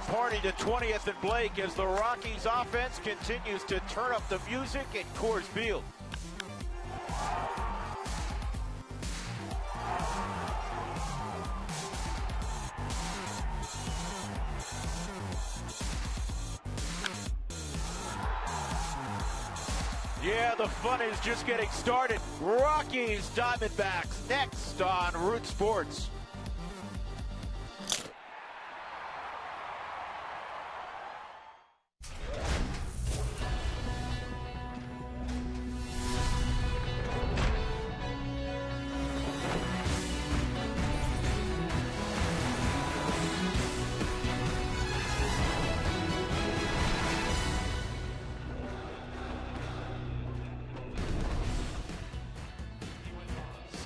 party to 20th and Blake as the Rockies offense continues to turn up the music at Coors Field. Yeah, the fun is just getting started. Rockies Diamondbacks next on Root Sports.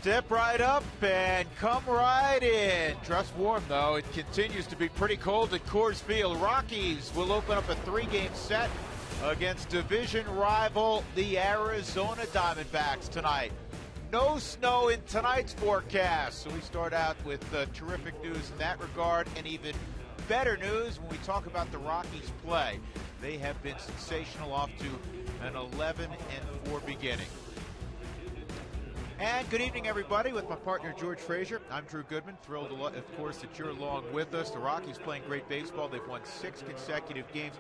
Step right up and come right in. Dress warm, though. It continues to be pretty cold at Coors Field. Rockies will open up a 3-game set against division rival, the Arizona Diamondbacks tonight. No snow in tonight's forecast. So we start out with terrific news in that regard, and even better news when we talk about the Rockies' play. They have been sensational off to an 11-4 beginning. And good evening, everybody, with my partner, George Frazier. I'm Drew Goodman. Thrilled, of course, that you're along with us. The Rockies playing great baseball. They've won 6 consecutive games.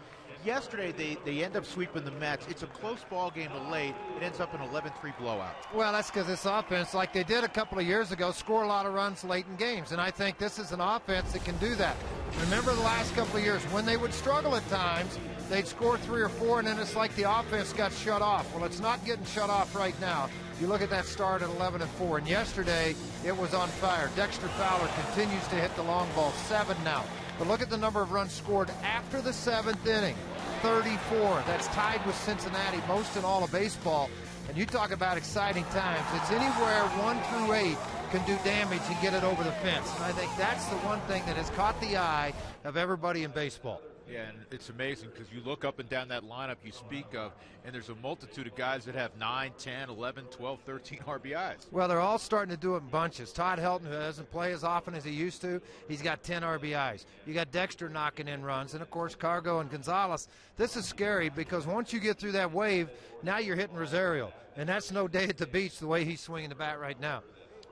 Yesterday, they end up sweeping the Mets. It's a close ball game late. It ends up an 11-3 blowout. Well, that's because this offense, like they did a couple of years ago, score a lot of runs late in games. And I think this is an offense that can do that. Remember the last couple of years, when they would struggle at times, they'd score 3 or 4, and then it's like the offense got shut off. Well, it's not getting shut off right now. You look at that start at 11-4, and yesterday it was on fire. Dexter Fowler continues to hit the long ball, 7 now. But look at the number of runs scored after the 7th inning, 34. That's tied with Cincinnati, most in all of baseball. And you talk about exciting times. It's anywhere 1 through 8 can do damage and get it over the fence. And I think that's the one thing that has caught the eye of everybody in baseball. Yeah, and it's amazing because you look up and down that lineup you speak of, and there's a multitude of guys that have 9, 10, 11, 12, 13 RBIs. Well, they're all starting to do it in bunches. Todd Helton, who doesn't play as often as he used to, he's got 10 RBIs. You got Dexter knocking in runs, and, of course, Cargo and Gonzalez. This is scary because once you get through that wave, now you're hitting Rosario, and that's no day at the beach the way he's swinging the bat right now.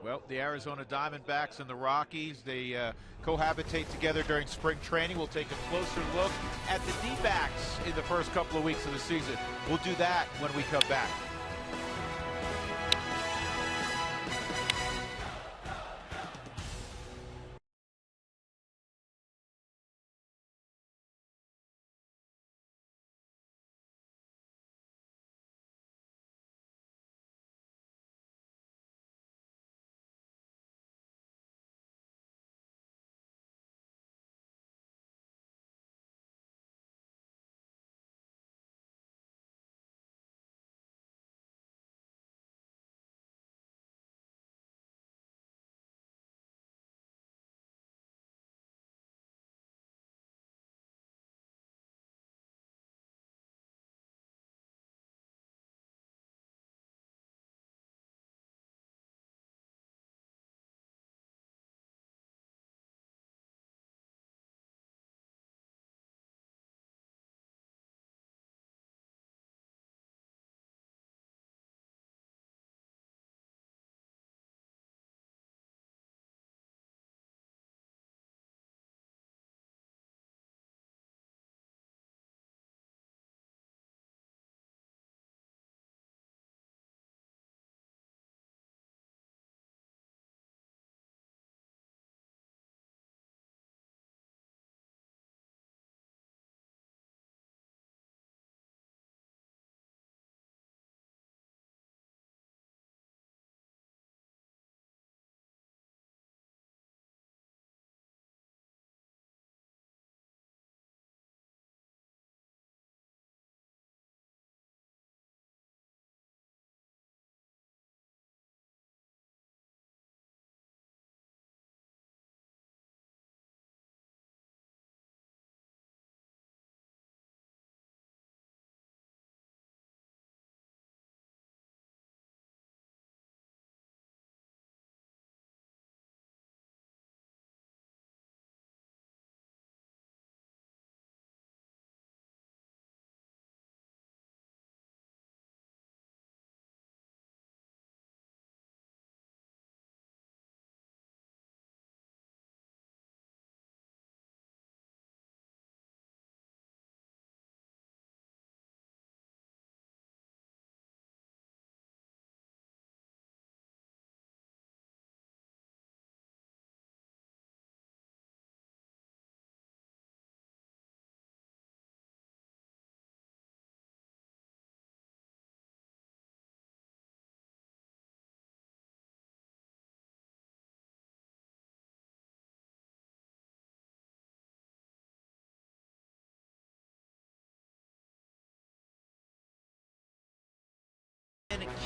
Well, the Arizona Diamondbacks and the Rockies, they cohabitate together during spring training. We'll take a closer look at the D-backs in the first couple of weeks of the season. We'll do that when we come back.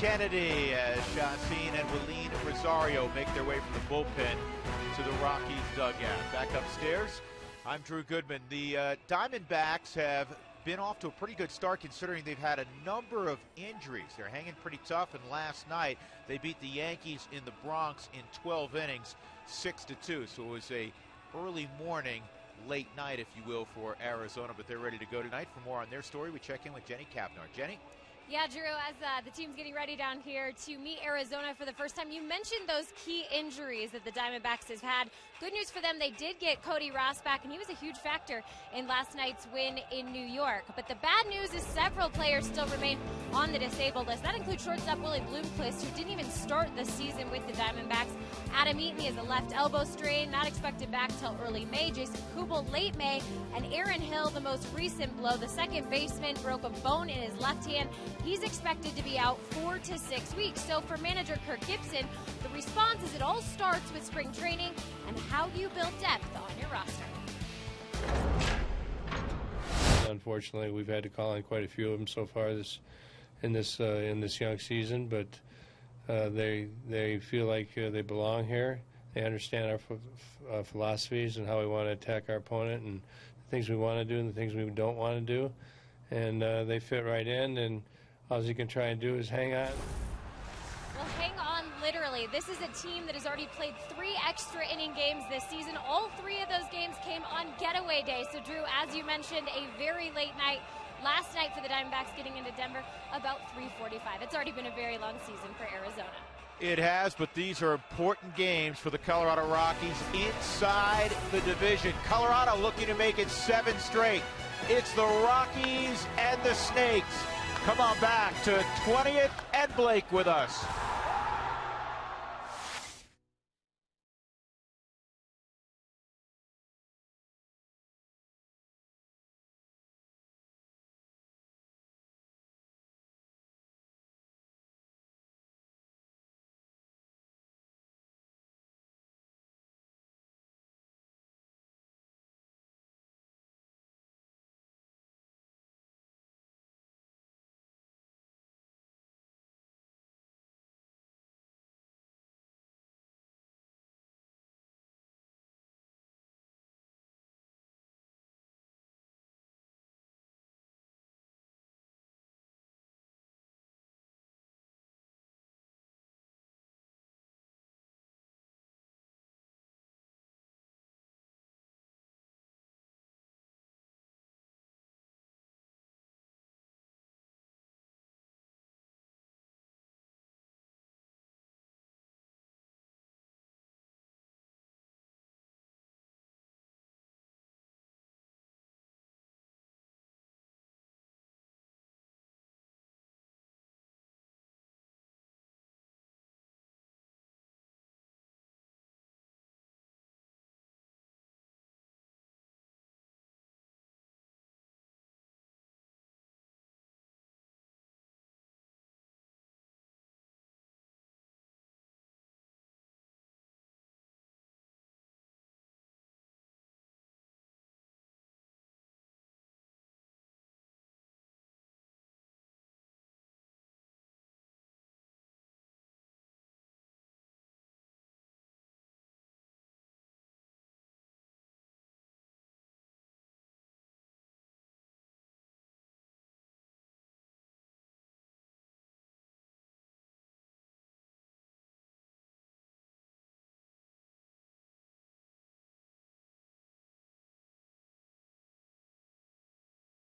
Kennedy as Chacin and Willeen Rosario make their way from the bullpen to the Rockies dugout. Back upstairs, I'm Drew Goodman. The Diamondbacks have been off to a pretty good start considering they've had a number of injuries. They're hanging pretty tough, and last night they beat the Yankees in the Bronx in 12 innings, 6-2. So it was a early morning, late night, if you will, for Arizona, but they're ready to go tonight. For more on their story, we check in with Jenny Kapnar. Jenny? Yeah, Drew, as the team's getting ready down here to meet Arizona for the first time, you mentioned those key injuries that the Diamondbacks have had. Good news for them, they did get Cody Ross back, and he was a huge factor in last night's win in New York. But the bad news is several players still remain on the disabled list. That includes shortstop Willie Bloomquist, who didn't even start the season with the Diamondbacks. Adam Eaton has a left elbow strain, not expected back till early May. Jason Kubel late May, and Aaron Hill, the most recent blow, the second baseman, broke a bone in his left hand. He's expected to be out 4 to 6 weeks. So for manager Kirk Gibson, the response is it all starts with spring training and how you build depth on your roster. Unfortunately, we've had to call on quite a few of them so far in this young season, but they feel like they belong here. They understand our philosophies and how we want to attack our opponent and the things we want to do and the things we don't want to do, and they fit right in. And all you can try and do is hang on. Well, hang on, literally. This is a team that has already played 3 extra inning games this season. All 3 of those games came on getaway day. So, Drew, as you mentioned, a very late night last night for the Diamondbacks getting into Denver about 3:45. It's already been a very long season for Arizona. It has, but these are important games for the Colorado Rockies inside the division. Colorado looking to make it 7 straight. It's the Rockies and the Snakes. Come on back to 20th and Blake with us.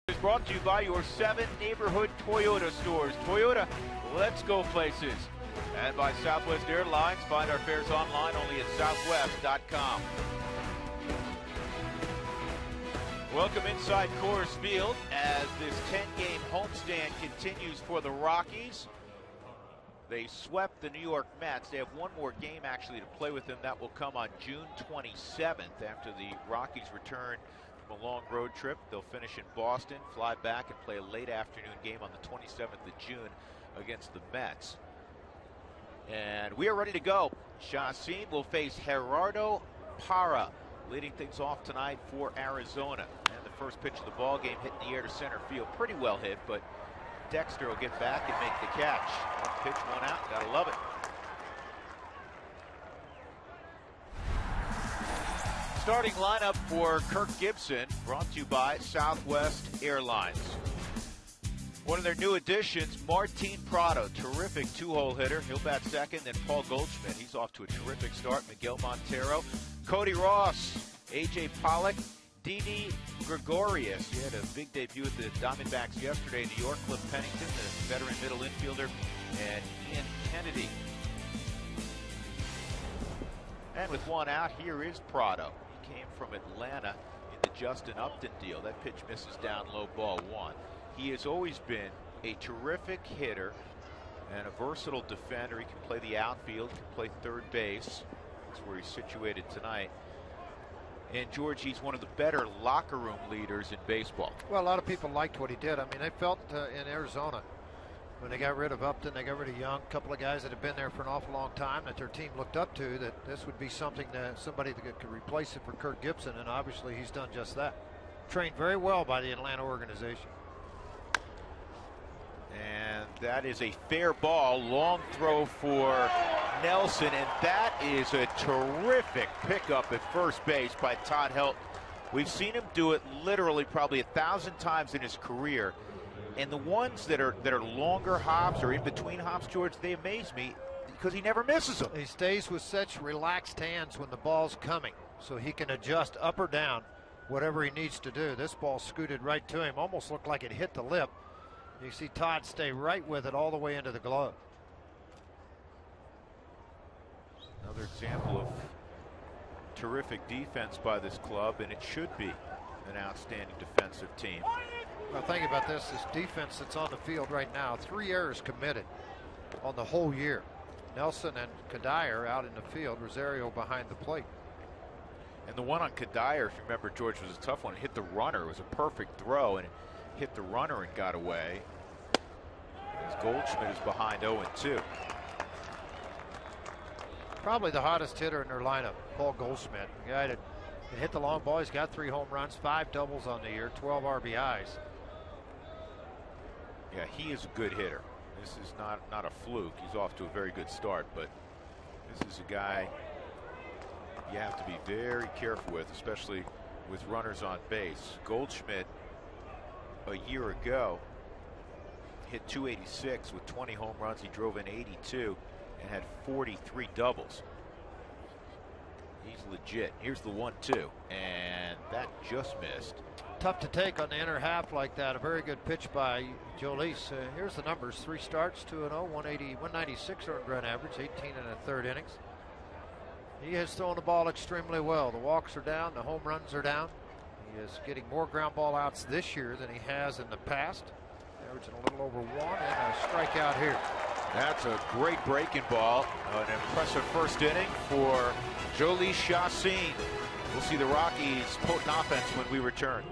Is brought to you by your 7 neighborhood Toyota stores. Toyota, let's go places. And by Southwest Airlines. Find our fares online only at southwest.com. Welcome inside Coors Field as this 10-game homestand continues for the Rockies. They swept the New York Mets. They have one more game actually to play with them. That will come on June 27th after the Rockies return from a long road trip. They'll finish in Boston, fly back, and play a late afternoon game on the 27th of June against the Mets. And we are ready to go. Chacin will face Gerardo Parra, leading things off tonight for Arizona. And the first pitch of the ball game hit in the air to center field. Pretty well hit, but Dexter will get back and make the catch. One pitch, one out. Gotta love it. Starting lineup for Kirk Gibson, brought to you by Southwest Airlines. One of their new additions, Martin Prado, terrific two-hole hitter. He'll bat second. Then Paul Goldschmidt, he's off to a terrific start. Miguel Montero, Cody Ross, A.J. Pollock, Didi Gregorius. He had a big debut with the Diamondbacks yesterday in New York. Cliff Pennington, the veteran middle infielder, and Ian Kennedy. And with one out, here is Prado. He came from Atlanta in the Justin Upton deal. That pitch misses down low, ball one. He has always been a terrific hitter and a versatile defender. He can play the outfield, can play third base. That's where he's situated tonight. And George, he's one of the better locker room leaders in baseball. Well, a lot of people liked what he did. I mean, they felt in Arizona when they got rid of Upton, they got rid of Young, a couple of guys that had been there for an awful long time that their team looked up to, that this would be something that somebody that could replace it for Kirk Gibson, and obviously he's done just that. Trained very well by the Atlanta organization. And that is a fair ball, long throw for Nelson, and that is a terrific pickup at first base by Todd Helton. We've seen him do it literally probably 1,000 times in his career, and the ones that are longer hops or in between hops, George, they amaze me because he never misses them. He stays with such relaxed hands when the ball's coming, so he can adjust up or down whatever he needs to do. This ball scooted right to him, almost looked like it hit the lip. You see Todd stay right with it all the way into the glove. Another example of terrific defense by this club, and it should be an outstanding defensive team. Well, think about this defense that's on the field right now. 3 errors committed on the whole year. Nelson and Kadire out in the field, Rosario behind the plate. And the one on Kadire, if you remember, George, was a tough one. It hit the runner. It was a perfect throw, and it hit the runner and got away. As Goldschmidt is behind 0-2. Probably the hottest hitter in their lineup, Paul Goldschmidt. The guy that can hit the long ball. He's got 3 home runs, 5 doubles on the year, 12 RBIs. Yeah, he is a good hitter. This is not a fluke. He's off to a very good start, but this is a guy you have to be very careful with, especially with runners on base. Goldschmidt, a year ago, hit .286 with 20 home runs. He drove in 82 and had 43 doubles. He's legit. Here's the 1-2, and that just missed. Tough to take on the inner half like that. A very good pitch by Jolis. Here's the numbers: 3 starts, 2-0, 196 earned run average, 18 and a third innings. He has thrown the ball extremely well. The walks are down, the home runs are down. He is getting more ground ball outs this year than he has in the past. Averaging a little over 1 and a strikeout here. That's a great breaking ball. An impressive first inning for Jolis Chassin. We'll see the Rockies' potent offense when we return.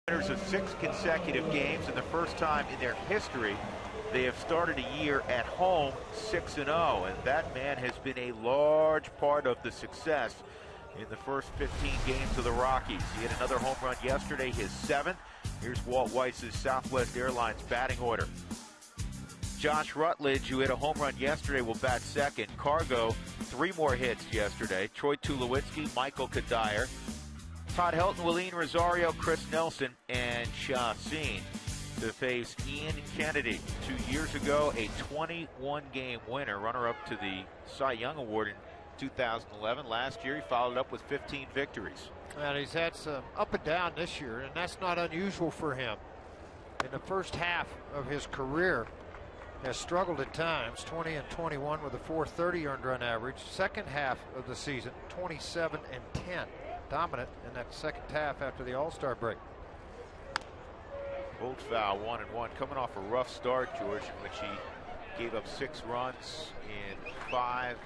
Winners of 6 consecutive games, and the first time in their history they have started a year at home 6-0, and that man has been a large part of the success in the first 15 games of the Rockies. He had another home run yesterday, his 7th. Here's Walt Weiss's Southwest Airlines batting order. Josh Rutledge, who hit a home run yesterday, will bat second. Cargo, 3 more hits yesterday. Troy Tulowitzki, Michael Kadire, Todd Helton, Willeen Rosario, Chris Nelson, and Chacin to face Ian Kennedy. 2 years ago, a 21-game winner, runner-up to the Cy Young Award in 2011. Last year, he followed up with 15 victories. And he's had some up and down this year, and that's not unusual for him. In the first half of his career, has struggled at times, 20 and 21 with a 430 earned run average. Second half of the season, 27 and 10. Dominant in that second half after the All-Star break. Bolt foul, 1-1, coming off a rough start, George, in which he gave up 6 runs in 5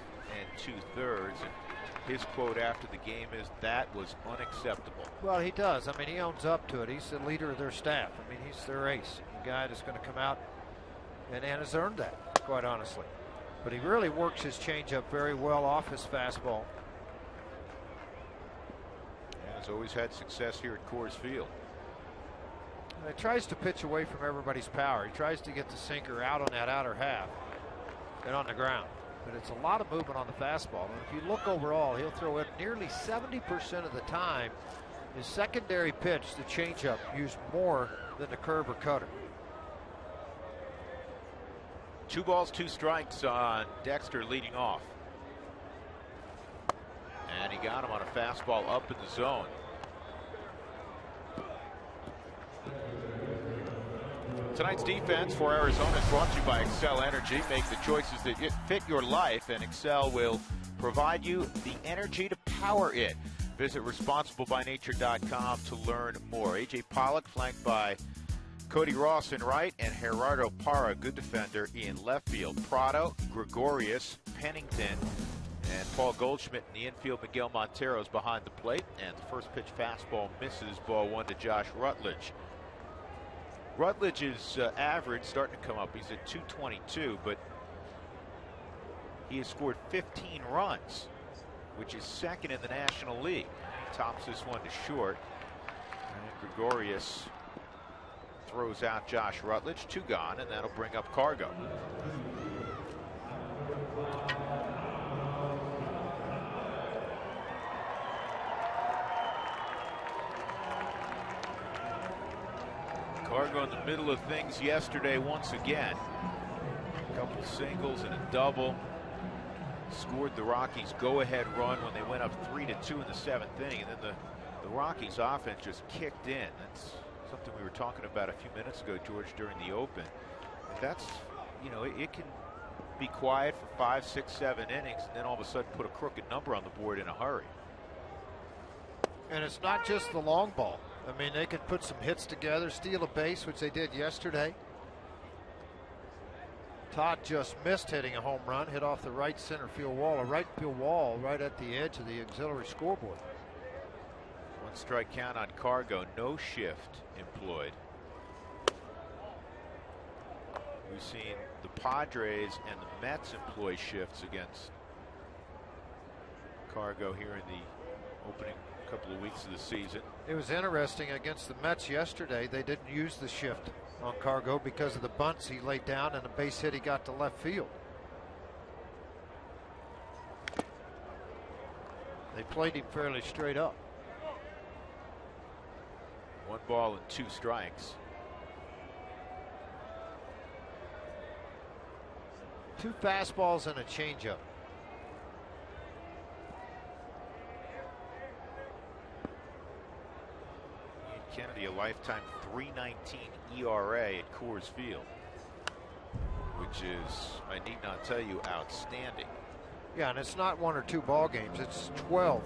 2/3. And his quote after the game is, "That was unacceptable." Well, he does. I mean, he owns up to it. He's the leader of their staff. I mean, he's their ace, the guy that's going to come out and has earned that, quite honestly. But he really works his changeup very well off his fastball. Has always had success here at Coors Field. He tries to pitch away from everybody's power. He tries to get the sinker out on that outer half and on the ground. But it's a lot of movement on the fastball. And if you look overall, he'll throw it nearly 70% of the time. His secondary pitch, the changeup, used more than the curve or cutter. 2 balls, 2 strikes on Dexter leading off. And he got him on a fastball up in the zone. Tonight's defense for Arizona is brought to you by Excel Energy. Make the choices that fit your life, and Excel will provide you the energy to power it. Visit responsiblebynature.com to learn more. A.J. Pollock flanked by Cody Ross in right and Gerardo Parra, good defender, in left field. Prado, Gregorius, Pennington, and Paul Goldschmidt in the infield. Miguel Montero's behind the plate, and the first pitch fastball misses. Ball 1 to Josh Rutledge. Rutledge's average starting to come up. He's at 222, but he has scored 15 runs, which is second in the National League. He tops this one to short. And Gregorius throws out Josh Rutledge. 2 gone, and that'll bring up Cargo. Cargo in the middle of things yesterday once again. A couple singles and a double. Scored the Rockies' go-ahead run when they went up 3-2 in the 7th inning, and then the Rockies' offense just kicked in. That's something we were talking about a few minutes ago, George, during the open. That's, you know, it can be quiet for 5, 6, 7 innings, and then all of a sudden put a crooked number on the board in a hurry. And it's not just the long ball. I mean, they can put some hits together, steal a base, which they did yesterday. Todd just missed hitting a home run, hit off the right center field wall, a right field wall right at the edge of the auxiliary scoreboard. 1 strike count on Cargo, no shift employed. We've seen the Padres and the Mets employ shifts against Cargo here in the opening couple of weeks of the season. It was interesting against the Mets yesterday. They didn't use the shift on Cargo because of the bunts he laid down and the base hit he got to left field. They played him fairly straight up. 1 ball and 2 strikes. 2 fastballs and a changeup. Kennedy, a lifetime .319 ERA at Coors Field, which is, I need not tell you, outstanding. Yeah, and it's not 1 or 2 ball games. It's 12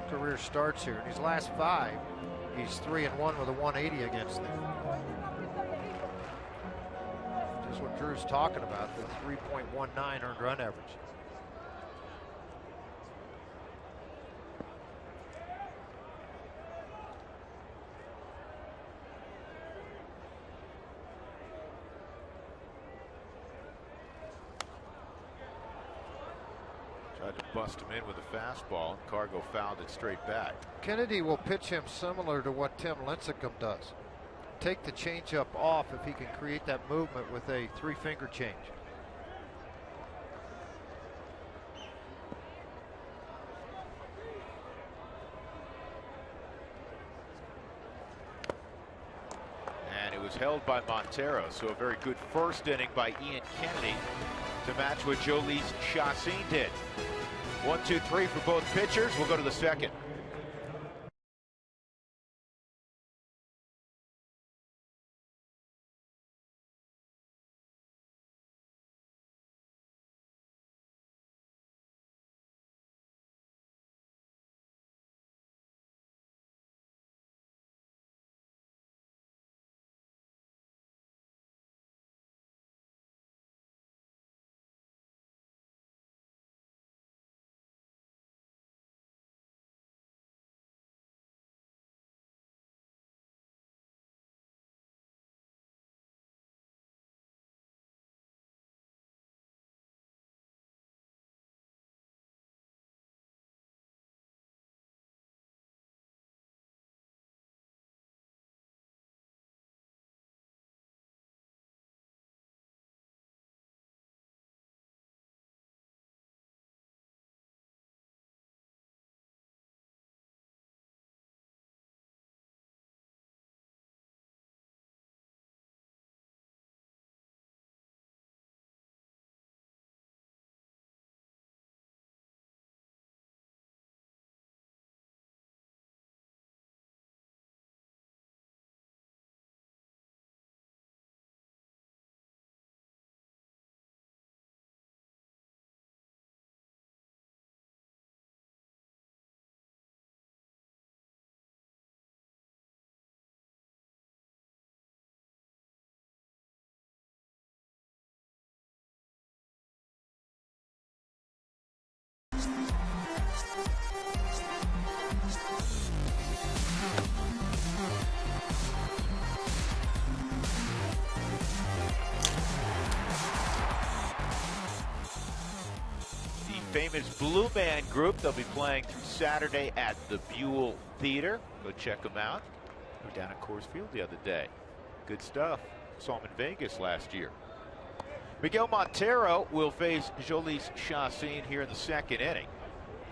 career starts here. In his last 5, he's 3-1 with a 180 against them. Just what Drew's talking about, the 3.19 earned run average. Tried to bust him in with a fastball, and Cargo fouled it straight back. Kennedy will pitch him similar to what Tim Lincecum does. Take the changeup off if he can create that movement with a three-finger change. And it was held by Montero, so a very good first inning by Ian Kennedy to match what Jhoulys Chacín did. 1, 2, 3 for both pitchers. We'll go to the second. Famous Blue Band group. They'll be playing through Saturday at the Buell Theater. Go check them out. They were down at Coors Field the other day. Good stuff. Saw them in Vegas last year. Miguel Montero will face Jhoulys Chacín here in the second inning.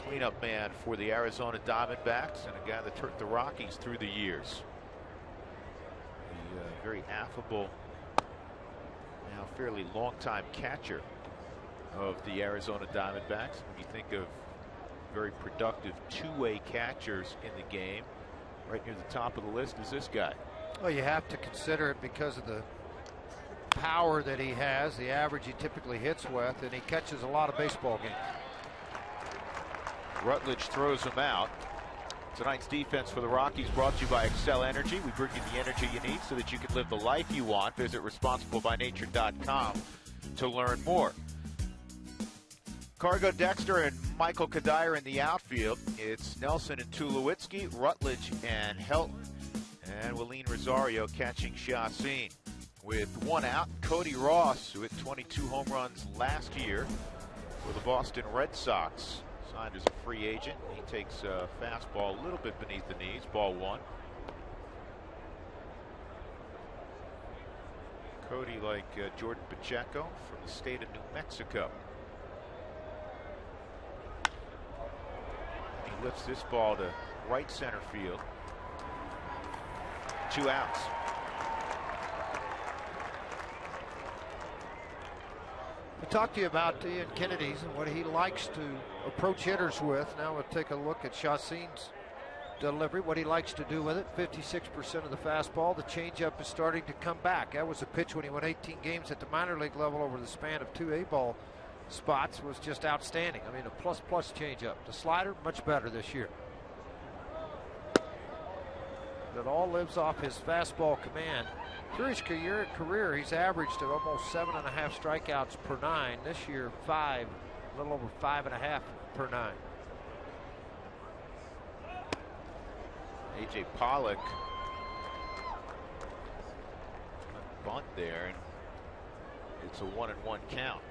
Cleanup man for the Arizona Diamondbacks and a guy that took the Rockies through the years. A very affable, now fairly long-time catcher of the Arizona Diamondbacks. When you think of very productive two-way catchers in the game, right near the top of the list is this guy. Well, you have to consider it because of the power that he has, the average he typically hits with, and he catches a lot of baseball games. Rutledge throws him out. Tonight's defense for the Rockies brought to you by Excel Energy. We bring you the energy you need so that you can live the life you want. Visit responsiblebynature.com to learn more. Cargo Dexter and Michael Kadire in the outfield. It's Nelson and Tulowitzki, Rutledge and Helton, and Willeen Rosario catching Chacín. With one out, Cody Ross, who hit 22 home runs last year for the Boston Red Sox, signed as a free agent. He takes a fastball a little bit beneath the knees, ball one. Cody, like Jordan Pacheco, from the state of New Mexico. He lifts this ball to right center field. 2 outs. We talked to you about Ian Kennedy's and what he likes to approach hitters with. Now we'll take a look at Chacín's delivery, what he likes to do with it. 56% of the fastball. The changeup is starting to come back. That was a pitch when he won 18 games at the minor league level over the span of 2 A-ball spots, was just outstanding. I mean, a plus changeup. The slider, much better this year. It all lives off his fastball command. Through his career, he's averaged at almost 7.5 strikeouts per 9. This year, 5, a little over 5.5 per 9. A.J. Pollock, bunt there, and it's a 1-1 count.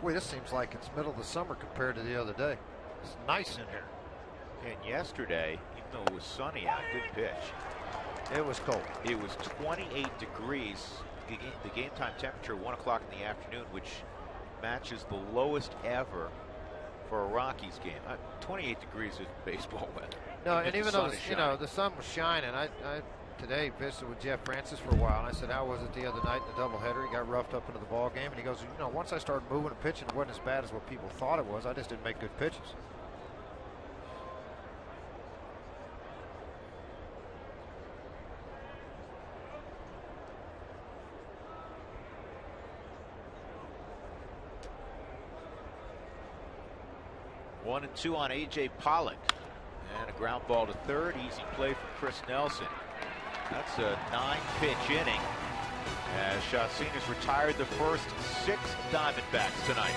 Boy, this seems like it's middle of the summer compared to the other day. It's nice in here. And yesterday, even though it was sunny out, good pitch. It was cold. It was 28 degrees. The game time temperature, 1 o'clock in the afternoon, which matches the lowest ever for a Rockies game. 28 degrees is baseball weather. No, and even though the sun was shining, I today visited with Jeff Francis for a while, and I said, how was it the other night in the doubleheader? He got roughed up into the ball game, and he goes, once I started moving and pitching, it wasn't as bad as what people thought it was. I just didn't make good pitches. One and two on A.J. Pollock. And a ground ball to third. Easy play for Chris Nelson. That's a 9-pitch inning as Chacin has retired the first 6 Diamondbacks tonight.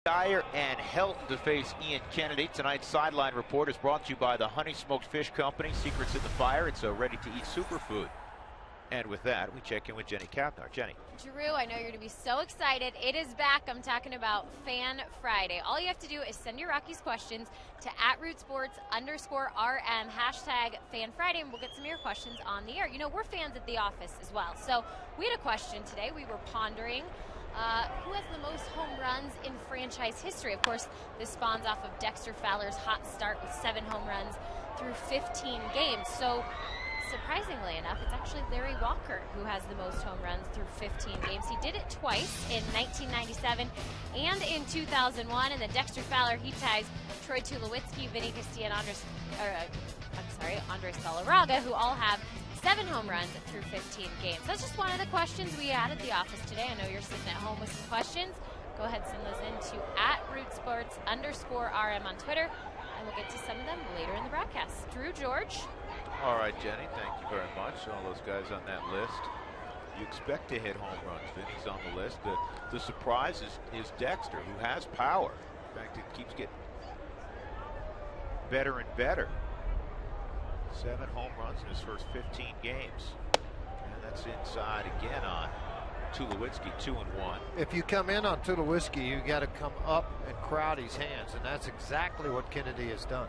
Dyer and Helton to face Ian Kennedy. Tonight's sideline report is brought to you by the Honey Smoked Fish Company. Secrets in the fire. It's a ready-to-eat superfood. And with that, we check in with Jenny Kapnar. Jenny. Drew, I know you're going to be so excited. It is back. I'm talking about Fan Friday. All you have to do is send your Rockies questions to @RootSports_RM, #FanFriday, and we'll get some of your questions on the air. We're fans at the office as well. So we had a question today. We were pondering who has the most home runs in franchise history. Of course, this spawns off of Dexter Fowler's hot start with 7 home runs through 15 games. So surprisingly enough, it's actually Larry Walker who has the most home runs through 15 games. He did it twice in 1997 and in 2001. And then Dexter Fowler, he ties Troy Tulowitzki, Vinny Castilla, and Andres Galarraga, who all have 7 home runs through 15 games. That's just one of the questions we had at the office today. I know you're sitting at home with some questions. Go ahead, send those in to @RootSports_RM on Twitter, and we'll get to some of them later in the broadcast. Drew, George. All right, Jenny, thank you very much. All those guys on that list. You expect to hit home runs. Vinny's on the list. The surprise is Dexter, who has power. In fact, it keeps getting better and better. 7 home runs in his first 15 games. And that's inside again on Tulowitzki, 2-1. If you come in on Tulowitzki, you got to come up and crowd his hands, and that's exactly what Kennedy has done.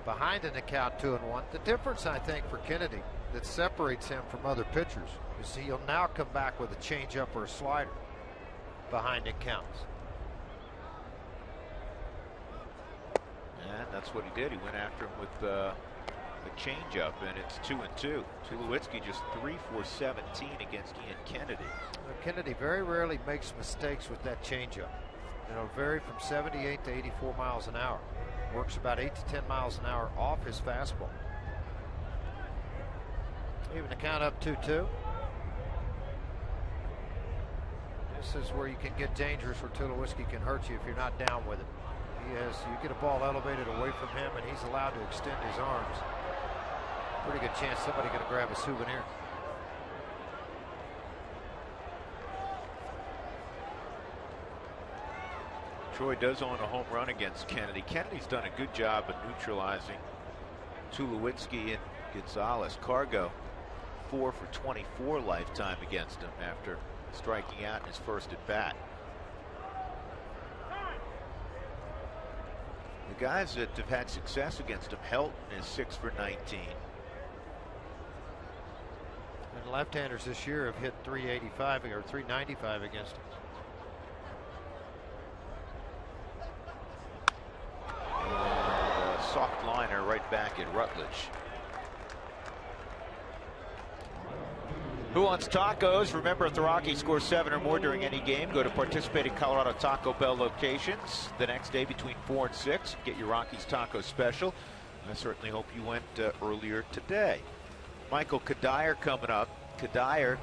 Behind in the count, 2-1. The difference, I think, for Kennedy that separates him from other pitchers is he'll now come back with a changeup or a slider behind in counts. And that's what he did. He went after him with a changeup, and it's 2-2. Tulowitzki just 3 for 17 against Ian Kennedy. Kennedy very rarely makes mistakes with that changeup. Vary from 78 to 84 miles an hour. Works about 8 to 10 miles an hour off his fastball. Even the count up 2-2. This is where you can get dangerous, where Tulowitzki can hurt you if you're not down with it. You get a ball elevated away from him, and he's allowed to extend his arms. Pretty good chance somebody going to grab a souvenir. Troy does own a home run against Kennedy. Kennedy's done a good job of neutralizing Tulowitzki and Gonzalez. Cargo 4 for 24 lifetime against him after striking out in his first at bat. The guys that have had success against him, Helton is 6 for 19. And left-handers this year have hit 385 or 395 against him. And a soft liner right back at Rutledge. Who wants tacos? Remember, if the Rockies score 7 or more during any game, go to participating Colorado Taco Bell locations the next day between 4 and 6. Get your Rockies taco special. I certainly hope you went earlier today. Michael Kadire coming up. Kadire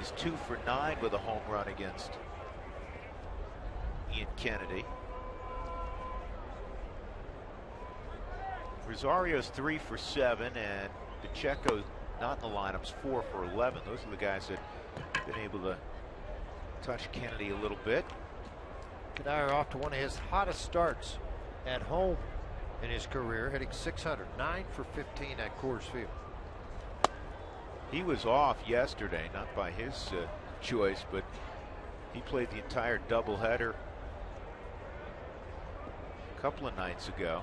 is 2 for 9 with a home run against Ian Kennedy. Rosario's 3 for 7, and Pacheco not in the lineups, 4 for 11. Those are the guys that have been able to touch Kennedy a little bit. Kadire off to one of his hottest starts at home in his career, hitting 600, 9 for 15 at Coors Field. He was off yesterday, not by his choice, but he played the entire doubleheader a couple of nights ago.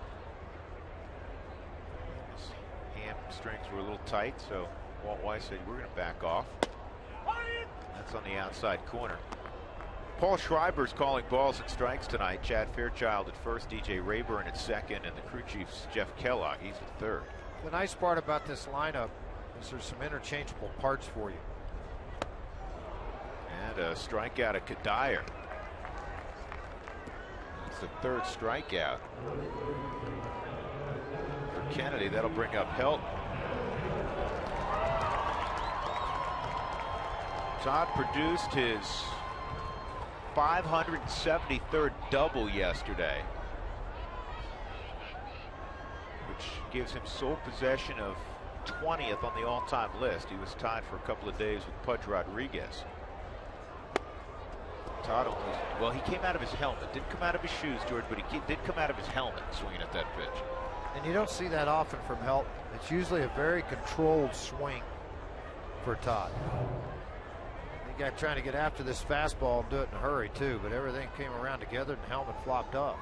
Hamstrings were a little tight, so Walt Weiss said, we're going to back off. That's on the outside corner. Paul Schreiber's calling balls and strikes tonight. Chad Fairchild at first, DJ Rayburn at second, and the crew chief's Jeff Kellogg, he's at third. The nice part about this lineup is there's some interchangeable parts for you. And a strikeout of Kadire. It's the third strikeout for Kennedy. That'll bring up Helton. Todd produced his 573rd double yesterday, which gives him sole possession of 20th on the all-time list. He was tied for a couple of days with Pudge Rodriguez. Todd almost, well, he came out of his helmet. Didn't come out of his shoes, George, but he did come out of his helmet swinging at that pitch. And you don't see that often from Helton. It's usually a very controlled swing for Todd. He got trying to get after this fastball and do it in a hurry too, but everything came around together and the helmet flopped up.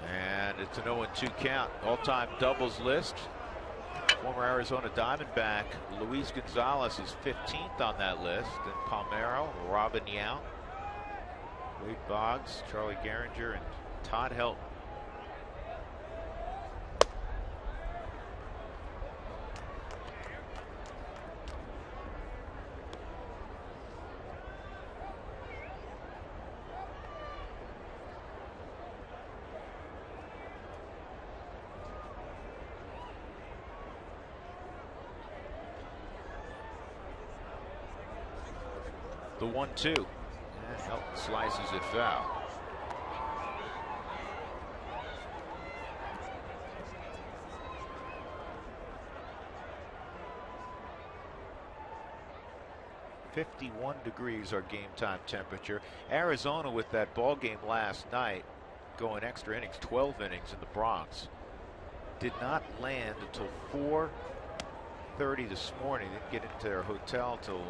And it's an 0-2 count. All-time doubles list. Former Arizona Diamondback Luis Gonzalez is 15th on that list. And Palmeiro, Robin Yount, Wade Boggs, Charlie Gehringer, and Todd Helton. The 1-2. And Helton slices it foul. .51 degrees our game time temperature. Arizona with that ball game last night, going extra innings, 12 innings in the Bronx, did not land until 4:30 this morning. Didn't get into their hotel till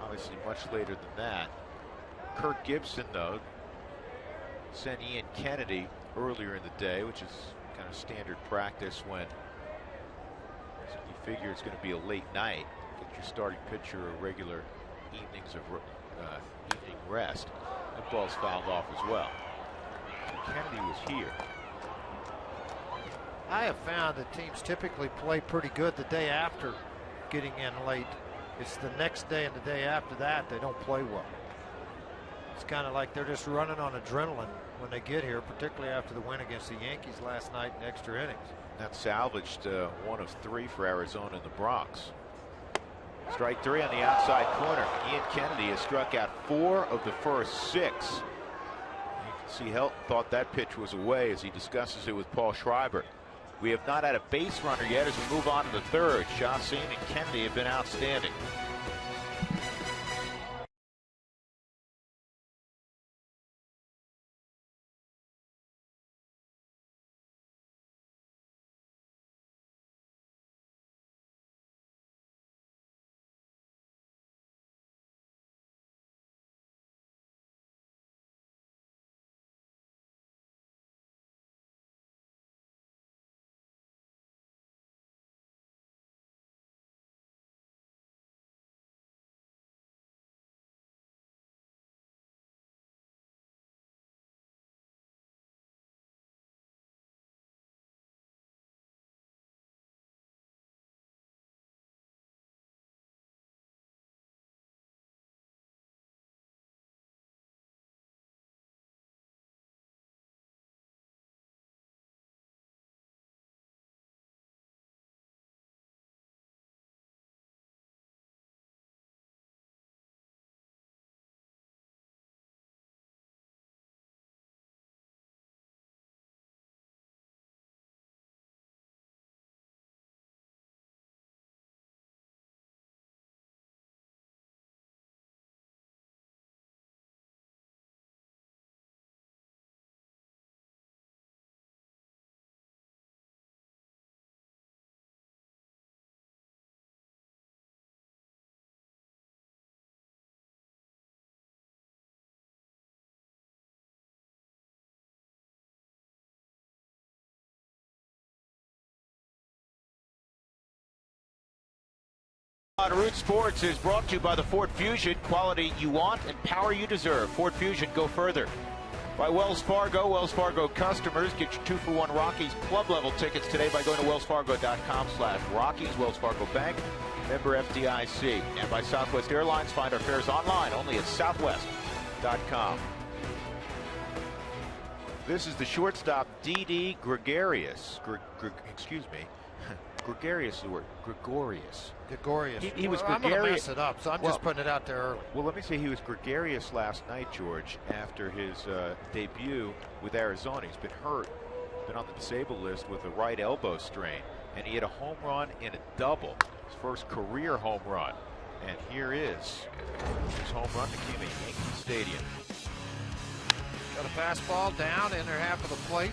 obviously much later than that. Kirk Gibson, though, sent Ian Kennedy earlier in the day, which is kind of standard practice when you figure it's going to be a late night. Get your starting pitcher a regular evenings of evening rest. That ball's fouled off as well. So Kennedy was here. I have found that teams typically play pretty good the day after getting in late It's the next day and the day after that they don't play well. It's kind of like they're just running on adrenaline when they get here, particularly after the win against the Yankees last night in extra innings. That salvaged 1 of 3 for Arizona in the Bronx. Strike 3 on the outside corner. Ian Kennedy has struck out 4 of the first 6. You can see Helton thought that pitch was away as he discusses it with Paul Schreiber. We have not had a base runner yet as we move on to the third. Chacin and Kennedy have been outstanding. Root Sports is brought to you by the Ford Fusion. Quality you want and power you deserve. Ford Fusion, go further. By Wells Fargo. Wells Fargo customers get your 2-for-1 Rockies club level tickets today by going to wellsfargo.com/Rockies. Wells Fargo Bank, member FDIC. And by Southwest Airlines. Find our fares online only at southwest.com. This is the shortstop, D.D. Gregorius. Excuse me. Gregorius is the word. Gregorius. He was I'm going to gregarious. mess it up, so I'm just putting it out there early. Well, let me say he was gregarious last night, George, after his debut with Arizona. He's been hurt, been on the disabled list with a right elbow strain, and he hit a home run and a double, his first career home run. And here is his home run that came at Yankee Stadium. Got a fastball down, inner half of the plate,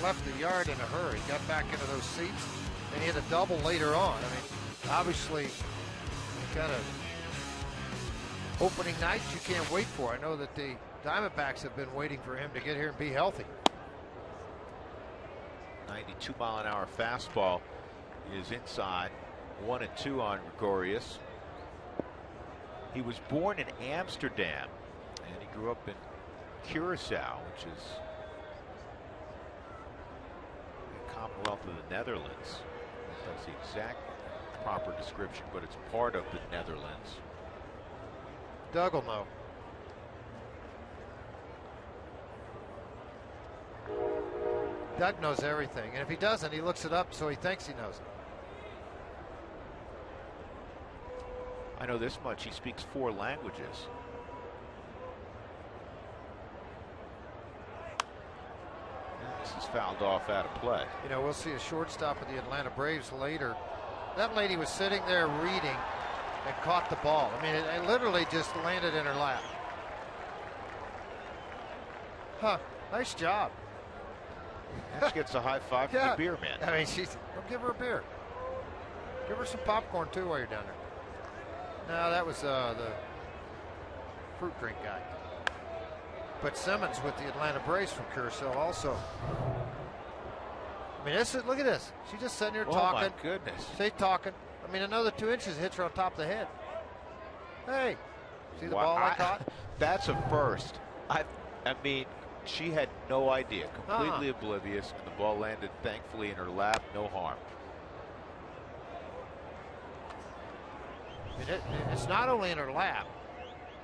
left the yard in a hurry, got back into those seats, and hit a double later on. I mean, obviously, kind of opening night you can't wait for. I know that the Diamondbacks have been waiting for him to get here and be healthy. 92-mile-an-hour fastball is inside. 1-2 on Gregorius. He was born in Amsterdam, and he grew up in Curacao, which is the Commonwealth of the Netherlands. That's the exact proper description, but it's part of the Netherlands. Doug will know. Doug knows everything, and if he doesn't, he looks it up so he thinks he knows it. I know this much, he speaks 4 languages. This is fouled off out of play. You know, we'll see a shortstop of the Atlanta Braves later. That lady was sitting there reading and caught the ball. I mean, it literally just landed in her lap. Huh, nice job. She gets a high five from the beer man. I mean, don't give her a beer. Give her some popcorn, too, while you're down there. No, that was the fruit drink guy. But Simmons with the Atlanta Braves from Curacao also. I mean, look at this. She's just sitting here talking. Oh, my goodness. She's talking. I mean, another 2 inches hits her on top of the head. Hey, see the ball I caught? That's a first. I mean, she had no idea. Completely oblivious. And the ball landed, thankfully, in her lap. No harm. It's not only in her lap,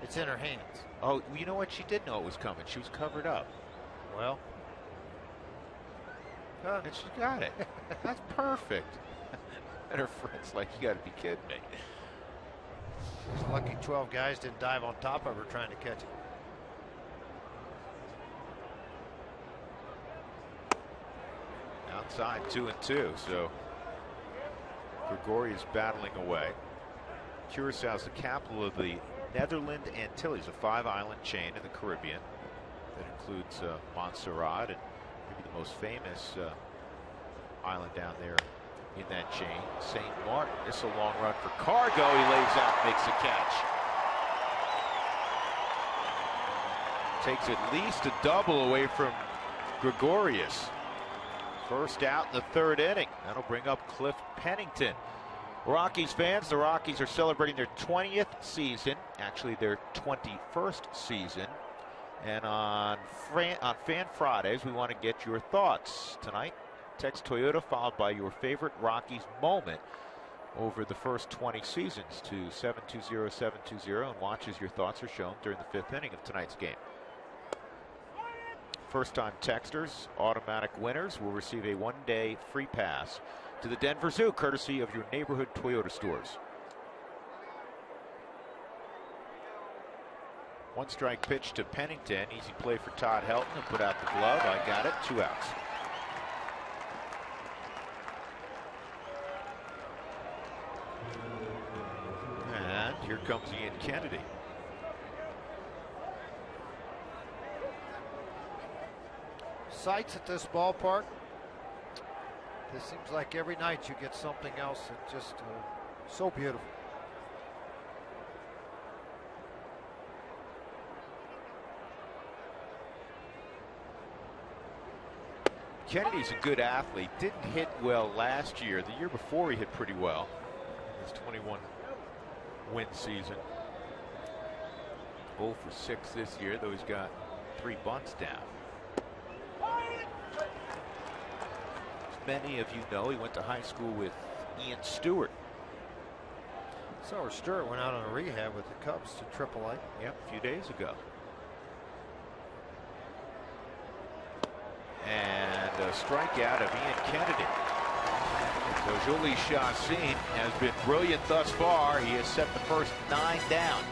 it's in her hands. Oh, you know what? She did know it was coming. She was covered up. Well, And she got it. That's perfect. And her friend's like, you got to be kidding me. she's lucky 12 guys didn't dive on top of her trying to catch it. Outside 2-2, so Grigori is battling away. Curacao is the capital of the Netherland Antilles, a 5-island chain in the Caribbean that includes Montserrat and maybe the most famous island down there in that chain, St. Martin. This is a long run for Cargo. He lays out, makes a catch. Takes at least a double away from Gregorius. First out in the 3rd inning. That'll bring up Cliff Pennington. Rockies fans, the Rockies are celebrating their 20th season, actually their 21st season. And on Fan Fridays, we want to get your thoughts. Tonight, text Toyota followed by your favorite Rockies moment over the first 20 seasons to 720-720 and watch as your thoughts are shown during the 5th inning of tonight's game. First-time texters, automatic winners, will receive a 1-day free pass to the Denver Zoo, courtesy of your neighborhood Toyota stores. 1-strike pitch to Pennington. Easy play for Todd Helton to put out the glove. I got it. 2 outs. And here comes Ian Kennedy. Sights at this ballpark. This seems like every night you get something else that's just so beautiful. Kennedy's a good athlete. Didn't hit well last year. The year before he hit pretty well. His 21 win season. 0 for 6 this year, though he's got 3 bunts down. As many of you know, he went to high school with Ian Stewart. So Stewart went out on a rehab with the Cubs to AAA. Yep, a few days ago. And a strikeout of Ian Kennedy. So Jolie Chassin has been brilliant thus far. He has set the first 9 down.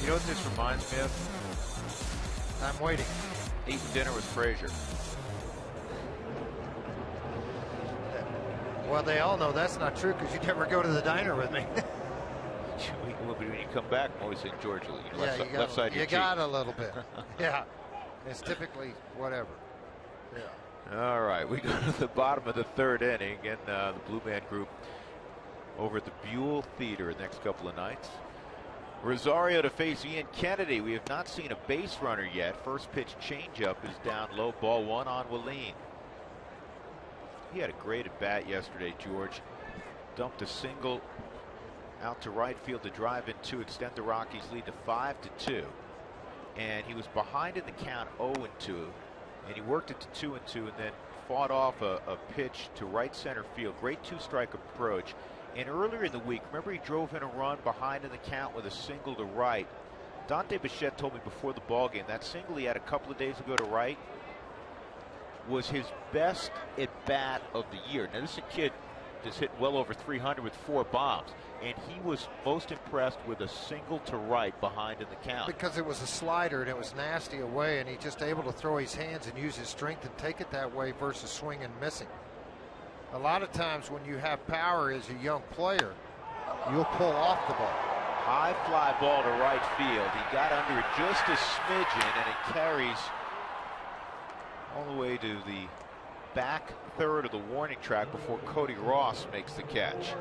You know what this reminds me of? I'm waiting. Eating dinner with Frazier. Well, they all know that's not true because you never go to the diner with me. When you come back, I'm always in Georgia. Left side of your cheek. You got a little bit. Yeah. It's typically whatever. Yeah. All right, we go to the bottom of the third inning, and the Blue Man Group over at the Buell Theater the next couple of nights. Rosario to face Ian Kennedy. We have not seen a base runner yet. First pitch changeup is down low, ball one on Willeen. He had a great at bat yesterday, George. Dumped a single out to right field to drive in to extend the Rockies' lead to 5-2. And he was behind in the count 0-2, and he worked it to 2-2, and then fought off a pitch to right center field. Great two-strike approach. And earlier in the week, remember, he drove in a run behind in the count with a single to right. Dante Bichette told me before the ball game that single he had a couple of days ago to right was his best at bat of the year. Now, this is a kid that's hit well over 300 with 4 bombs, and he was most impressed with a single to right behind in the count. Because it was a slider and it was nasty away, and he just able to throw his hands and use his strength and take it that way versus swing and missing. A lot of times when you have power as a young player, you'll pull off the ball. High fly ball to right field. He got under it just a smidgen, and it carries all the way to the back third of the warning track before Cody Ross makes the catch.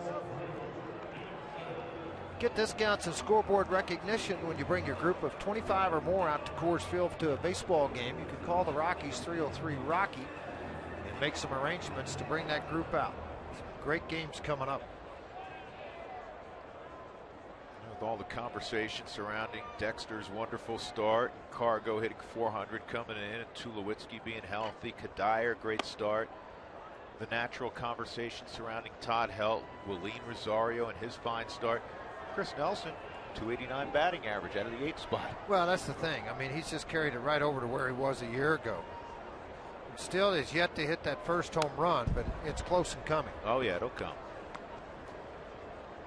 Get discounts and scoreboard recognition when you bring your group of 25 or more out to Coors Field to a baseball game. You can call the Rockies 303-ROCKY and make some arrangements to bring that group out. Some great games coming up. With all the conversation surrounding Dexter's wonderful start, Cargo hitting 400 coming in, and Tulowitzki being healthy, Kadire, great start. The natural conversation surrounding Todd Helton, Willeen Rosario and his fine start. Chris Nelson, 289 batting average out of the 8th spot. Well, that's the thing. I mean, he's just carried it right over to where he was a year ago. Still is yet to hit that first home run, but it's close and coming. Oh, yeah, it'll come.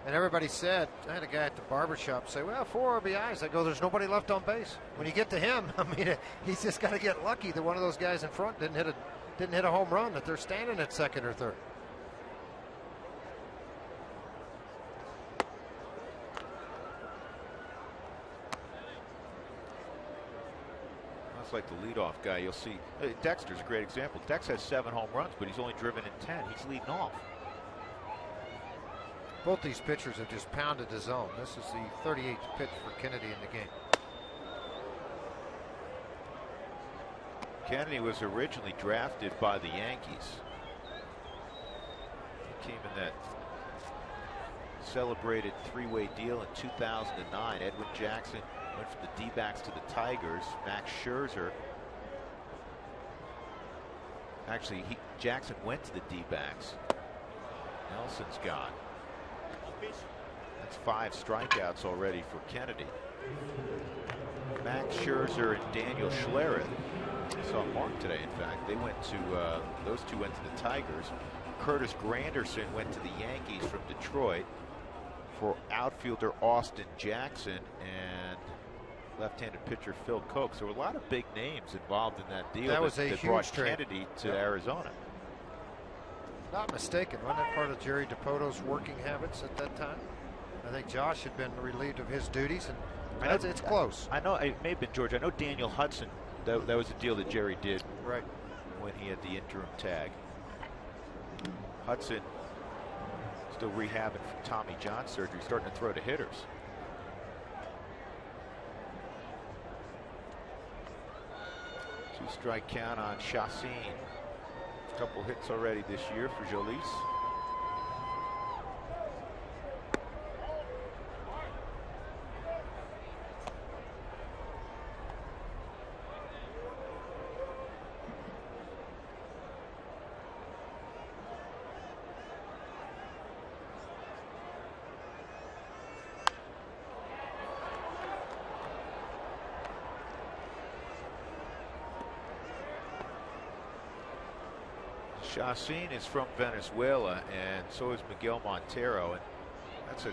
And everybody said, I had a guy at the barbershop say, well, 4 RBIs. I go, there's nobody left on base. When you get to him, I mean, he's just got to get lucky that one of those guys in front didn't hit a home run, that they're standing at second or third. That's like the leadoff guy. You'll see Dexter's a great example. Dex has 7 home runs, but he's only driven in 10. He's leading off. Both these pitchers have just pounded the zone. This is the 38th pitch for Kennedy in the game. Kennedy was originally drafted by the Yankees. He came in that celebrated 3-way deal in 2009. Edwin Jackson went from the D-backs to the Tigers. Max Scherzer. Actually, Jackson went to the D-backs. Nelson's gone. That's 5 strikeouts already for Kennedy. Max Scherzer and Daniel Schlereth. I saw Mark today, in fact. They went to, those two went to the Tigers. Curtis Granderson went to the Yankees from Detroit for outfielder Austin Jackson and left-handed pitcher Phil Coke. So there were a lot of big names involved in that deal. That was a that huge brought trade. Kennedy to Arizona. Not mistaken, wasn't that part of Jerry DiPoto's working habits at that time? I think Josh had been relieved of his duties, and it's close. I know it may have been George. I know Daniel Hudson. That was a deal that Jerry did right when he had the interim tag. Hudson still rehabbing from Tommy John surgery, starting to throw to hitters. Two-strike count on Chassin. A couple hits already this year for Jolis. Chassin is from Venezuela, and so is Miguel Montero, and that's a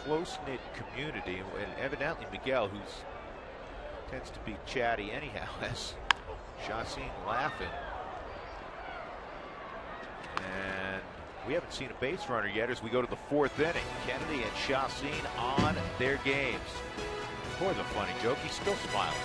close-knit community. And evidently Miguel, who tends to be chatty anyhow, has Chassin laughing. And We haven't seen a base runner yet as we go to the 4th inning. Kennedy and Chacin on their games. Boy, the funny joke. He's still smiling.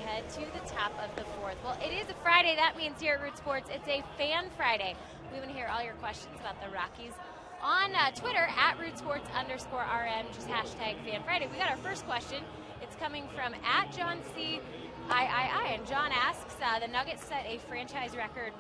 Head to the top of the 4th. Well, it is a Friday. That means here at Root Sports, it's a Fan Friday. We want to hear all your questions about the Rockies on Twitter at @RootSports_RM, just hashtag Fan Friday. We got our first question. It's coming from @John C. III, and John asks, the Nuggets set a franchise record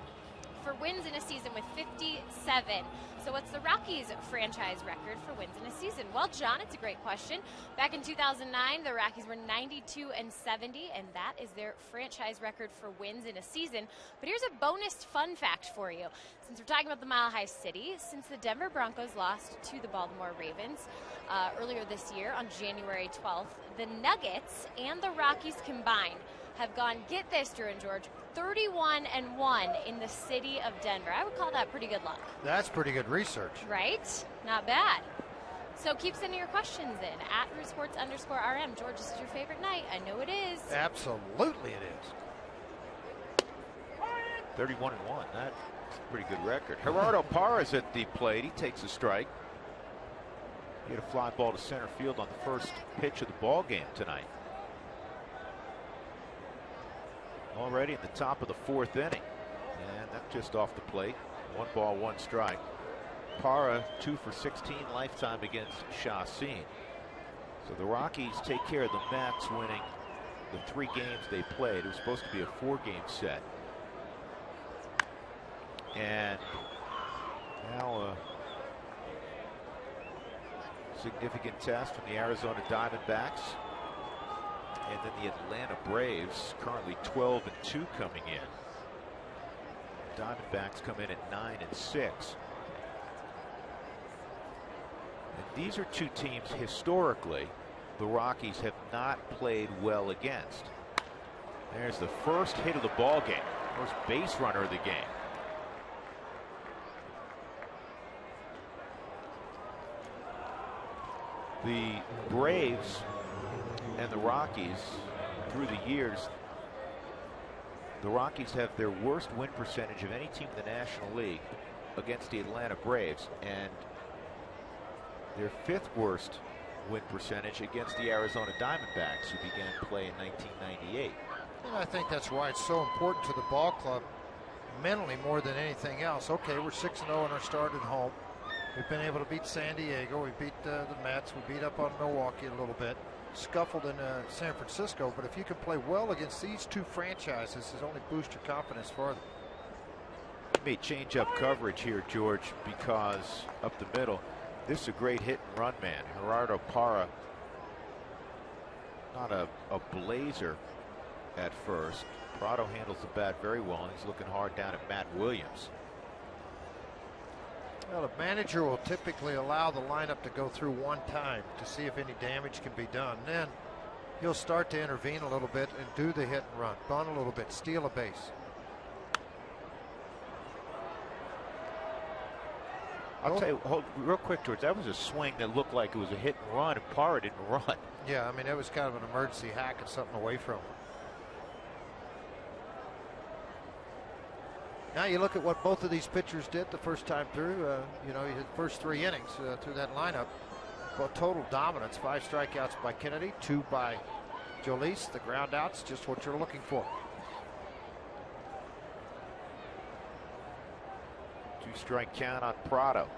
for wins in a season with 57. So what's the Rockies' franchise record for wins in a season? Well, John, it's a great question. Back in 2009, the Rockies were 92-70, and that is their franchise record for wins in a season. But here's a bonus fun fact for you. Since we're talking about the Mile High City, since the Denver Broncos lost to the Baltimore Ravens earlier this year on January 12th, the Nuggets and the Rockies combined have gone, get this, Drew and George, 31-1 in the city of Denver. I would call that pretty good luck. That's pretty good research. Right? Not bad. So keep sending your questions in at @RootSports_RM. George, this is your favorite night. I know it is. Absolutely it is. 31-1. That's a pretty good record. Gerardo Parra's at the plate. He takes a strike. He had a fly ball to center field on the first pitch of the ball game tonight. Already in the top of the 4th inning. And that's just off the plate. 1 ball, 1 strike. Parra 2 for 16 lifetime against Chacin. So the Rockies take care of the Mets, winning the 3 games they played. It was supposed to be a 4-game set. And now a significant test from the Arizona Diamondbacks. And then the Atlanta Braves, currently 12-2 coming in. Diamondbacks come in at 9-6. And these are 2 teams historically the Rockies have not played well against. There's the first hit of the ball game, first base runner of the game. The Braves and the Rockies, through the years, the Rockies have their worst win percentage of any team in the National League against the Atlanta Braves, and their 5th worst win percentage against the Arizona Diamondbacks, who began play in 1998. And I think that's why it's so important to the ball club mentally more than anything else. Okay, we're 6-0 in our start at home. We've been able to beat San Diego. We beat the Mets. We beat up on Milwaukee a little bit. Scuffled in San Francisco. But if you can play well against these 2 franchises, it's only boost your confidence further. You may change up coverage here, George, because up the middle, this is a great hit and run man. Gerardo Parra, not a blazer at first. Prado handles the bat very well, and he's looking hard down at Matt Williams. Well, the manager will typically allow the lineup to go through 1 time to see if any damage can be done. Then he'll start to intervene a little bit and do the hit and run, bunt a little bit, steal a base. I'll tell you, real quick, George, that was a swing that looked like it was a hit and run, and Parra didn't run. Yeah, I mean, it was kind of an emergency hack and something away from him. Now you look at what both of these pitchers did the first time through. You know, he hit the first 3 innings through that lineup. Well, total dominance, 5 strikeouts by Kennedy, 2 by Jolice. The ground outs, just what you're looking for. 2-strike count on Prado.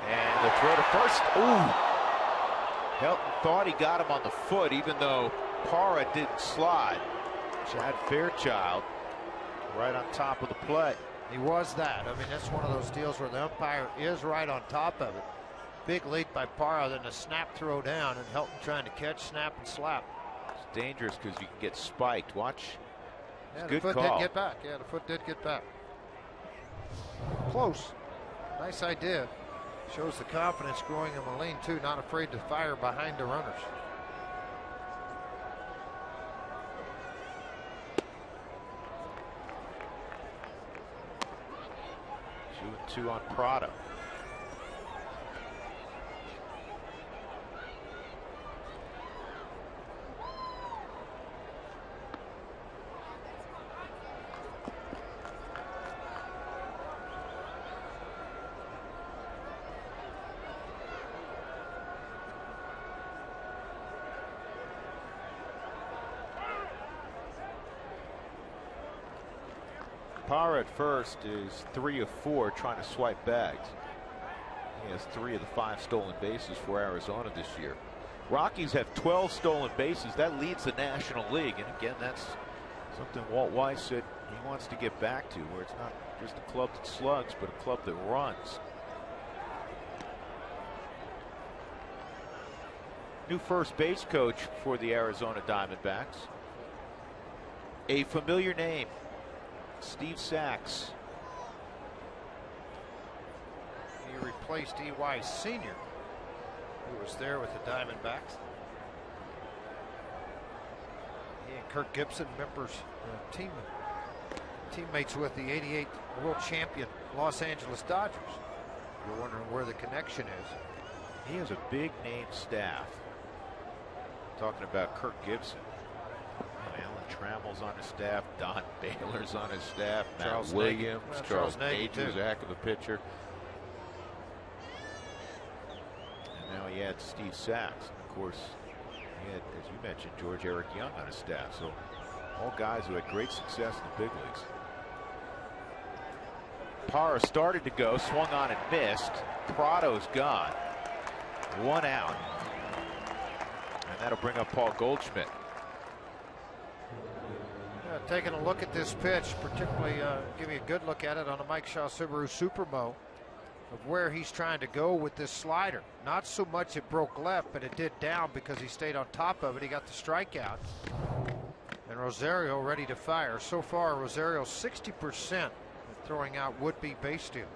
And the throw to first. Ooh. Helton thought he got him on the foot, even though Parra didn't slide. Chad Fairchild right on top of the play. He was that. I mean, that's one of those deals where the umpire is right on top of it. Big lead by Parra, then a snap throw down, and Helton trying to catch, snap, and slap. It's dangerous because you can get spiked. Watch. Yeah, Good the foot call. did get back. Yeah, the foot did get back. Close. Nice idea. Shows the confidence growing in Moline, too. Not afraid to fire behind the runners. Two on Prado. Parra at first is 3 of 4 trying to swipe bags. He has 3 of the 5 stolen bases for Arizona this year. Rockies have 12 stolen bases. That leads the National League. And again, that's something Walt Weiss said he wants to get back to, where it's not just a club that slugs, but a club that runs. New first base coach for the Arizona Diamondbacks. A familiar name. Steve Sachs. He replaced E.Y. Sr., who was there with the Diamondbacks. He and Kirk Gibson, members, teammates with the '88 world champion Los Angeles Dodgers. You're wondering where the connection is. He has a big name staff. Talking about Kirk Gibson. Alan Trammell's on his staff, Don Baylor's on his staff, Matt Williams, Charles Nagy was a heck of a pitcher. And now he adds Steve Sachs. And of course, he had, as you mentioned, George Eric Young on his staff. So all guys who had great success in the big leagues. Parra started to go, swung on and missed. Prado's gone. 1 out. And that'll bring up Paul Goldschmidt. Taking a look at this pitch, particularly giving a good look at it on a Mike Shaw Subaru Supermo, of where he's trying to go with this slider. Not so much it broke left, but it did down because he stayed on top of it. He got the strikeout. And Rosario ready to fire. So far, Rosario 60% at throwing out would-be base stealers.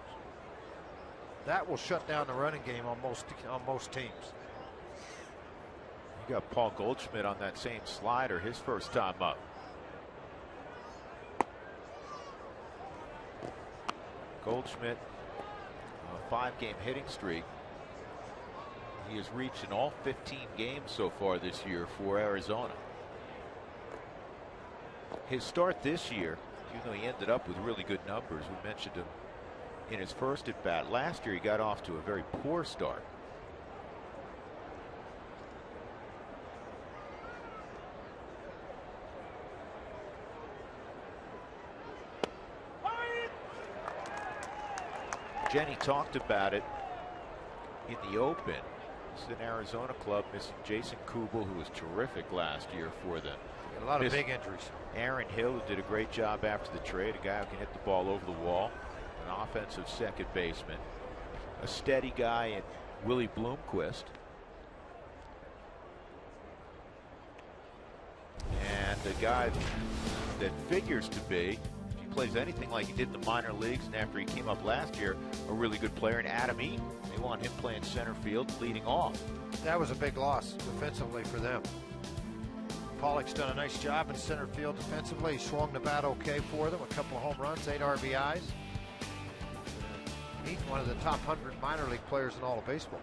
That will shut down the running game on most teams. You got Paul Goldschmidt on that same slider, his first time up. Goldschmidt, a 5-game hitting streak. He has reached in all 15 games so far this year for Arizona. His start this year, even though he ended up with really good numbers, we mentioned him in his first at bat. Last year he got off to a very poor start. Jenny talked about it in the open. This is an Arizona club missing Jason Kubel, who was terrific last year for them. A lot of big injuries. Aaron Hill, who did a great job after the trade, a guy who can hit the ball over the wall, an offensive second baseman, a steady guy in Willie Bloomquist. And the guy that figures to be, if he plays anything like he did in the minor leagues and after he came up last year, a really good player. And Adam Eaton, they want him playing center field, leading off. That was a big loss defensively for them. Pollock's done a nice job in center field defensively. He swung the bat okay for them. A couple of home runs, 8 RBIs. Eaton, one of the top 100 minor league players in all of baseball.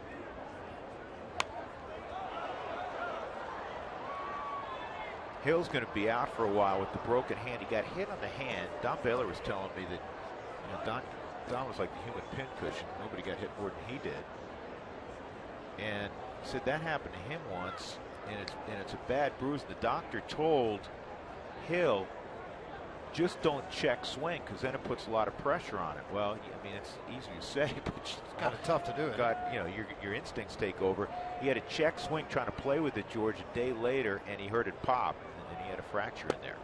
Hill's going to be out for a while with the broken hand. He got hit on the hand. Don Baylor was telling me that Don was like the human pincushion. Nobody got hit more than he did. And he said that happened to him once, and it's a bad bruise. The doctor told Hill, just don't check swing because then it puts a lot of pressure on it. Well, I mean, it's easy to say, but it's kind of tough to do it. Your instincts take over. He had a check swing trying to play with it, George, a day later, and he heard it pop, and then he had a fracture in there.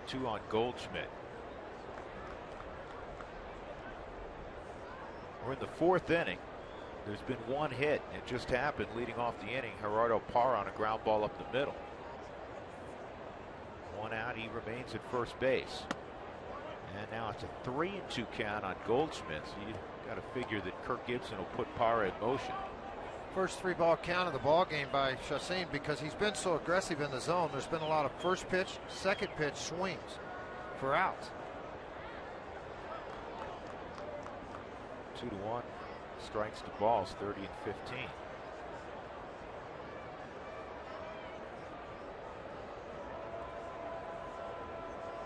Two on Goldschmidt. We're in the 4th inning. There's been one hit. It just happened leading off the inning. Gerardo Parra on a ground ball up the middle. 1 out. He remains at first base. And now it's a 3-2 count on Goldschmidt. So you got to figure that Kirk Gibson will put Parra in motion. First 3-ball count of the ball game by Chassin because he's been so aggressive in the zone. There's been a lot of first pitch, second pitch swings for outs. 2-1. Strikes to balls, 30 and 15.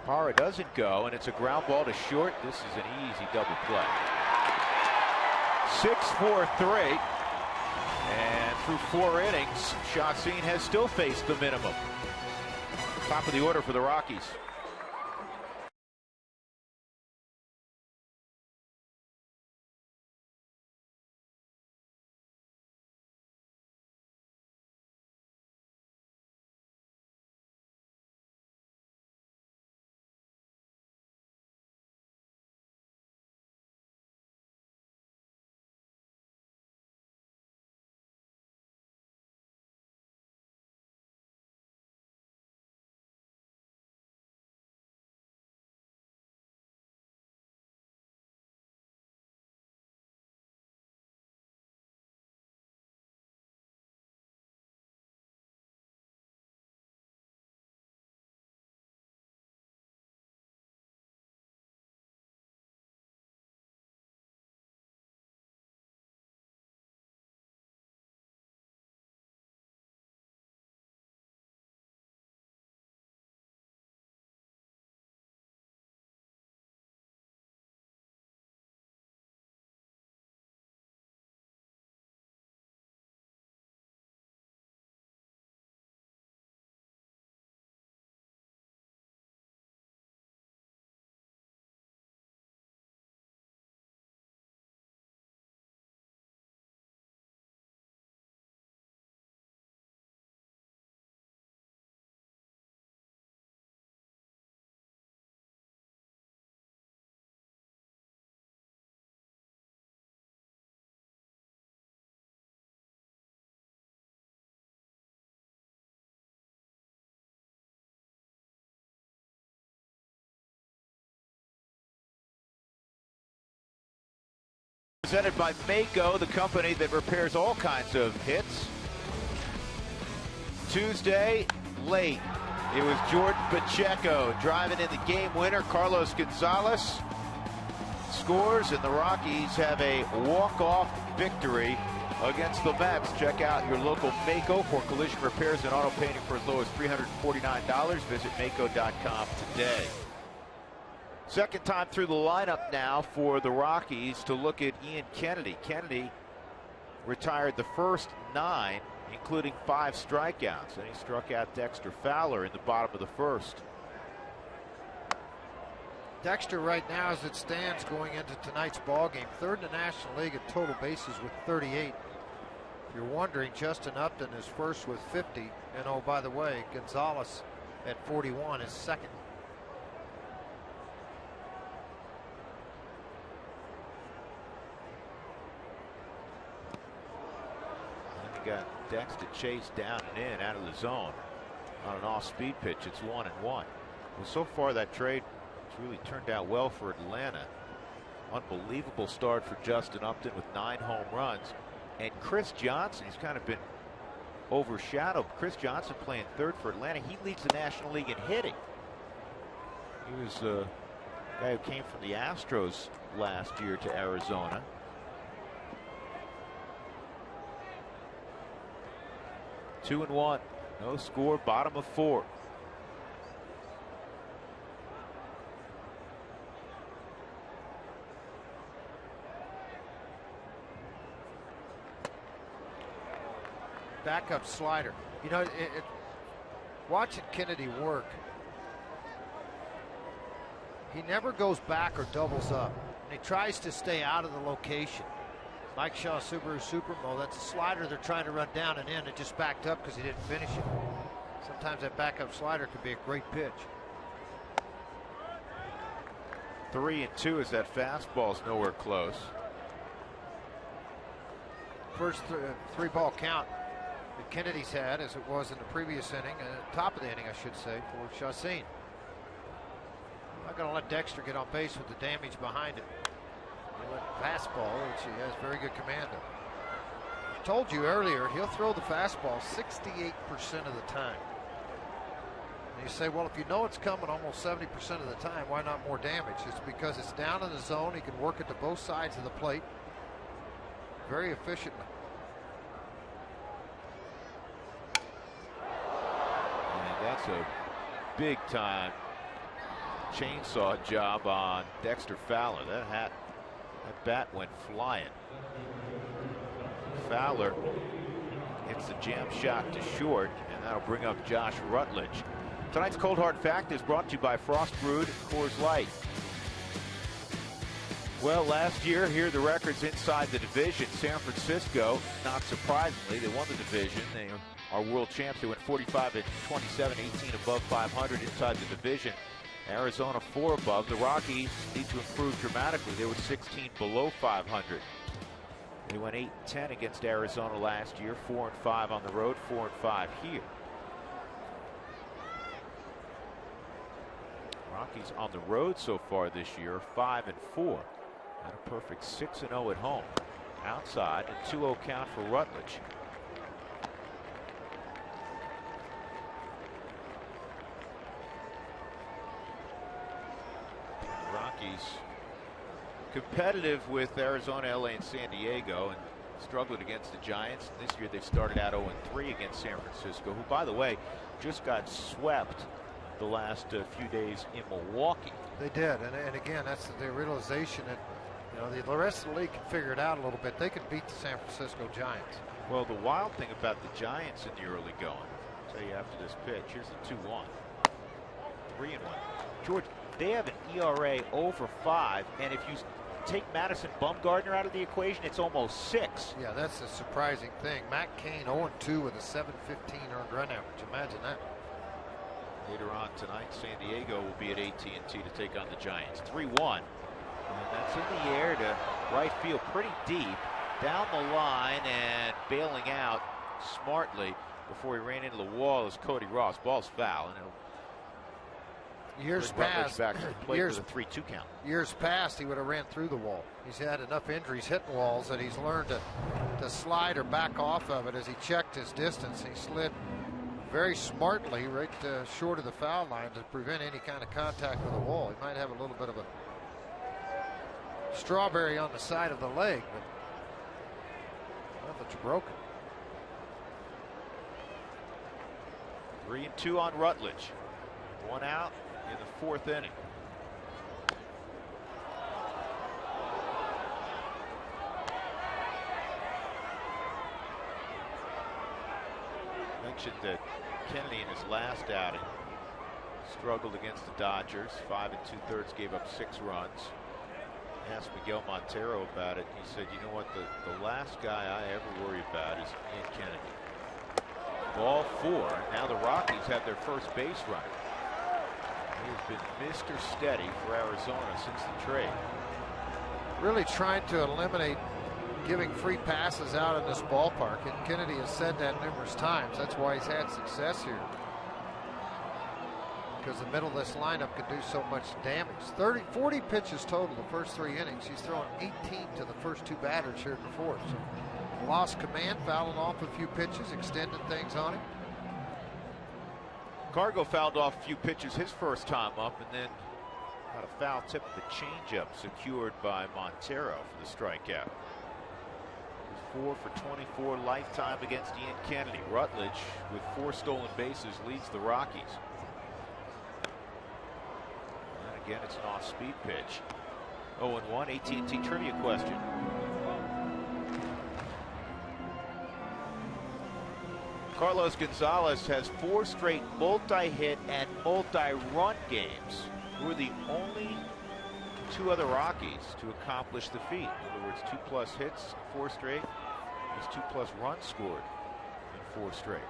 Parra doesn't go, and it's a ground ball to short. This is an easy double play. 6-4-3. And through 4 innings, Chassin has still faced the minimum. Top of the order for the Rockies. Presented by Mako, the company that repairs all kinds of hits. Tuesday, late, it was Jordan Pacheco driving in the game winner. Carlos Gonzalez scores, and the Rockies have a walk-off victory against the Mets. Check out your local Mako for collision repairs and auto painting for as low as $349. Visit Mako.com today. Second time through the lineup now for the Rockies to look at Ian Kennedy. Kennedy retired the first 9, including 5 strikeouts, and he struck out Dexter Fowler in the bottom of the first. Dexter right now, as it stands going into tonight's ball game, 3rd in the National League at total bases with 38. If you're wondering, Justin Upton is first with 50, and oh, by the way, Gonzalez at 41 is second. got Dex to chase down and in out of the zone on an off-speed pitch. It's 1-1. Well, so far that trade has really turned out well for Atlanta. Unbelievable start for Justin Upton with 9 home runs. And Chris Johnson, he's kind of been overshadowed. Chris Johnson playing third for Atlanta. He leads the National League in hitting. He was the guy who came from the Astros last year to Arizona. 2-1. No score, bottom of 4. Backup slider. You know, watching Kennedy work, he never goes back or doubles up. And he tries to stay out of the location. Mike Shaw Subaru Supermo, that's a slider they're trying to run down and in. It just backed up because he didn't finish it. Sometimes that backup slider could be a great pitch. 3-2 as that fastball's nowhere close. First 3-ball count that Kennedy's had, as it was in the previous inning, top of the inning, I should say, for Chassin. Not going to let Dexter get on base with the damage behind it. He'll let fastball, which he has very good command of. I told you earlier, he'll throw the fastball 68% of the time. And you say, well, if you know it's coming almost 70% of the time, why not more damage? It's because it's down in the zone. He can work it to both sides of the plate very efficiently. And that's a big time chainsaw job on Dexter Fowler. That bat went flying. Fowler hits the jam shot to short, and that'll bring up Josh Rutledge. Tonight's Cold Hard Fact is brought to you by Frost Brewed Coors Light. Well, last year, here are the records inside the division. San Francisco, not surprisingly, they won the division. They are world champs. They went 45-27, 18 above 500 inside the division. Arizona 4 above. The Rockies need to improve dramatically. They were 16 below 500. They went 8-10 against Arizona last year, 4-5 on the road, 4-5 here. Rockies on the road so far this year, 5-4. And a perfect 6-0 at home. Outside, a 2-0 count for Rutledge. Rockies competitive with Arizona, LA, and San Diego, and struggled against the Giants. This year they started out 0-3 against San Francisco, who, by the way, just got swept the last few days in Milwaukee. They did, and again, that's the realization that, you know, the rest of the league can figure it out a little bit. They could beat the San Francisco Giants. Well, the wild thing about the Giants in the early going, I'll tell you after this pitch, here's the 2-1. 3-1. George, they have an ERA over 5, and if you take Madison Bumgarner out of the equation, it's almost 6. Yeah, that's a surprising thing. Matt Cain 0-2 with a 7.15 earned run average. Imagine that. Later on tonight, San Diego will be at AT&T to take on the Giants. 3-1. And that's in the air to right field, pretty deep, down the line, and bailing out smartly before he ran into the wall is Cody Ross. Ball's foul, and it'll years past, back to the plate with a 3-2 count. Years past, he would have ran through the wall. He's had enough injuries hitting walls that he's learned to slide or back off of it. As he checked his distance, he slid very smartly right short of the foul line to prevent any kind of contact with the wall. He might have a little bit of a strawberry on the side of the leg, but nothing's broken. 3-2 on Rutledge. 1 out in the 4th inning. Mentioned that Kennedy in his last outing struggled against the Dodgers. 5 2/3, gave up 6 runs. Asked Miguel Montero about it. He said, you know what, the last guy I ever worry about is Ian Kennedy. Ball 4. Now the Rockies have their first base runner. He's been Mr. Steady for Arizona since the trade. Really trying to eliminate giving free passes out in this ballpark, and Kennedy has said that numerous times. That's why he's had success here, because the middle of this lineup can do so much damage. 40 pitches total the first 3 innings. He's thrown 18 to the first 2 batters here in the fourth. So lost command, fouling off a few pitches, extending things on him. Cargo fouled off a few pitches his first time up, and then got a foul tip of the changeup secured by Montero for the strikeout. 4 for 24 lifetime against Ian Kennedy. Rutledge, with 4 stolen bases, leads the Rockies. And again, it's an off-speed pitch. 0-1 AT&T trivia question. Carlos Gonzalez has 4 straight multi-hit and multi-run games. We're the only 2 other Rockies to accomplish the feat. In other words, 2+ hits, 4 straight. There's 2+ runs scored in 4 straight.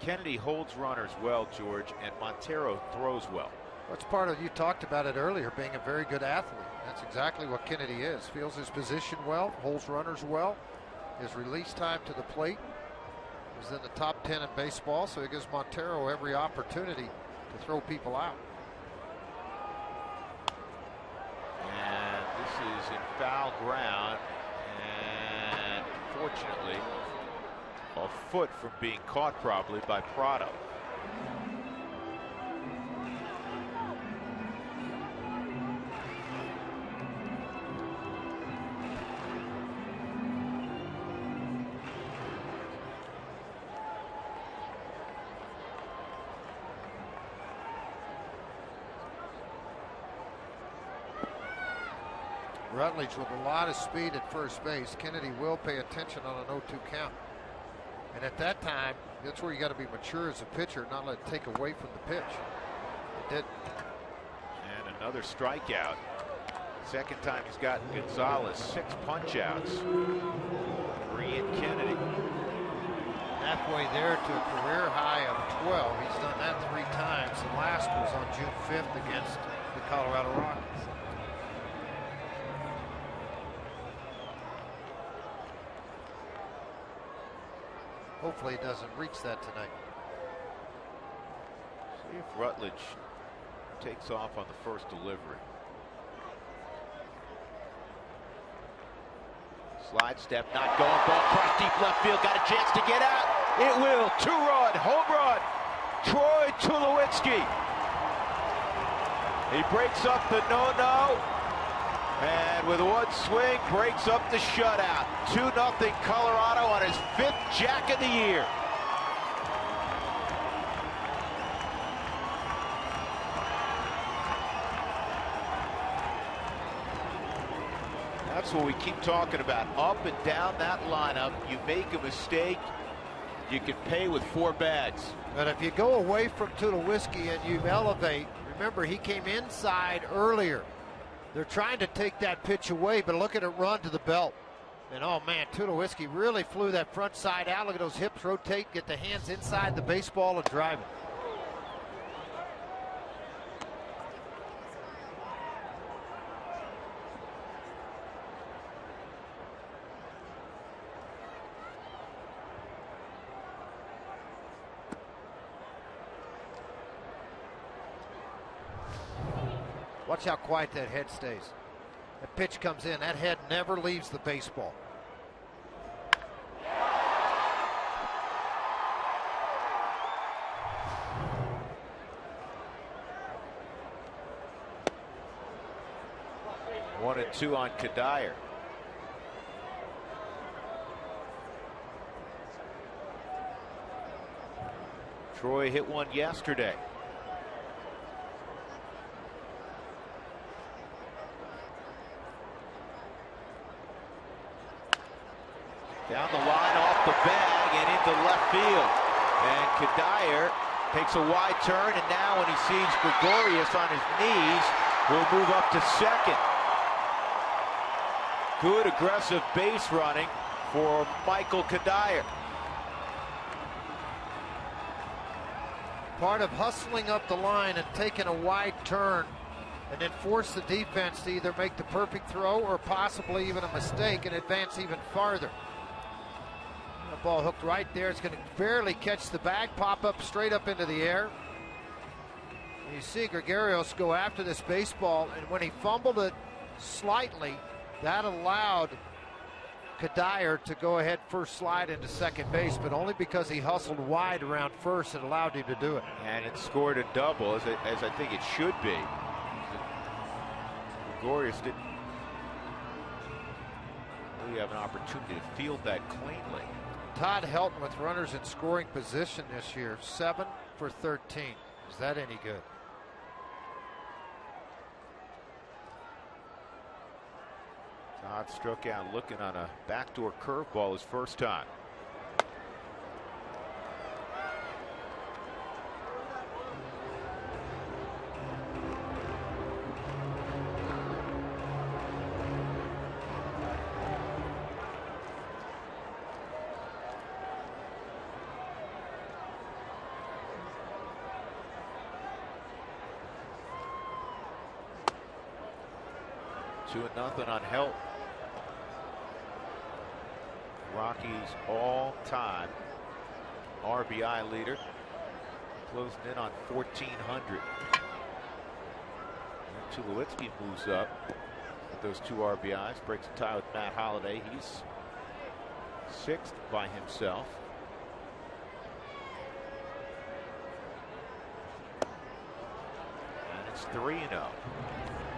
Kennedy holds runners well, George, and Montero throws well. That's part of, you talked about it earlier, being a very good athlete. That's exactly what Kennedy is. Feels his position well, holds runners well. His release time to the plate is in the top 10 in baseball, so he gives Montero every opportunity to throw people out. And this is in foul ground, and fortunately a foot from being caught probably by Prado. Rutledge with a lot of speed at first base. Kennedy will pay attention on an 0-2 count. And at that time, that's where you got to be mature as a pitcher, not let it take away from the pitch. It did. And another strikeout. Second time he's gotten Gonzalez. 6 punch-outs for Ian Kennedy. Halfway there to a career high of 12. He's done that 3 times. The last was on June 5th against the Colorado Rockies. Hopefully he doesn't reach that tonight. See if Rutledge takes off on the first delivery. Slide step, not going. Ball cross deep left field. Got a chance to get out. It will. 2-run home run. Troy Tulowitzki. He breaks up the no-no. And with one swing, breaks up the shutout. 2-0 Colorado on his 5th jack of the year. That's what we keep talking about. Up and down that lineup. You make a mistake, you can pay with 4 bags. But if you go away from Tulowitzki and you elevate, remember he came inside earlier. They're trying to take that pitch away, but look at it run to the belt. And oh man, Tulowitzki really flew that front side out. Look at those hips rotate, get the hands inside the baseball and drive it. Watch how quiet that head stays. That pitch comes in, that head never leaves the baseball. One and 2 on Kadire. Troy hit one yesterday. Down the line, off the bag, and into left field. And Kadire takes a wide turn, and now when he sees Gregorius on his knees, will move up to second. Good aggressive base running for Michael Kadire. Part of hustling up the line and taking a wide turn and then force the defense to either make the perfect throw or possibly even a mistake and advance even farther. The ball hooked right there. It's going to barely catch the bag, pop up straight up into the air. You see Gregorios go after this baseball, and when he fumbled it slightly, that allowed Kadire to go ahead first slide into second base, but only because he hustled wide around first it allowed him to do it. And it scored a double, as I think it should be. Gregorius didn't really have an opportunity to field that cleanly. Todd Helton with runners in scoring position this year, 7 for 13. Is that any good? Todd struck out looking on a backdoor curveball his first time. Two and nothing on Help. Rockies all-time RBI leader, closing in on 1,400. Tulowitzki moves up with those 2 RBIs, breaks a tie with Matt Holliday. He's 6th by himself. And it's 3-0.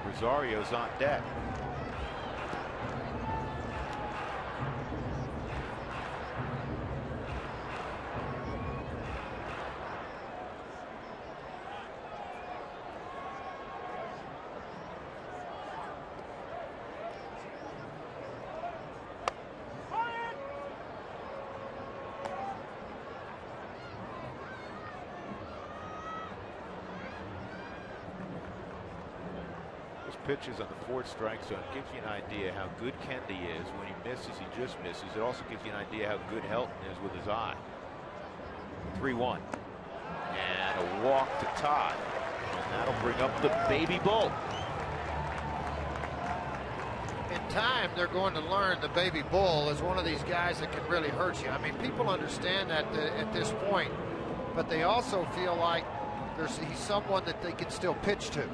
Rosario's on deck. Pitches on the 4th strike zone gives you an idea how good Kendi is. When he misses, he just misses. It also gives you an idea how good Helton is with his eye. 3-1. And a walk to Todd. And that'll bring up the baby bull. In time, they're going to learn the baby bull is one of these guys that can really hurt you. I mean, people understand that at this point, but they also feel like he's someone that they can still pitch to.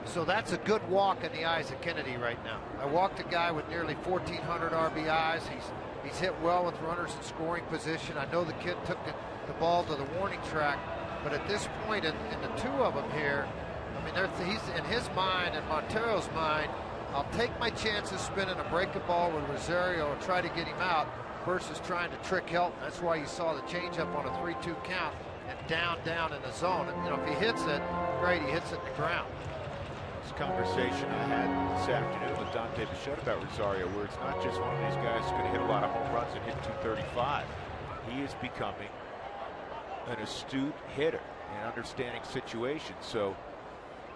So that's a good walk in the eyes of Kennedy right now. I walked a guy with nearly 1,400 RBIs. He's hit well with runners in scoring position. I know the kid took the ball to the warning track, but at this point in the 2 of them here, I mean, he's in his mind and Montero's mind, I'll take my chances spinning a breaking ball with Rosario and try to get him out versus trying to trick Helton. That's why you saw the changeup on a 3-2 count and down in the zone. And, you know, if he hits it, great, he hits it in the ground. Conversation I had this afternoon with Dante Bichette about Rosario, where it's not just one of these guys who's going to hit a lot of home runs and hit 235. He is becoming an astute hitter and understanding situations. So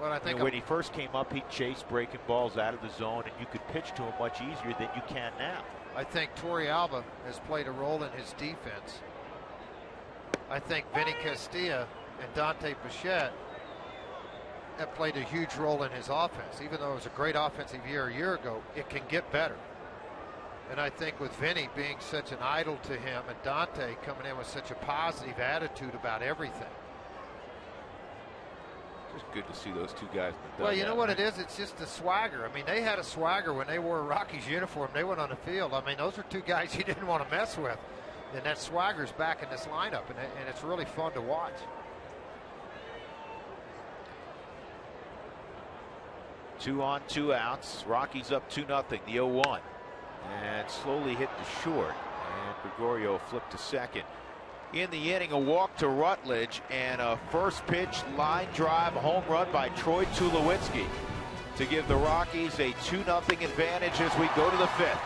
well, I think when he first came up, he chased breaking balls out of the zone, and you could pitch to him much easier than you can now. I think Torey Alba has played a role in his defense. I think Vinny Castilla and Dante Bichette have played a huge role in his offense. Even though it was a great offensive year a year ago, it can get better. And I think with Vinny being such an idol to him and Dante coming in with such a positive attitude about everything. Just good to see those 2 guys. Well, you know what it is? It's just the swagger. I mean, they had a swagger when they wore a Rockies uniform. They went on the field. I mean, those are 2 guys you didn't want to mess with. And that swagger's back in this lineup, and it's really fun to watch. 2 on, 2 outs. Rockies up 2-0. The 0-1, and slowly hit the short. And Gregorio flipped to second. In the inning, a walk to Rutledge and a first pitch line drive home run by Troy Tulowitzki to give the Rockies a 2-0 advantage as we go to the 5th.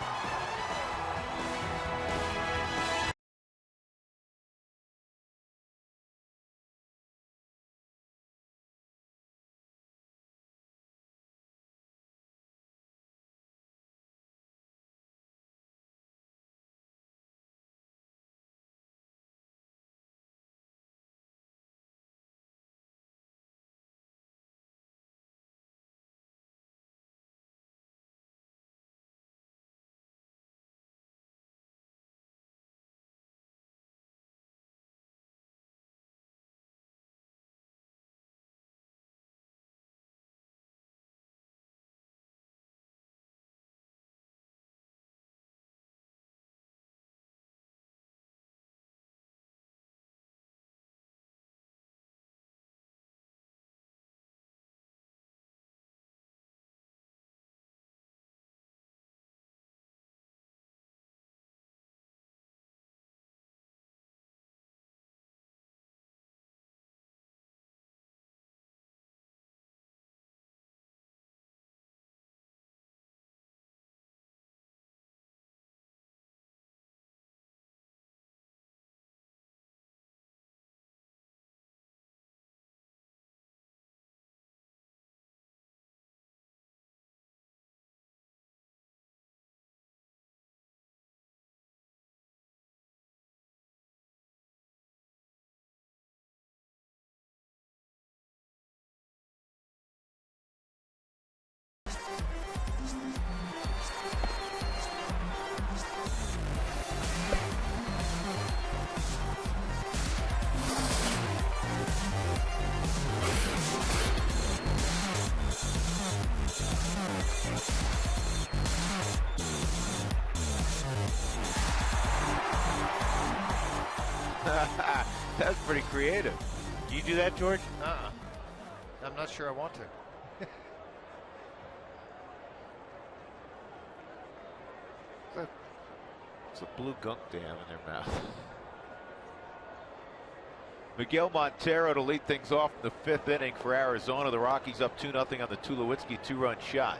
That's pretty creative. Do you do that, George? I'm not sure I want to. It's a blue gunk dam in their mouth. Miguel Montero to lead things off in the 5th inning for Arizona. The Rockies up 2-0 on the Tulowitzki 2-run shot.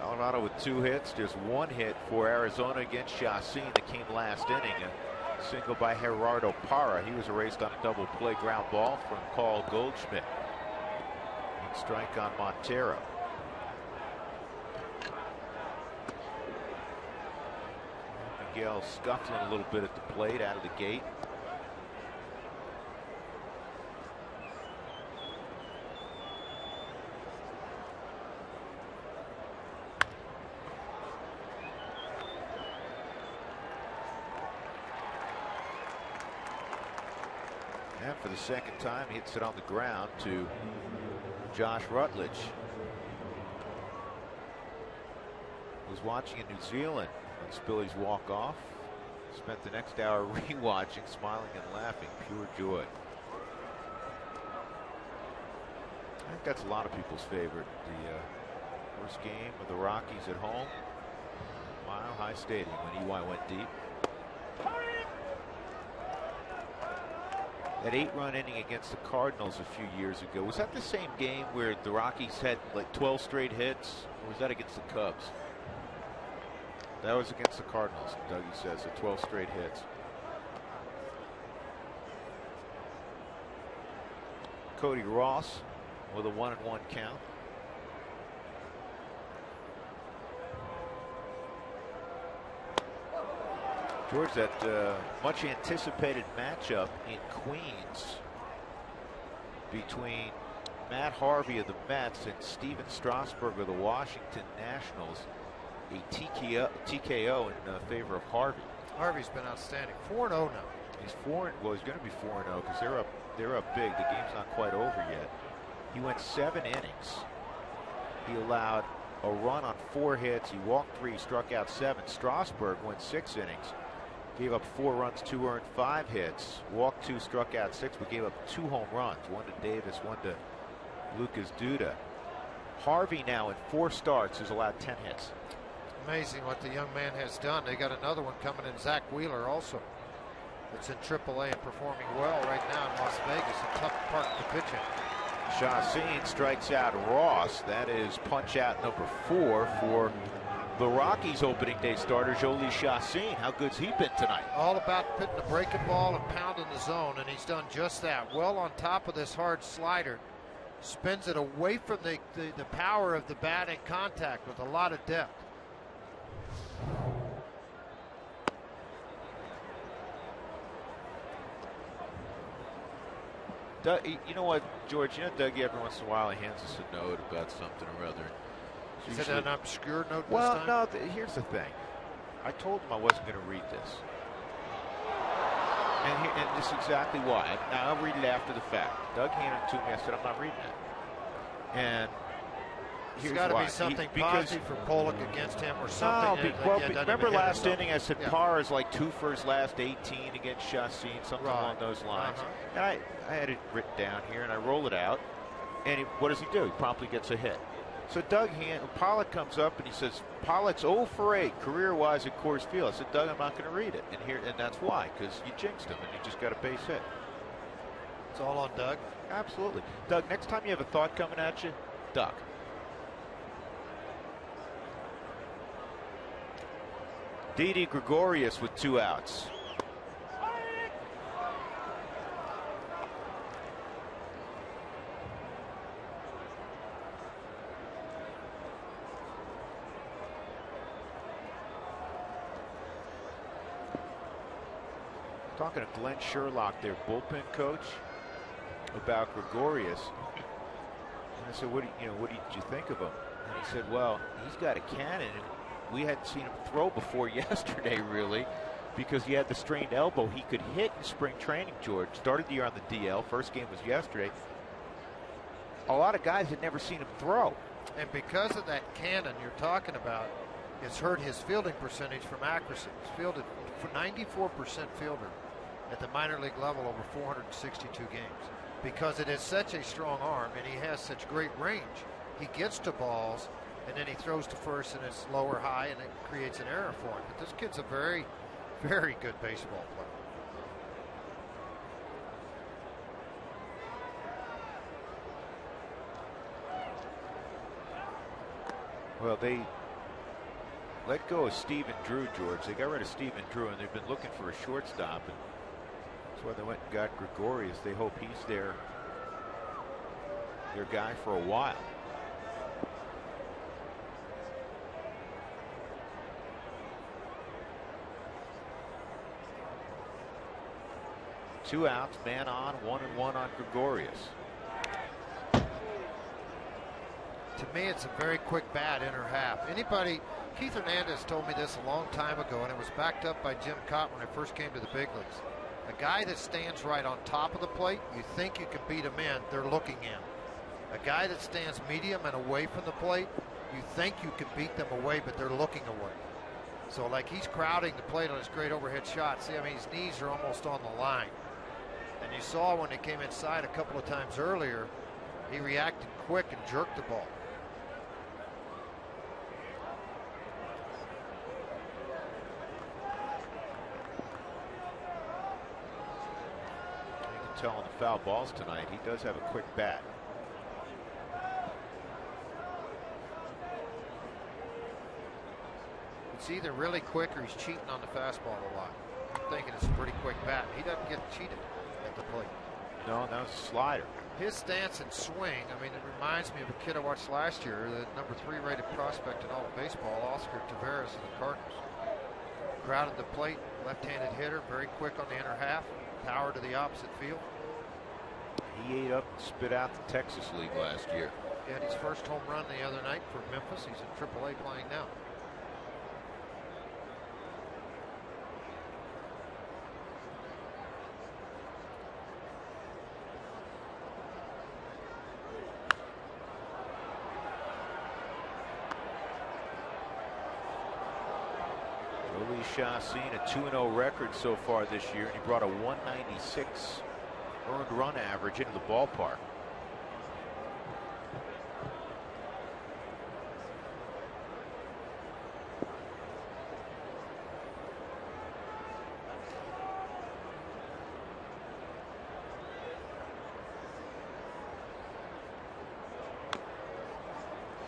Colorado with 2 hits. Just 1 hit for Arizona against Chacín that came last inning. A single by Gerardo Parra. He was erased on a double play ground ball from Carl Goldschmidt. And strike on Montero. Miguel scuffling a little bit at the plate out of the gate. And for the second time, he hits it on the ground to Josh Rutledge. Was watching in New Zealand on Spilly's walk-off. Spent the next hour re-watching, smiling and laughing. Pure joy. I think that's a lot of people's favorite. The first game of the Rockies at home. Mile High Stadium when EY went deep. That 8-run inning against the Cardinals a few years ago. Was that the same game where the Rockies had like 12 straight hits? Or was that against the Cubs? That was against the Cardinals, Dougie says, at 12 straight hits. Cody Ross with a 1-1 count. George, that much anticipated matchup in Queens between Matt Harvey of the Mets and Steven Strasburg of the Washington Nationals. A TKO in favor of Harvey. Harvey's been outstanding. 4-0 now. He's going to be 4-0 because they're up big. The game's not quite over yet. He went 7 innings. He allowed a run on 4 hits. He walked 3, struck out 7. Strasburg went 6 innings. Gave up 4 runs, 2 earned, 5 hits. Walked 2, struck out 6, but gave up 2 home runs. 1 to Davis, 1 to Lucas Duda. Harvey now in 4 starts has allowed 10 hits. Amazing what the young man has done. They got another one coming in, Zach Wheeler, also. It's in AAA and performing well right now in Las Vegas. A tough park to pitch in. Chacín strikes out Ross. That is punch out number 4 for the Rockies opening day starter, Jolie Chacín. How good's he been tonight? All about pitting a breaking ball and pounding the zone, and he's done just that. Well on top of this hard slider. Spins it away from the power of the bat in contact with a lot of depth. Doug, you know what, George? You know, Dougie, every once in a while he hands us a note about something or other. Is it an obscure note well, this time? No, here's the thing. I told him I wasn't going to read this. And this is exactly why. Now, I'll read it after the fact. Doug handed it to me. I said, I'm not reading it. And There's got to be something positive for Pollock against him or something. Remember last inning I said Parr is like 2 for his last 18 against Chacín, something along those lines. And I had it written down here, and I roll it out. And what does he do? He promptly gets a hit. So Pollock comes up and he says, Pollock's 0 for 8 career-wise at Coors Field. I said, Doug, I'm not going to read it. And that's why, because you jinxed him and he just got a base hit. It's all on Doug? Absolutely. Doug, next time you have a thought coming at you, duck. Didi Gregorius with 2 outs. Talking to Glenn Sherlock, their bullpen coach, about Gregorius. And I said, what did you think of him? And he said, well, he's got a cannon. And we hadn't seen him throw before yesterday, really, because he had the strained elbow. He could hit in spring training, George. Started the year on the DL. First game was yesterday. A lot of guys had never seen him throw. And because of that cannon you're talking about, it's hurt his fielding percentage from accuracy. He's fielded for 94% fielder at the minor league level over 462 games. Because it is such a strong arm and he has such great range, he gets to balls and then he throws to first and it's low or high and it creates an error for him. But this kid's a very, very good baseball player. Well, they let go of Stephen Drew, George. They got rid of Stephen Drew, and they've been looking for a shortstop, and that's why they went and got Gregorius. They hope he's their guy for a while. Two outs, man on, 1-1 on Gregorius. To me, it's a very quick bat, inner half. Keith Hernandez told me this a long time ago, and it was backed up by Jim Cott when I first came to the big leagues. A guy that stands right on top of the plate, you think you can beat him in, they're looking in. A guy that stands medium and away from the plate, you think you can beat them away, but they're looking away. So like he's crowding the plate on his great overhead shot. See, I mean, his knees are almost on the line. And you saw when he came inside a couple of times earlier, he reacted quick and jerked the ball. Tell on the foul balls tonight, he does have a quick bat. It's either really quick or he's cheating on the fastball a lot. I'm thinking it's a pretty quick bat. He doesn't get cheated at the plate. No, that was a slider. His stance and swing, I mean, it reminds me of a kid I watched last year, the number 3 rated prospect in all of baseball, Oscar Taveras of the Cardinals. Crowded the plate, left-handed hitter, very quick on the inner half. Power to the opposite field. He ate up and spit out the Texas League last year. He had his first home run the other night for Memphis. He's in AAA playing now. Chacin, a 2-0 record so far this year, and he brought a 196 earned run average into the ballpark.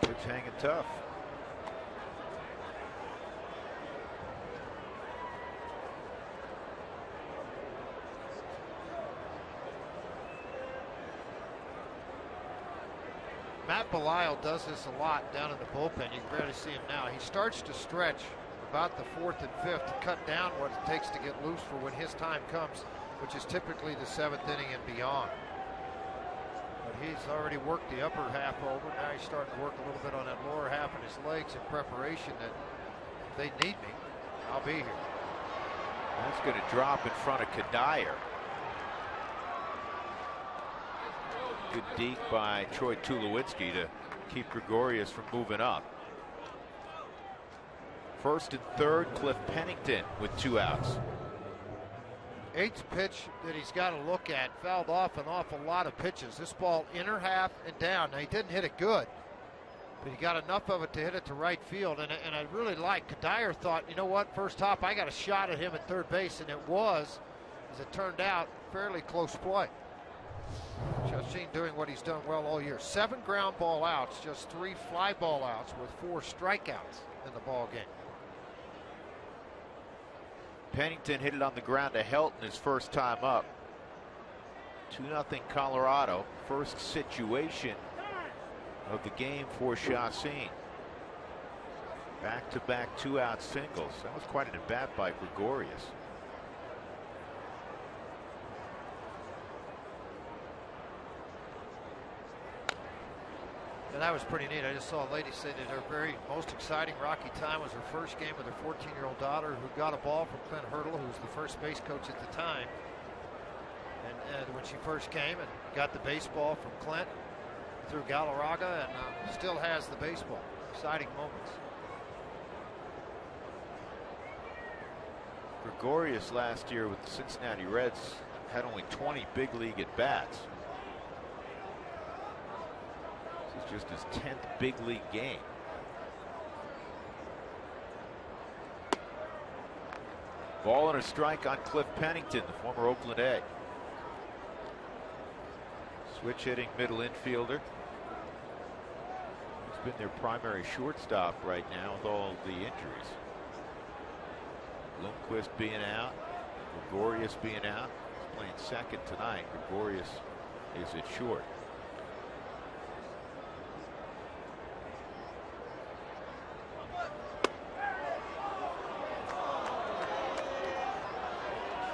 It's hanging tough. Matt Belisle does this a lot down in the bullpen. You can barely see him now. He starts to stretch about the 4th and 5th to cut down what it takes to get loose for when his time comes, which is typically the 7th inning and beyond. But he's already worked the upper half over. Now he's starting to work a little bit on that lower half of his legs in preparation that if they need me, I'll be here. That's going to drop in front of Kadire. Good deke by Troy Tulowitzki to keep Gregorius from moving up. First and third, Cliff Pennington with 2 outs. 8th pitch that he's got to look at, fouled off an awful lot of pitches. This ball inner half and down. Now he didn't hit it good, but he got enough of it to hit it to right field. And I really like Kadire thought, you know what, first hop, I got a shot at him at third base, and it was, as it turned out, fairly close play. Chacin doing what he's done well all year. 7 ground ball outs, just 3 fly ball outs with 4 strikeouts in the ball game. Pennington hit it on the ground to Helton his first time up. 2-0 Colorado. First situation of the game for Chacin. Back-to-back 2-out singles. That was quite an at-bat by Gregorius. And that was pretty neat. I just saw a lady say that her most exciting Rocky time was her first game with her 14-year-old daughter, who got a ball from Clint Hurdle, who was the first base coach at the time. And when she first came and got the baseball from Clint through Galarraga, and still has the baseball. Exciting moments. Gregorius last year with the Cincinnati Reds had only 20 big league at bats. This is just his 10th big league game. Ball and a strike on Cliff Pennington, the former Oakland A. Switch hitting middle infielder. He's been their primary shortstop right now with all the injuries. Lundqvist being out, Gregorius being out. He's playing second tonight. Gregorius is at short.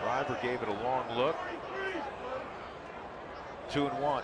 Schreiber gave it a long look. 2-1.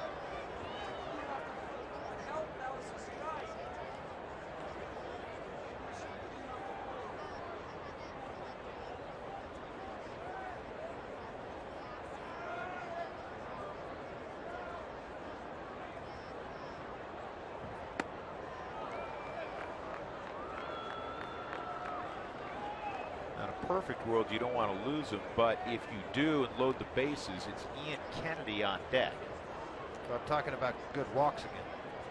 Perfect world, you don't want to lose him, but if you do and load the bases, it's Ian Kennedy on deck. So I'm talking about good walks again.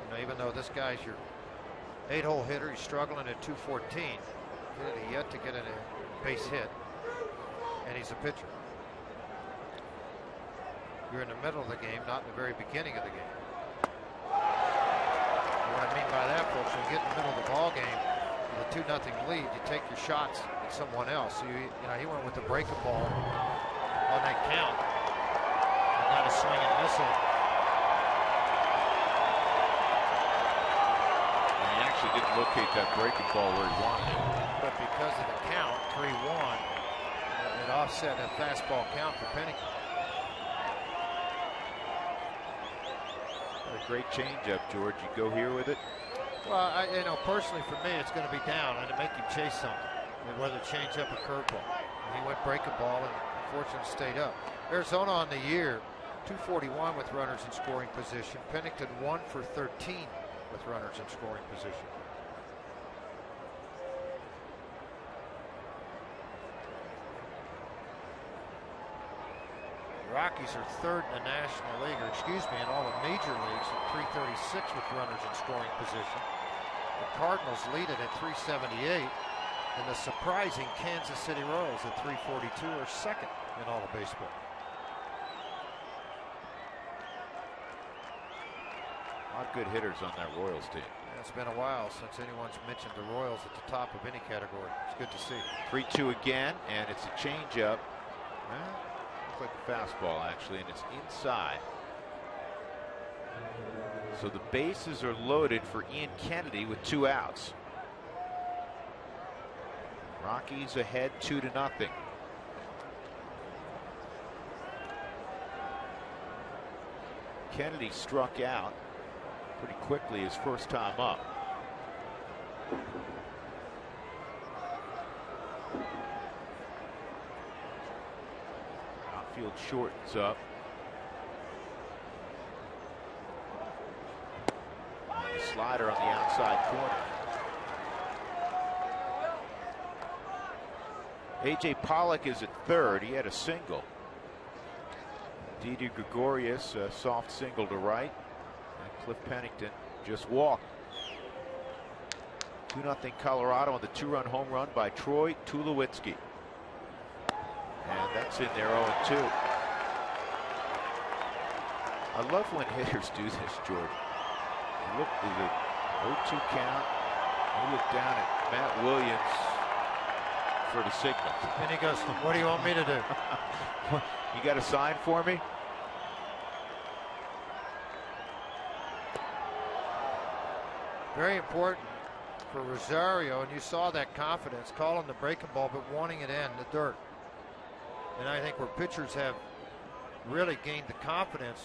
You know, even though this guy's your 8-hole hitter, he's struggling at 214. Kennedy yet to get a base hit, and he's a pitcher. You're in the middle of the game, not in the very beginning of the game. And what I mean by that, folks, when you get in the middle of the ball game with a 2-0 lead, you take your shots at someone else. So you know, he went with the breaking ball on that count. And got a swing and miss it. And he actually didn't locate that breaking ball where he wanted it. But because of the count, 3-1, it offset a fastball count for Pennington. What a great changeup, George. You go here with it. Well, you know, personally for me, it's going to be down and to make him chase something. I mean, whether change up a curveball. He went breaking ball and unfortunately stayed up. Arizona on the year, 241 with runners in scoring position. Pennington 1 for 13 with runners in scoring position. The Rockies are third in the National League, or excuse me, in all the major leagues at 336 with runners in scoring position. The Cardinals lead it at 378, and the surprising Kansas City Royals at 342 are second in all of baseball. A lot of good hitters on that Royals team. Yeah, it's been a while since anyone's mentioned the Royals at the top of any category. It's good to see. 3-2 again, and it's a changeup. Looks like a fastball, actually, and it's inside. So the bases are loaded for Ian Kennedy with 2 outs. Rockies ahead 2-0. Kennedy struck out pretty quickly his first time up. Outfield shortens up. The slider on the outside corner. A.J. Pollock is at third. He had a single. Didi Gregorius, a soft single to right. And Cliff Pennington just walked. 2-0 Colorado on the 2-run home run by Troy Tulowitzki. And that's in there 0-2. I love when hitters do this, George. Look at the 0-2 count. You look down at Matt Williams for the signal. And he goes, what do you want me to do? You got a sign for me? Very important for Rosario, and you saw that confidence, calling the breaking ball, but wanting it in the dirt. And I think where pitchers have really gained the confidence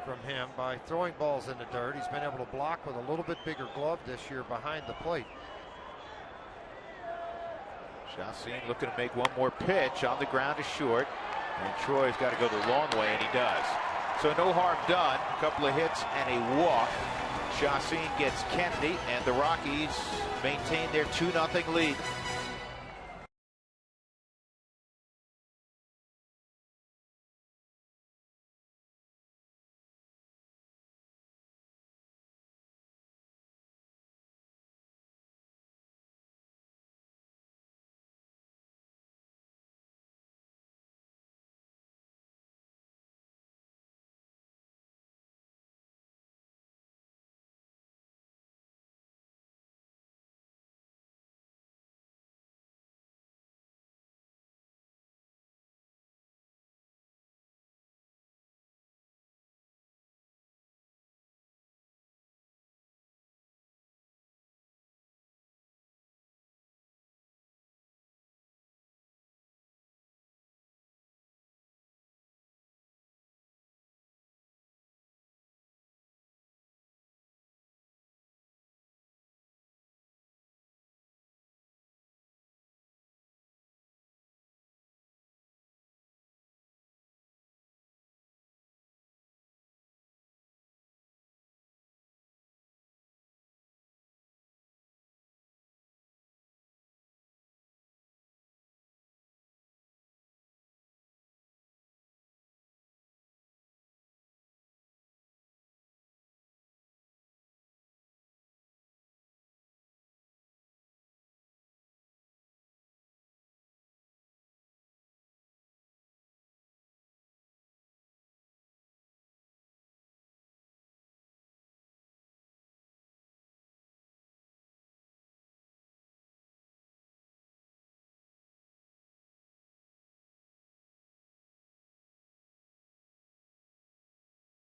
from him by throwing balls in the dirt, he's been able to block with a little bit bigger glove this year behind the plate. Chacin looking to make one more pitch. On the ground is short, and Troy's got to go the long way, and he does. So no harm done. A couple of hits and a walk. Chacin gets Kennedy, and the Rockies maintain their 2-0 lead.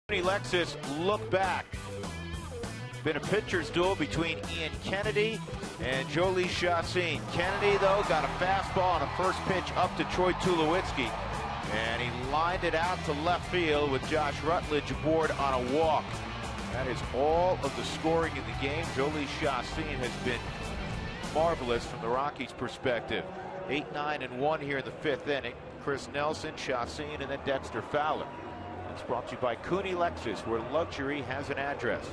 Lexus look back. Been a pitcher's duel between Ian Kennedy and Jolie Chassin. Kennedy, though, got a fastball on a first pitch up to Troy Tulowitzki, and he lined it out to left field with Josh Rutledge aboard on a walk. That is all of the scoring in the game. Jolie Chassin has been marvelous from the Rockies' perspective. 8-9-1 here in the fifth inning. Chris Nelson, Chassin, and then Dexter Fowler. It's brought to you by Cooney Lexus, where luxury has an address.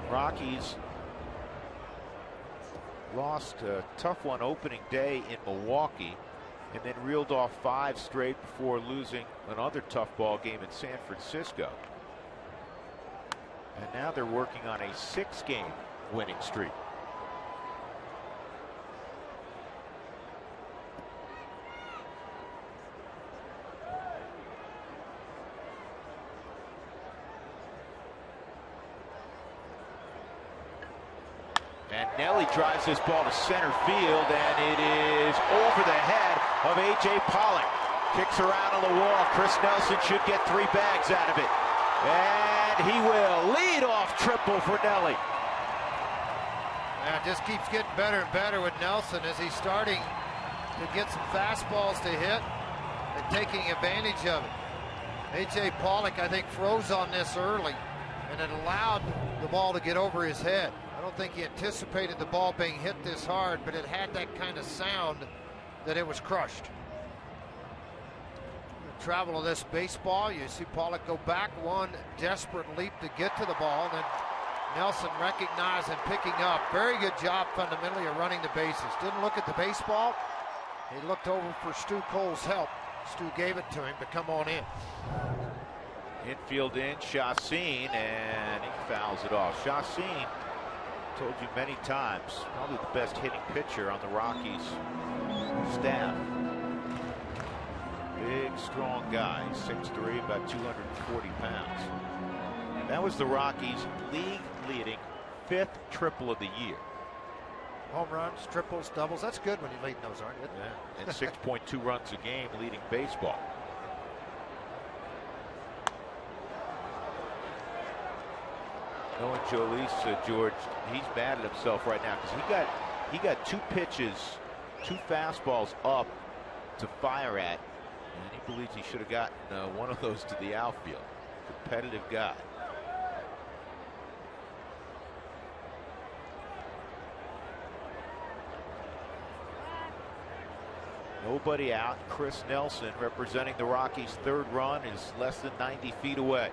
Rockies lost a tough one opening day in Milwaukee, and then reeled off 5 straight before losing another tough ball game in San Francisco. And now they're working on a 6-game winning streak. And Nelly drives this ball to center field, and it is over the head of A.J. Pollock. Kicks around on the wall. Chris Nelson should get 3 bags out of it. And he will. Lead off triple for Nelly. Yeah, it just keeps getting better and better with Nelson as he's starting to get some fastballs to hit and taking advantage of it. A.J. Pollock, I think, froze on this early, and it allowed the ball to get over his head. I don't think he anticipated the ball being hit this hard, but it had that kind of sound that it was crushed. The travel of this baseball, you see Pollock go back, one desperate leap to get to the ball, then Nelson recognized and picking up. Very good job fundamentally of running the bases. Didn't look at the baseball. He looked over for Stu Cole's help. Stu gave it to him to come on in. Infield in, Chassin, and he fouls it off. Chassin, told you many times, probably the best hitting pitcher on the Rockies staff. Big, strong guy, 6'3", about 240 pounds. That was the Rockies' league-leading 5th triple of the year. Home runs, triples, doubles. That's good when you're leading those, aren't you? Yeah, and 6.2 runs a game leading baseball. Knowing Jolie, George, he's mad at himself right now because he got 2 pitches, 2 fastballs up to fire at, and he believes he should have gotten one of those to the outfield. Competitive guy. Nobody out. Chris Nelson, representing the Rockies' 3rd run, is less than 90 feet away.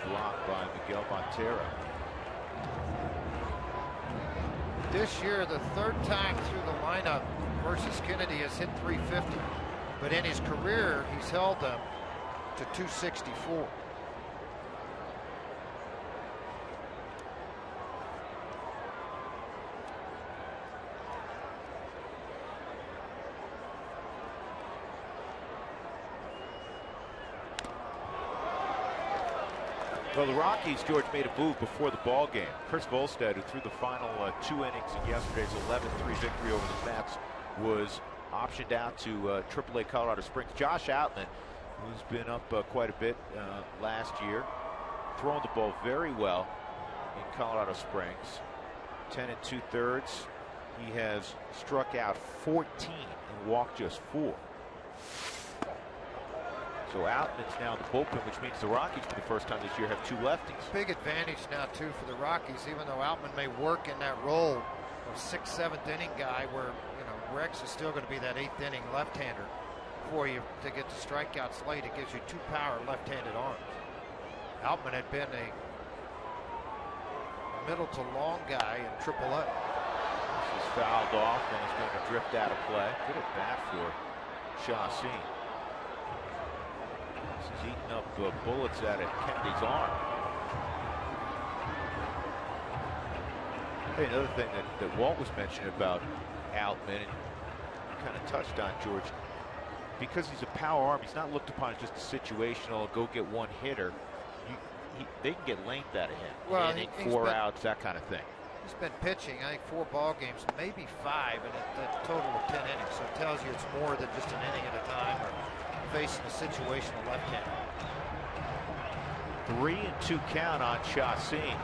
Blocked by Miguel Montero. This year, the 3rd time through the lineup versus Kennedy has hit 350, but in his career, he's held them to 264. Well, the Rockies, George, made a move before the ball game. Chris Volstad, who threw the final 2 innings in yesterday's 11-3 victory over the Mets, was optioned out to AAA Colorado Springs. Josh Outman, who's been up quite a bit last year, throwing the ball very well in Colorado Springs. 10 2/3. He has struck out 14 and walked just 4. So Outman's now in the bullpen, which means the Rockies, for the first time this year, have 2 lefties. Big advantage now, too, for the Rockies, even though Outman may work in that role of 6th, 7th inning guy where, you know, Rex is still going to be that 8th inning left-hander for you to get the strikeouts late. It gives you 2 power left-handed arms. Outman had been a middle to long guy in AAA. This is fouled off and is going to drift out of play. Good at bat for Chassin. He's eating up bullets out of Kennedy's arm. Hey, another thing that Walt was mentioning about Outman, and you kind of touched on, George, because he's a power arm, he's not looked upon as just a situational go get one hitter. They can get length out of him. Well, inning, 4 outs, that kind of thing. He's been pitching, I think, 4 ball games, maybe 5, and a total of 10 innings. So it tells you it's more than just an inning at a time or facing a situational left-hander. 3-2 count on Chacin.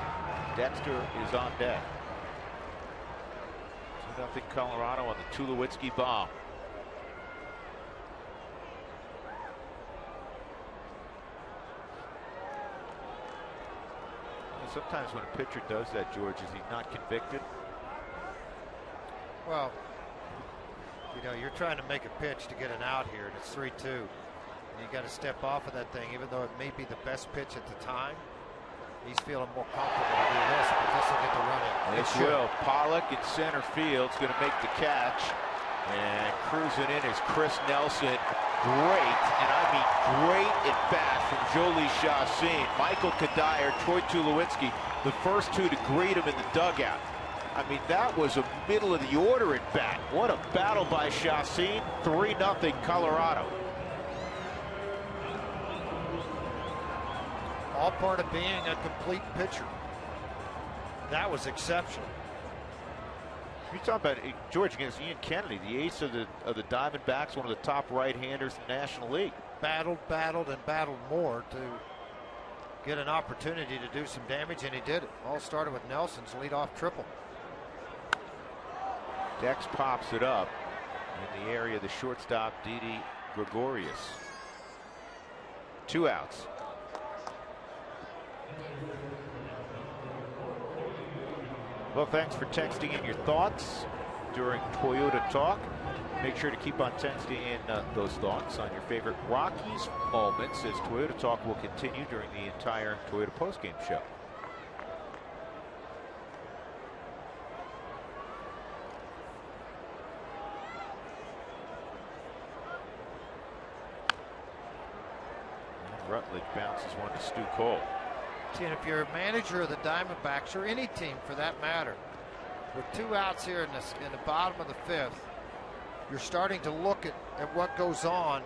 Dexter is on deck. 2-0 Colorado on the Tulowitzki bomb. Sometimes when a pitcher does that, George, is he not convicted? Well, you know, you're trying to make a pitch to get an out here, and it's 3-2. And you got to step off of that thing, even though it may be the best pitch at the time. He's feeling more comfortable to do this, but this will get the run in. It will. Pollock in center field is going to make the catch. And cruising in is Chris Nelson. Great, and I mean great at bat from Jolie Chacin. Michael Kadire, Troy Tulowitzki, the first two to greet him in the dugout. I mean, that was a middle of the order at bat. What a battle by Chacin. 3-0 Colorado. All part of being a complete pitcher. That was exceptional. You talk about George against Ian Kennedy, the ace of the Diamondbacks, one of the top right-handers in the National League. Battled more to get an opportunity to do some damage, and he did it. All started with Nelson's leadoff triple. Dex pops it up in the area of the shortstop, Didi Gregorius. 2 outs. Well, thanks for texting in your thoughts during Toyota Talk. Make sure to keep on texting in those thoughts on your favorite Rockies moments, as Toyota Talk will continue during the entire Toyota postgame show. And Rutledge bounces one to Stu Cole. And if you're a manager of the Diamondbacks, or any team for that matter, with 2 outs here in the bottom of the 5th, you're starting to look at what goes on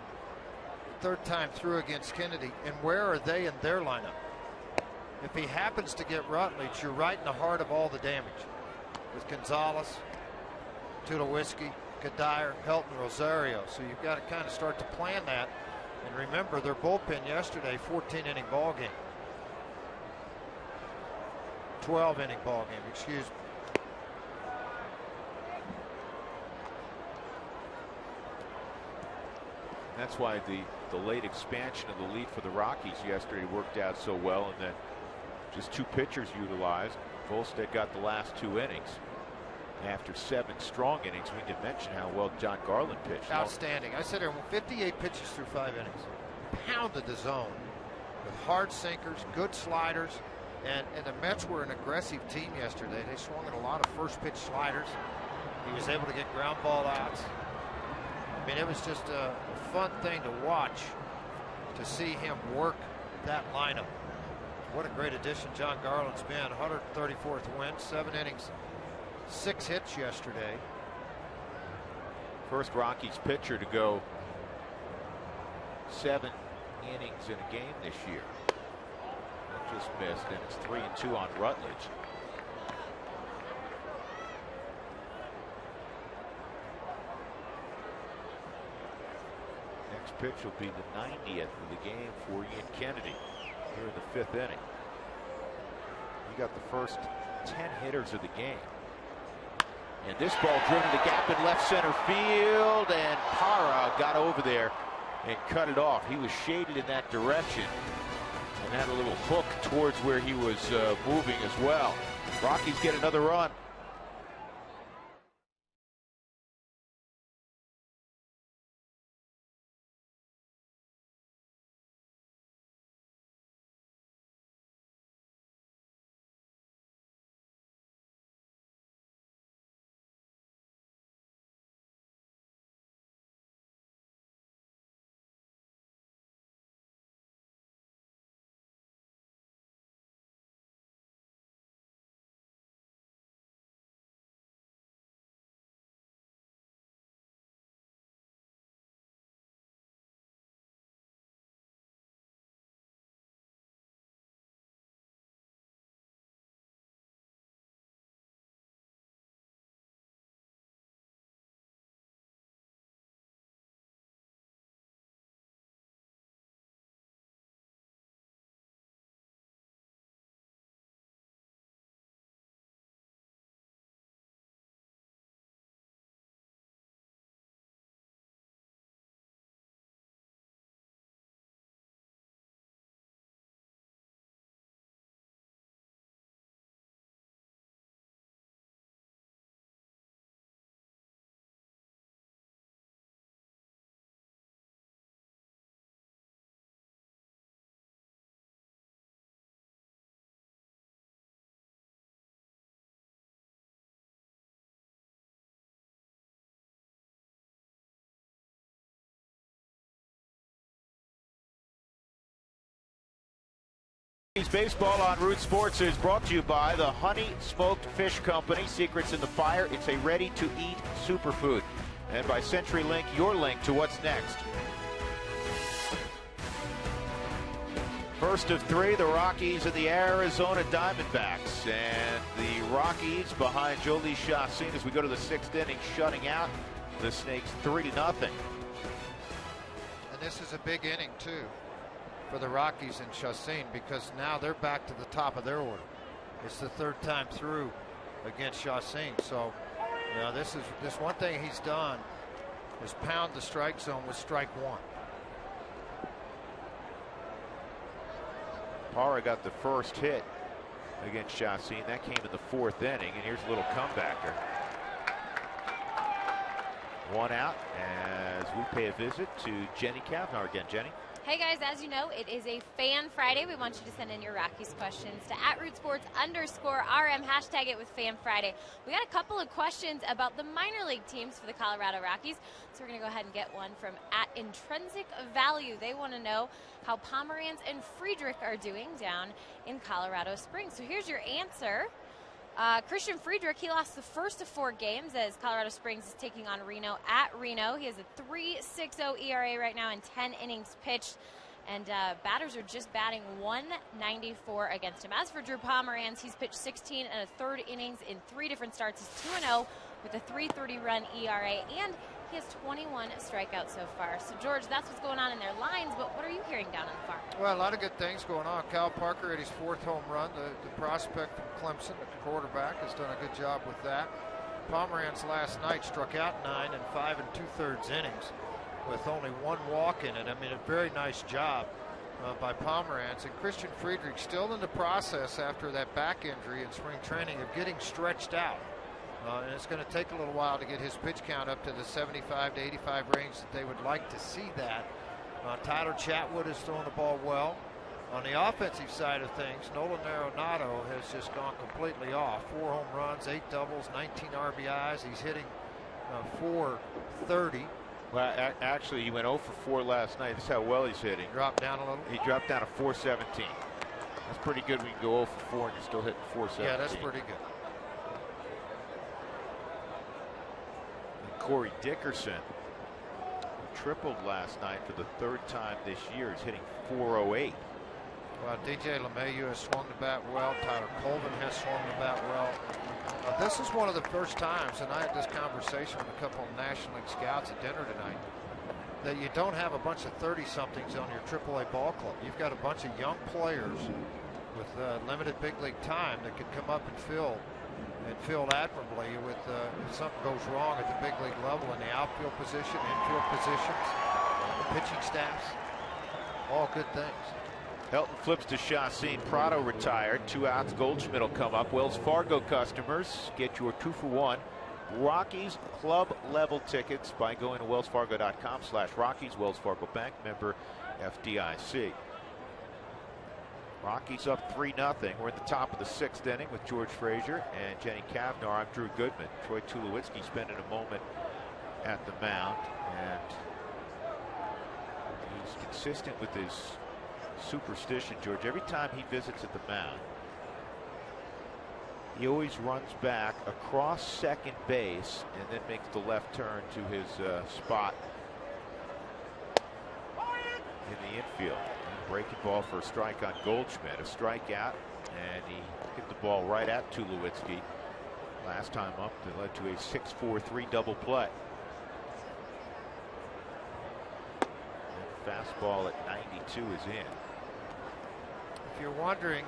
the 3rd time through against Kennedy, and where are they in their lineup? If he happens to get Rutledge, you're right in the heart of all the damage. With Gonzalez, Tulowitzki, Kadire, Helton, Rosario. So you've got to kind of start to plan that. And remember, their bullpen yesterday, 14-inning ball game. 12-inning ball game, excuse me. That's why the late expansion of the lead for the Rockies yesterday worked out so well, and then just 2 pitchers utilized. Volstead got the last 2 innings. After 7 strong innings, we didn't mention how well John Garland pitched. Outstanding. I said there were 58 pitches through 5 innings. Pounded the zone with hard sinkers, good sliders. And the Mets were an aggressive team yesterday. They swung at a lot of first pitch sliders. He was able to get ground ball outs. I mean, it was just a fun thing to watch, to see him work that lineup. What a great addition John Garland's been. 134th win, 7 innings, 6 hits yesterday. First Rockies pitcher to go 7 innings in a game this year. Just missed, and it's 3-2 on Rutledge. Next pitch will be the 90th of the game for Ian Kennedy here in the 5th inning. He got the first 10 hitters of the game. And this ball driven the gap in left center field, and Parra got over there and cut it off. He was shaded in that direction and had a little hook towards where he was moving as well. Rockies get another run. Baseball on Root Sports is brought to you by the Honey Smoked Fish Company. Secrets in the fire. It's a ready-to-eat superfood. And by CenturyLink, your link to what's next. First of three, the Rockies and the Arizona Diamondbacks. And the Rockies behind Jolie Chassin as we go to the sixth inning, shutting out the Snakes 3-0. And this is a big inning, too, for the Rockies and Chassin, because now they're back to the top of their order. It's the third time through against Chassin. So, you know, this one thing he's done is pound the strike zone with strike one. Parra got the first hit against Chassin. That came in the fourth inning, and here's a little comebacker. One out as we pay a visit to Jenny Kavnar again. Jenny. Hey guys, as you know, it is a Fan Friday. We want you to send in your Rockies questions to @RootSports_RM. Hashtag it with Fan Friday. We got a couple of questions about the minor league teams for the Colorado Rockies. So we're going to go ahead and get one from @Intrinsic_Value. They want to know how Pomeranz and Friedrich are doing down in Colorado Springs. So here's your answer. Christian Friedrich, he lost the first of 4 games as Colorado Springs is taking on Reno at Reno. He has a 3.60 ERA right now in 10 innings pitched, and batters are just batting 194 against him. As for Drew Pomeranz, he's pitched 16 and a third innings in 3 different starts. He's 2-0 with a 3.30 run ERA, and he has 21 strikeouts so far. So, George, that's what's going on in their lines, but what are you hearing down on the farm? Well, a lot of good things going on. Kyle Parker at his 4th home run. The prospect from Clemson, the quarterback, has done a good job with that. Pomeranz last night struck out 9 in 5 2/3 innings with only 1 walk in it. I mean, a very nice job by Pomeranz. And Christian Friedrich still in the process after that back injury in spring training of getting stretched out. And it's going to take a little while to get his pitch count up to the 75 to 85 range that they would like to see that. Tyler Chatwood is throwing the ball well. On the offensive side of things, Nolan Arenado has just gone completely off. 4 home runs, 8 doubles, 19 RBIs. He's hitting .430. Well, actually, he went 0 for 4 last night. This is how well he's hitting. Dropped down a little. He dropped down to .417. That's pretty good when you go 0 for 4 and you're still hitting .417. Yeah, that's pretty good. Corey Dickerson, who tripled last night for the 3rd time this year, is hitting .408. Well, DJ LeMahieu has swung the bat well. Tyler Colvin has swung the bat well. This is one of the first times, and I had this conversation with a couple of National League scouts at dinner tonight, that you don't have a bunch of 30-somethings on your AAA ball club. You've got a bunch of young players with limited big league time that can come up and fill admirably with if something goes wrong at the big league level in the outfield position, infield positions, the pitching staffs, all good things. Helton flips to Chassin. Prado retired. 2 outs. Goldschmidt will come up. Wells Fargo customers get your 2-for-1 Rockies club level tickets by going to wellsfargo.com/Rockies. Wells Fargo Bank, member FDIC. Rockies up 3-0. We're at the top of the 6th inning with George Frazier and Jenny Kavnar. I'm Drew Goodman. Troy Tulowitzki spending a moment at the mound, and he's consistent with his superstition, George. Every time he visits at the mound, he always runs back across second base and then makes the left turn to his spot in the infield. Breaking ball for a strike on Goldschmidt. A strikeout, and he hit the ball right at Tulowitzki last time up. That led to a 6-4-3 double play. And fastball at 92 is in. If you're wondering,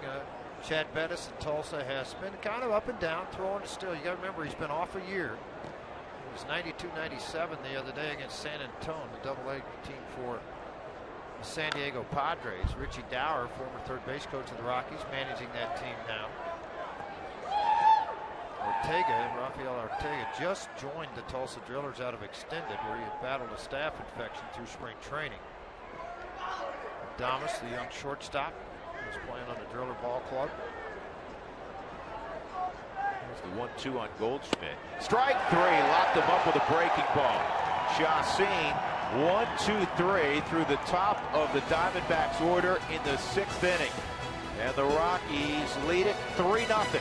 Chad Bettis in Tulsa has been kind of up and down, throwing still. You got to remember, he's been off a year. It was 92-97 the other day against San Antonio, the AA team for the San Diego Padres. Richie Dower, former third base coach of the Rockies, managing that team now. Rafael Ortega just joined the Tulsa Drillers out of extended, where he had battled a staph infection through spring training. Adames, the young shortstop, was playing on the Driller Ball Club. There's the 1-2 on Goldschmidt. Strike 3, locked him up with a breaking ball. Chassin, 1-2-3 through the top of the Diamondbacks order in the 6th inning. And the Rockies lead it 3-0.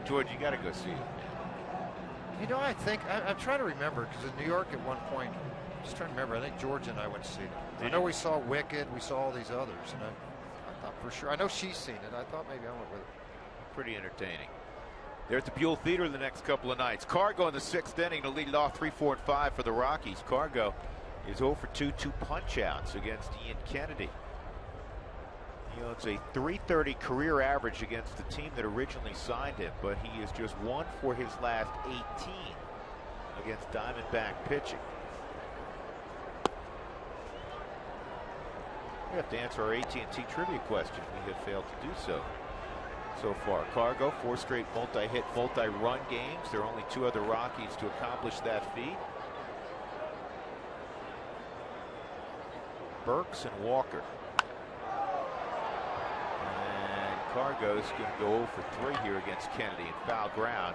George, you got to go see it. You know, I think I'm trying to remember, because in New York at one point, just trying to remember, I think Georgia and I went to see it. I know we saw Wicked, we saw all these others, and I thought for sure, I know she's seen it. I thought maybe I went with it. Pretty entertaining. They're at the Buell Theater the next couple of nights. Cargo in the 6th inning to lead it off 3, 4, and 5 for the Rockies. Cargo is 0 for 2 punch-outs against Ian Kennedy. It's a .330 career average against the team that originally signed him, but he is just 1 for his last 18 against Diamondback pitching. We have to answer our AT&T trivia question. We have failed to do so far. Cargo, 4 straight multi-hit, multi-run games. There are only 2 other Rockies to accomplish that feat. Burks and Walker. Cargo's going to go 0 for 3 here against Kennedy in foul ground.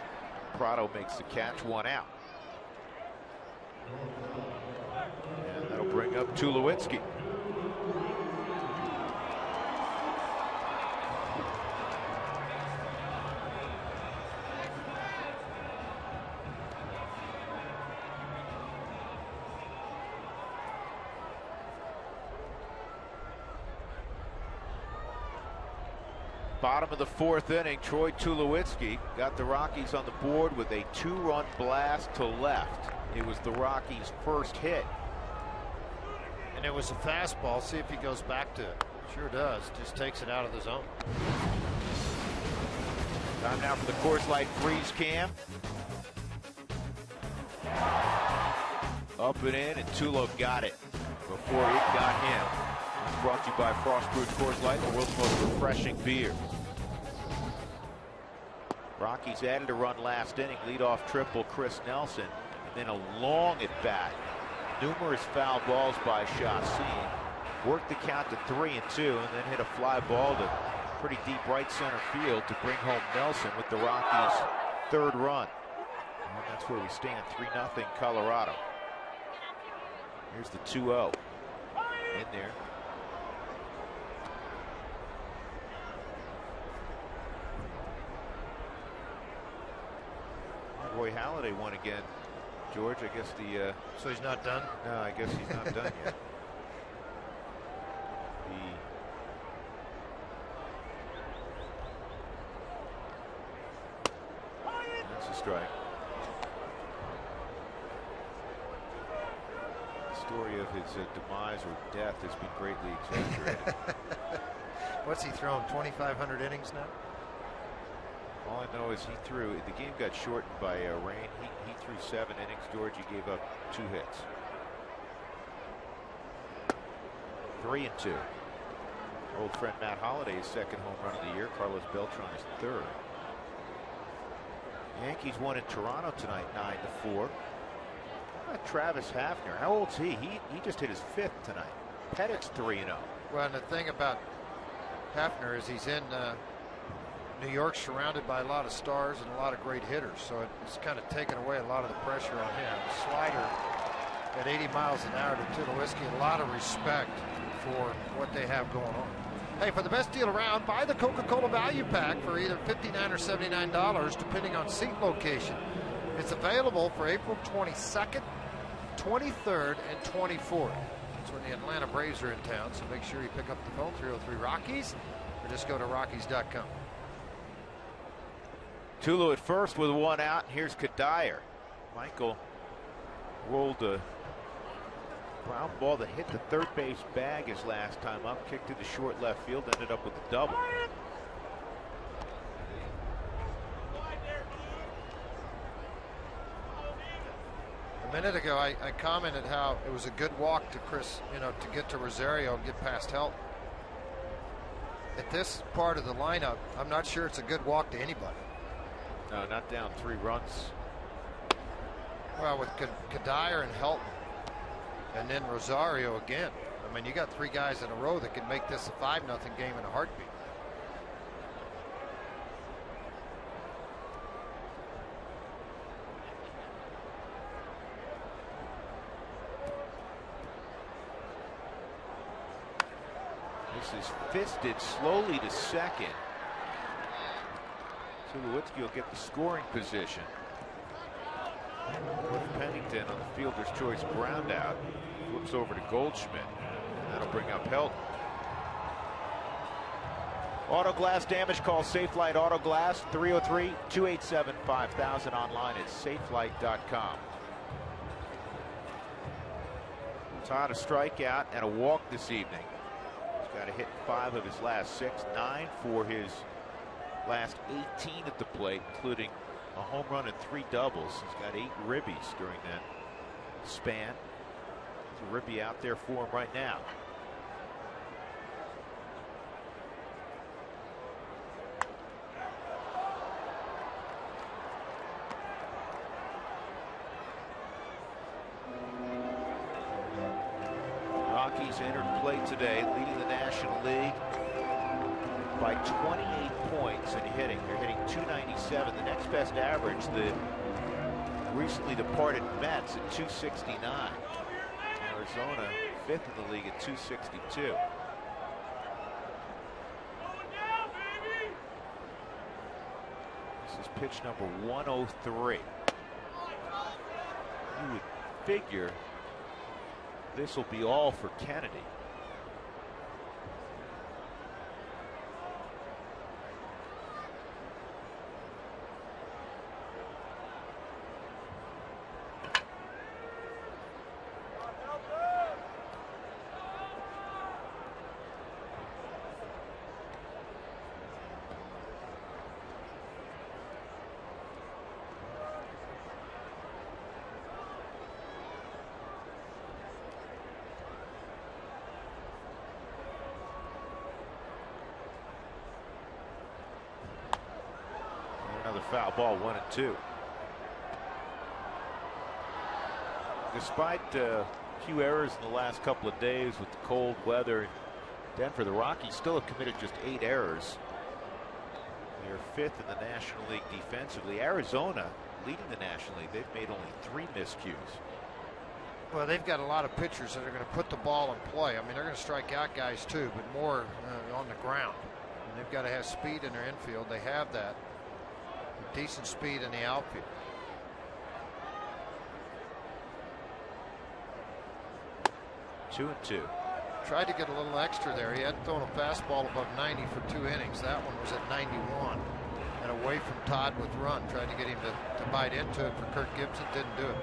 Prado makes the catch, 1 out. And that'll bring up Tulowitzki. Bottom of the 4th inning, Troy Tulowitzki got the Rockies on the board with a 2-run blast to left. It was the Rockies' first hit. And it was a fastball. See if he goes back to it. Sure does. Just takes it out of the zone. Time now for the Coors Light freeze cam. Up and in, and Tulo got it before it got him. It's brought to you by Frost Brewed Coors Light, the world's most refreshing beer. Rockies added a run last inning, leadoff triple Chris Nelson, and then a long at bat. Numerous foul balls by Chassin. Worked the count to 3-2, and then hit a fly ball to pretty deep right center field to bring home Nelson with the Rockies' 3rd run. And that's where we stand, 3-0 Colorado. Here's the 2-0 in there. Roy Halladay won again. George, I guess the... So he's not done? No, I guess he's not done yet. That's a strike. The story of his demise or death has been greatly exaggerated. What's he thrown, 2,500 innings now? All I know is the game got shortened by rain. He threw 7 innings, George. He gave up 2 hits. 3-2. Old friend Matt Holliday's second home run of the year. Carlos Beltran is third. Yankees won in Toronto tonight, 9-4. Travis Hafner, how old's he? He just hit his 5th tonight. Pettit's 3-0. Well, and the thing about Hafner is he's in New York, surrounded by a lot of stars and a lot of great hitters, so it's kind of taken away a lot of the pressure on him. Slider at 80 miles an hour to Tulowitzki, a lot of respect for what they have going on. Hey, for the best deal around, buy the Coca-Cola value pack for either $59 or $79, depending on seat location. It's available for April 22nd, 23rd, and 24th. That's when the Atlanta Braves are in town, so make sure you pick up the phone, 303-ROCKIES, or just go to Rockies.com. Tulo at first with 1 out. Here's Kadire. Michael rolled a ground ball that hit the third base bag his last time up, kicked to the short left field, ended up with a double. A minute ago, I commented how it was a good walk to Chris, to get to Rosario and get past Helton. At this part of the lineup, I'm not sure it's a good walk to anybody. No, not down 3 runs. Well, with Kadire and Helton, and then Rosario again. I mean, you got 3 guys in a row that can make this a 5-0 game in a heartbeat. This is fisted slowly to second. Tulowitzki will get the scoring position. With Pennington on the fielder's choice ground out. Flips over to Goldschmidt. That'll bring up Helton. Auto glass damage, call Safelight Auto Glass, 303-287-5000, online at safelight.com. Todd a strikeout and a walk this evening. He's got a hit 5 of his last 6, 9 for his last 18 at the plate, including a home run and 3 doubles. He's got 8 ribbies during that span. There's a ribby out there for him right now. Rockies entered play today, leading the National League by 28 points in hitting. They're hitting .297. The next best average, the recently departed Mets at .269. Arizona 5th in the league at .262. This is pitch number 103. You would figure this will be all for Kennedy. Another foul ball, 1-2. Despite a few errors in the last couple of days with the cold weather in Denver, the Rockies still have committed just 8 errors. They're 5th in the National League defensively. Arizona leading the National League. They've made only 3 miscues. Well, they've got a lot of pitchers that are going to put the ball in play. I mean, they're going to strike out guys too, but more on the ground. And they've got to have speed in their infield. They have that. Decent speed in the outfield. Two and two. Tried to get a little extra there. He hadn't thrown a fastball above 90 for 2 innings. That one was at 91 and away from Todd with run. Tried to get him to bite into it for Kirk Gibson. Didn't do it.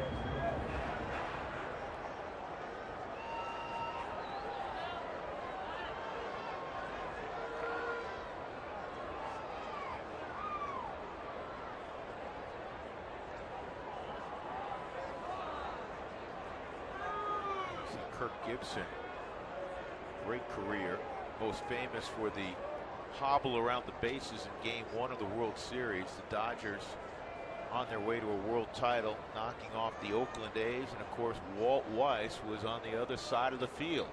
Kirk Gibson great career, most famous for the hobble around the bases in Game 1 of the World Series. The Dodgers on their way to a world title, knocking off the Oakland A's, and of course Walt Weiss was on the other side of the field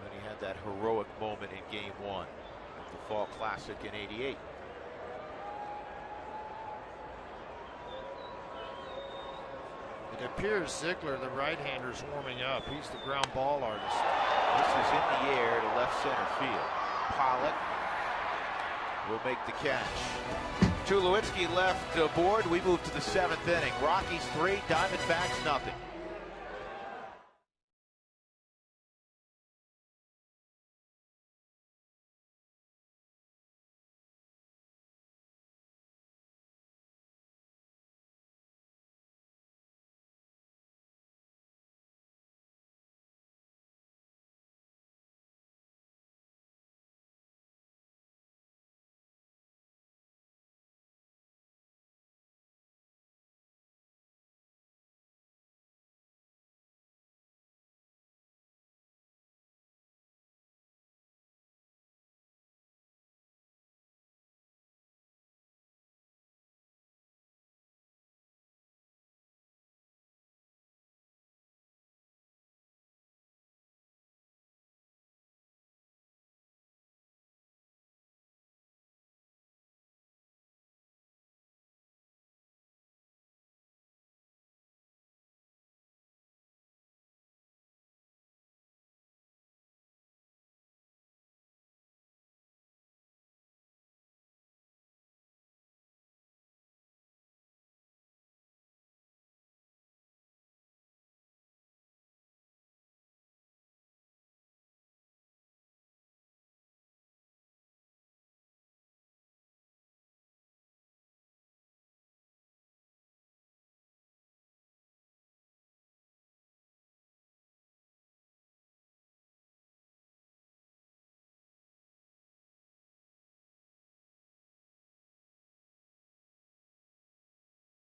when he had that heroic moment in Game 1 of the Fall Classic in '88. It appears Ziegler, the right-hander, is warming up. He's the ground ball artist. This is in the air to left center field. Pollock will make the catch. Tulowitzki left aboard. We move to the 7th inning. Rockies 3, Diamondbacks nothing.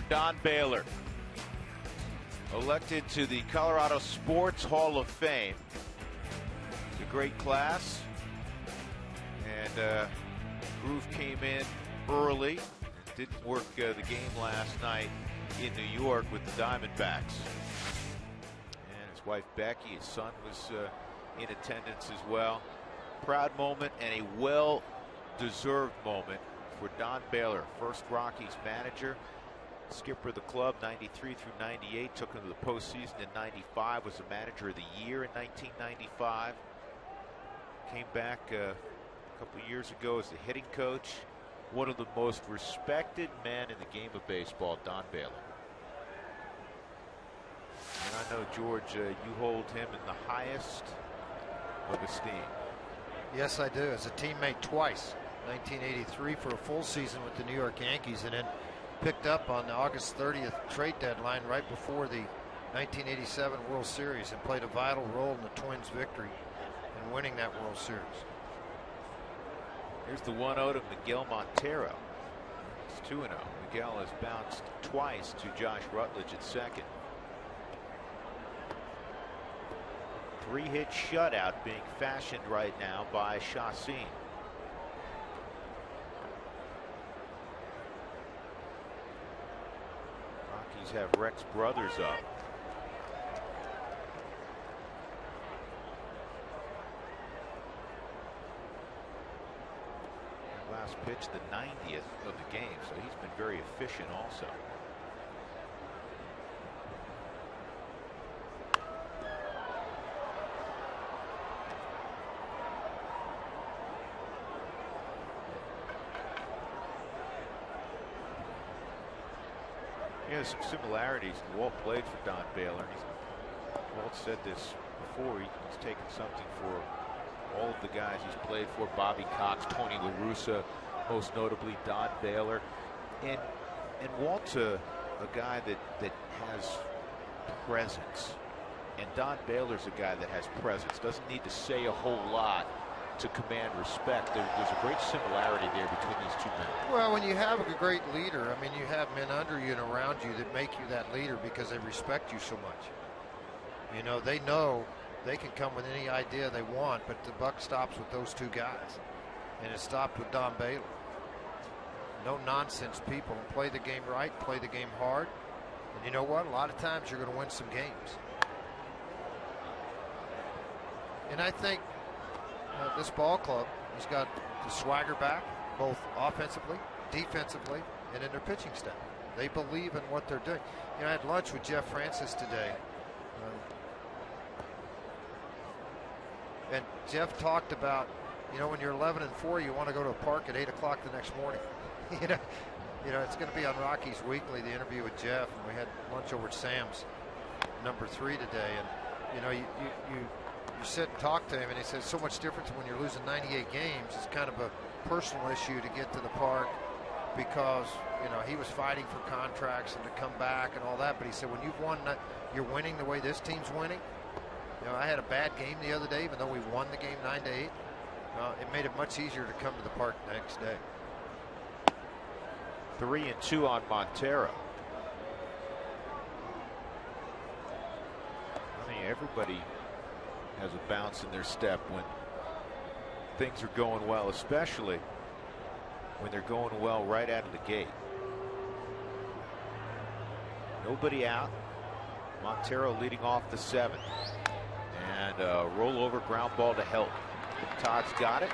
Don Baylor, elected to the Colorado Sports Hall of Fame. It's a great class, and Groove came in early and didn't work the game last night in New York with the Diamondbacks. And his wife Becky, his son was in attendance as well. Proud moment and a well-deserved moment for Don Baylor, first Rockies manager. Skipper of the club, 93 through 98, took him to the postseason in 95, was the manager of the year in 1995. Came back a couple of years ago as the hitting coach. One of the most respected men in the game of baseball, Don Baylor. And I know, George, you hold him in the highest of esteem. Yes, I do. As a teammate twice. 1983 for a full season with the New York Yankees, and then picked up on the August 30th trade deadline right before the 1987 World Series, and played a vital role in the Twins' victory in winning that World Series. Here's the 1-0 to Miguel Montero. It's 2-0. Miguel has bounced twice to Josh Rutledge at second. 3-hit shutout being fashioned right now by Chacin. Rockies have Rex Brothers up. Last pitch, the 90th of the game, so he's been very efficient also. Yeah, some similarities. Walt played for Don Baylor. Walt said this before. He's taken something for all of the guys he's played for: Bobby Cox, Tony La Russa, most notably Don Baylor. And Walt's a guy that has presence. And Don Baylor's a guy that has presence. Doesn't need to say a whole lot to command respect. There's a great similarity there between these two men. Well, when you have a great leader, I mean, you have men under you and around you that make you that leader because they respect you so much. You know, they know they can come with any idea they want, but the buck stops with those two guys. And it stopped with Don Baylor. No nonsense people. Play the game right, play the game hard. And you know what? A lot of times you're going to win some games. And I think this ball club has got the swagger back, both offensively, defensively, and in their pitching staff. They believe in what they're doing. You know, I had lunch with Jeff Francis today. And Jeff talked about, you know, when you're 11-4, you want to go to a park at 8 o'clock the next morning. you know, it's going to be on Rockies Weekly, the interview with Jeff, and we had lunch over at Sam's number 3 today. And you know, you sit and talk to him, and he says so much different when you're losing 98 games. It's kind of a personal issue to get to the park because, you know, he was fighting for contracts and to come back and all that. But he said when you've won, you're winning the way this team's winning. You know, I had a bad game the other day, even though we won the game 9-8. It made it much easier to come to the park the next day. 3-2 on Montero. I mean, everybody has a bounce in their step when things are going well, especially when they're going well right out of the gate. Nobody out. Montero leading off the 7th. And a rollover ground ball to help. Todd's got it.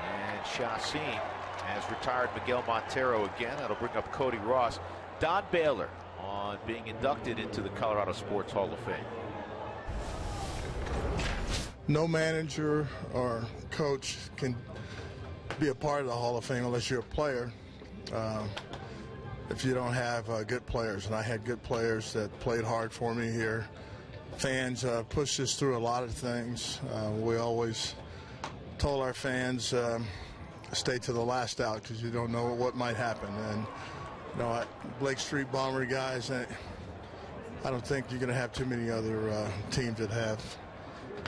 And Chacin has retired Miguel Montero again. That'll bring up Cody Ross. Don Baylor on being inducted into the Colorado Sports Hall of Fame. No manager or coach can be a part of the Hall of Fame unless you're a player. If you don't have good players, and I had good players that played hard for me here. Fans pushed us through a lot of things. We always told our fans stay to the last out because you don't know what might happen. And you know, Blake Street Bomber guys, I don't think you're going to have too many other teams that have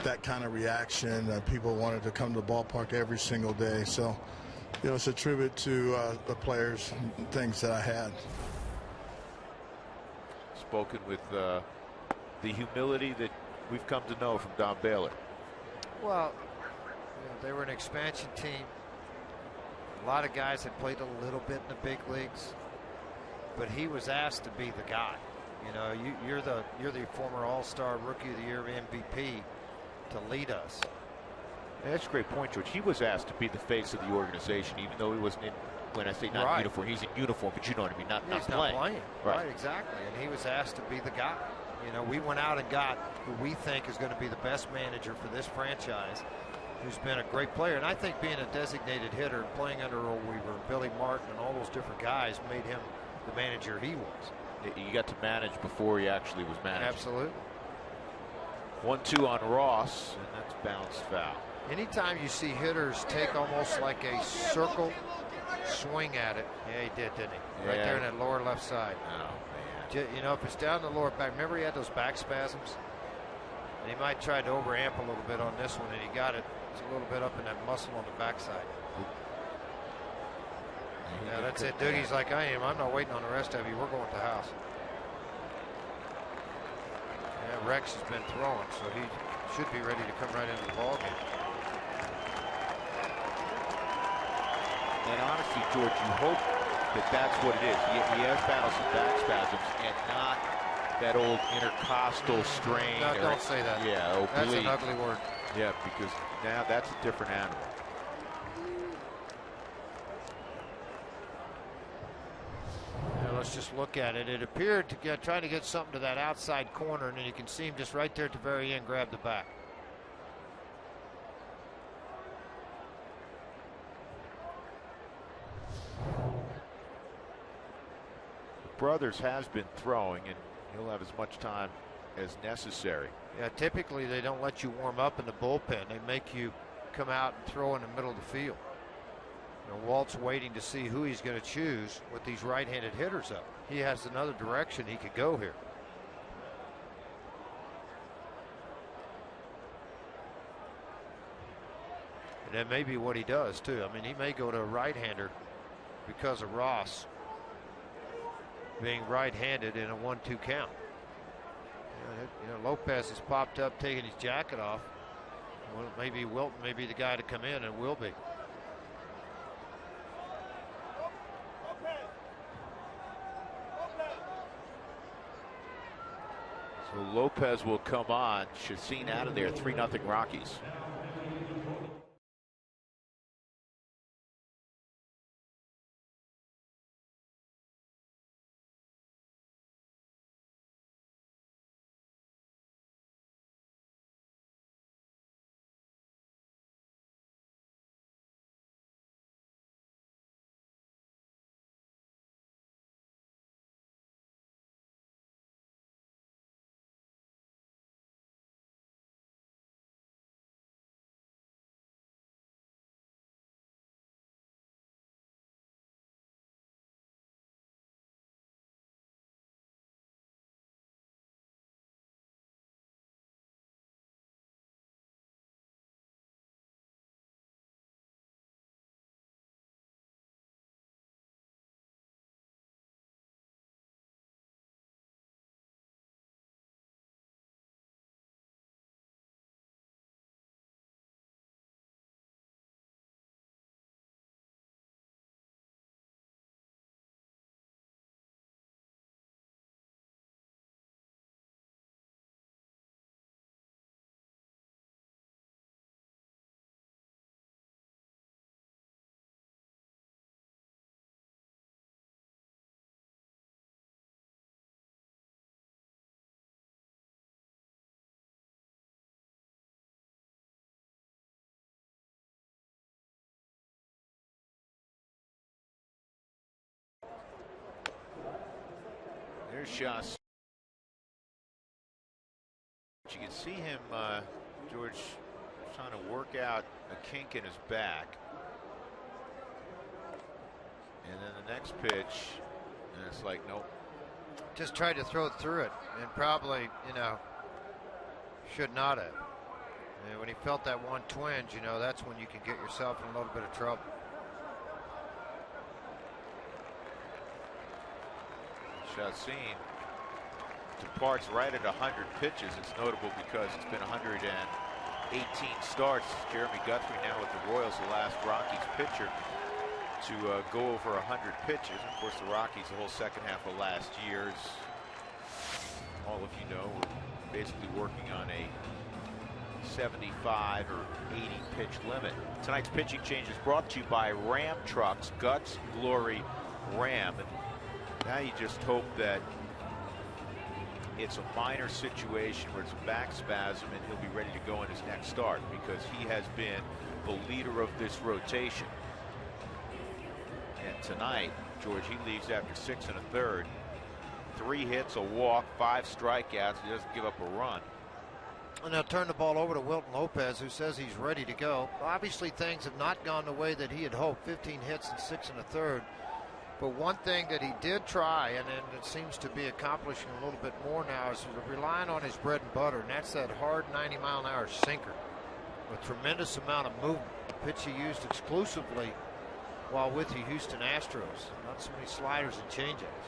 that kind of reaction. People wanted to come to the ballpark every single day. So, you know, it's a tribute to the players and things that I had. Spoken with the humility that we've come to know from Don Baylor. Well, you know, they were an expansion team. A lot of guys had played a little bit in the big leagues, but he was asked to be the guy. You know, you're the former All-Star, Rookie of the Year, MVP, to lead us. Yeah, that's a great point, George. He was asked to be the face of the organization, even though he wasn't in. When I say not in uniform, he's in uniform, but you know what I mean, not playing. Right, exactly. And he was asked to be the guy. You know, we went out and got who we think is going to be the best manager for this franchise, who's been a great player. And I think being a designated hitter, playing under Earl Weaver, Billy Martin, and all those different guys made him the manager he was. You got to manage before he actually was managed. Absolutely. 1-2 on Ross, and that's bounced foul. Anytime you see hitters take almost like a circle swing at it. Yeah, he did, didn't he? Right there in that lower left side. Oh, man. You know, if it's down the lower back, remember he had those back spasms? And he might try to overamp a little bit on this one, and he got it. It's a little bit up in that muscle on the backside. Yeah, that's it. Doogie's like I am. I'm not waiting on the rest of you. We're going to the house. Yeah, Rex has been throwing, so he should be ready to come right into the ball game. And honestly, George, you hope that that's what it is. He has battles with back spasms and not that old intercostal strain. No, don't say that. Yeah, oblique. That's an ugly word. Yeah, because now that's a different animal. Now let's just look at it. It appeared to trying to get something to that outside corner, and then you can see him just right there at the very end grab the back. Brothers has been throwing, and he'll have as much time as necessary. Yeah, typically they don't let you warm up in the bullpen. They make you come out and throw in the middle of the field. You know, Walt's waiting to see who he's going to choose with these right-handed hitters up. He has another direction he could go here. And that may be what he does, too. I mean, he may go to a right-hander because of Ross being right-handed in a 1-2 count. Lopez has popped up, taking his jacket off. Well, maybe Wilton may be the guy to come in, and will be. So Lopez will come on. Chacin out of there. 3-0 Rockies. There's Shas. You can see him, George, trying to work out a kink in his back. And then the next pitch, and it's like, nope. Just tried to throw it through it, and probably, should not have. And when he felt that one twinge, that's when you can get yourself in a little bit of trouble. Chacin departs right at 100 pitches. It's notable because it's been 118 starts. Jeremy Guthrie now with the Royals, the last Rockies pitcher to go over 100 pitches. Of course, the Rockies the whole second half of last year, as all of you know, were basically working on a 75 or 80 pitch limit. Tonight's pitching change is brought to you by Ram Trucks, Guts, Glory, Ram. And now you just hope that it's a minor situation where it's a back spasm and he'll be ready to go in his next start, because he has been the leader of this rotation. And tonight, George, he leaves after 6 1/3. 3 hits, a walk, 5 strikeouts. He doesn't give up a run. And they'll turn the ball over to Wilton Lopez, who says he's ready to go. Obviously, things have not gone the way that he had hoped. 15 hits in 6 1/3. But one thing that he did try, and it seems to be accomplishing a little bit more now, is relying on his bread and butter, and that's that hard 90-mile-an-hour sinker with tremendous amount of movement. A pitch he used exclusively while with the Houston Astros. Not so many sliders and changeups.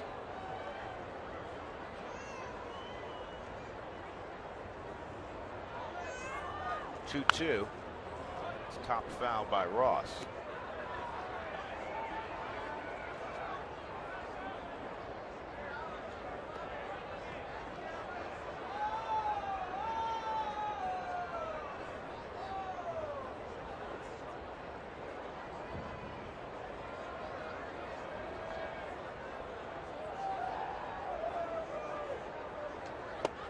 Two. It's top foul by Ross.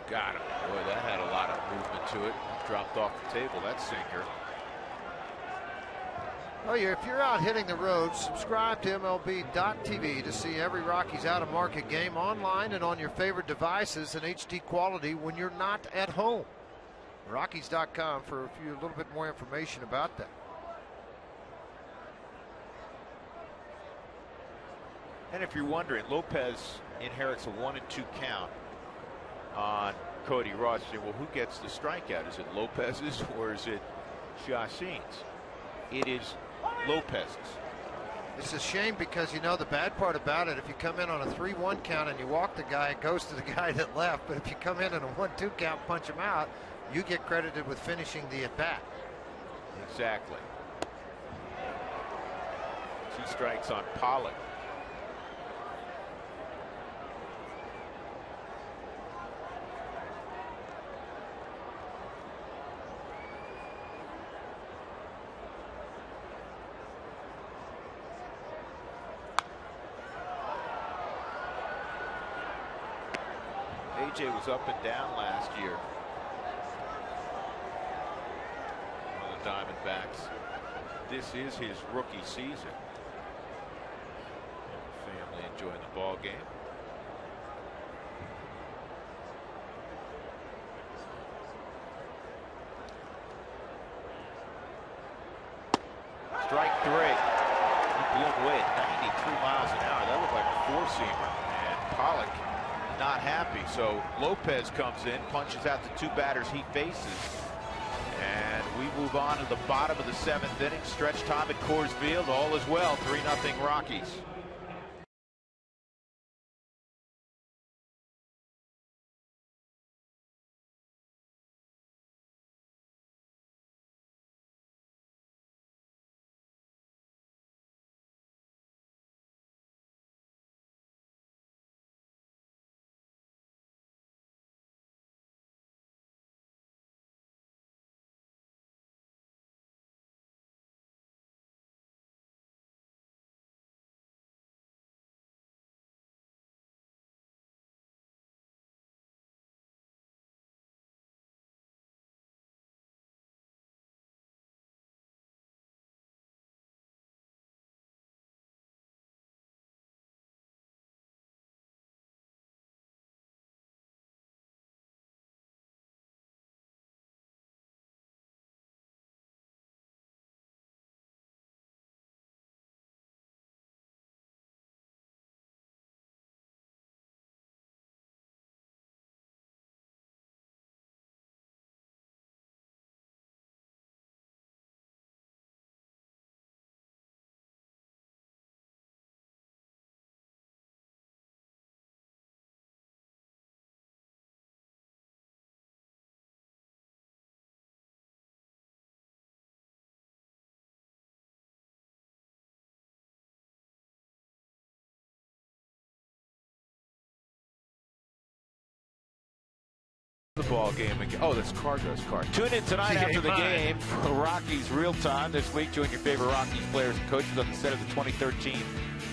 Got him. Boy, that had a lot of movement to it. Dropped off the table, that sinker. Well, if you're out hitting the road, subscribe to MLB.tv to see every Rockies out-of-market game online and on your favorite devices in HD quality when you're not at home. Rockies.com for a little bit more information about that. And if you're wondering, Lopez inherits a 1-2 count on Cody Ross. Well, who gets the strikeout? Is it Lopez's or is it Chacin's? It is Lopez's. It's a shame because, you know, the bad part about it, if you come in on a 3-1 count and you walk the guy, it goes to the guy that left. But if you come in on a 1-2 count, punch him out, you get credited with finishing the at-bat. Exactly. 2 strikes on Pollock. AJ was up and down last year on the Diamondbacks. This is his rookie season. Family enjoying the ball game. Strike 3. He blew him away at 93 miles an hour. That looked like a 4-seamer. And Pollock not happy. So Lopez comes in, punches out the 2 batters he faces. And we move on to the bottom of the 7th inning. Stretch time at Coors Field. All is well. 3-0 Rockies. The ball game again. Oh, that's Cardo's car. Tune in tonight after the game for Rockies Real Time. This week, join your favorite Rockies players and coaches on the set of the 2013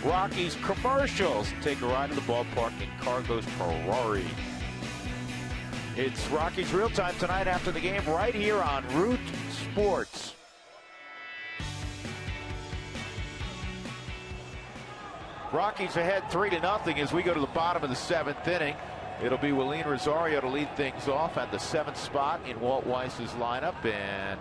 Rockies commercials. Take a ride to the ballpark in Cargo's Ferrari. It's Rockies Real Time tonight after the game right here on Root Sports. Rockies ahead 3-0 as we go to the bottom of the 7th inning. It'll be Willeen Rosario to lead things off at the 7th spot in Walt Weiss's lineup, and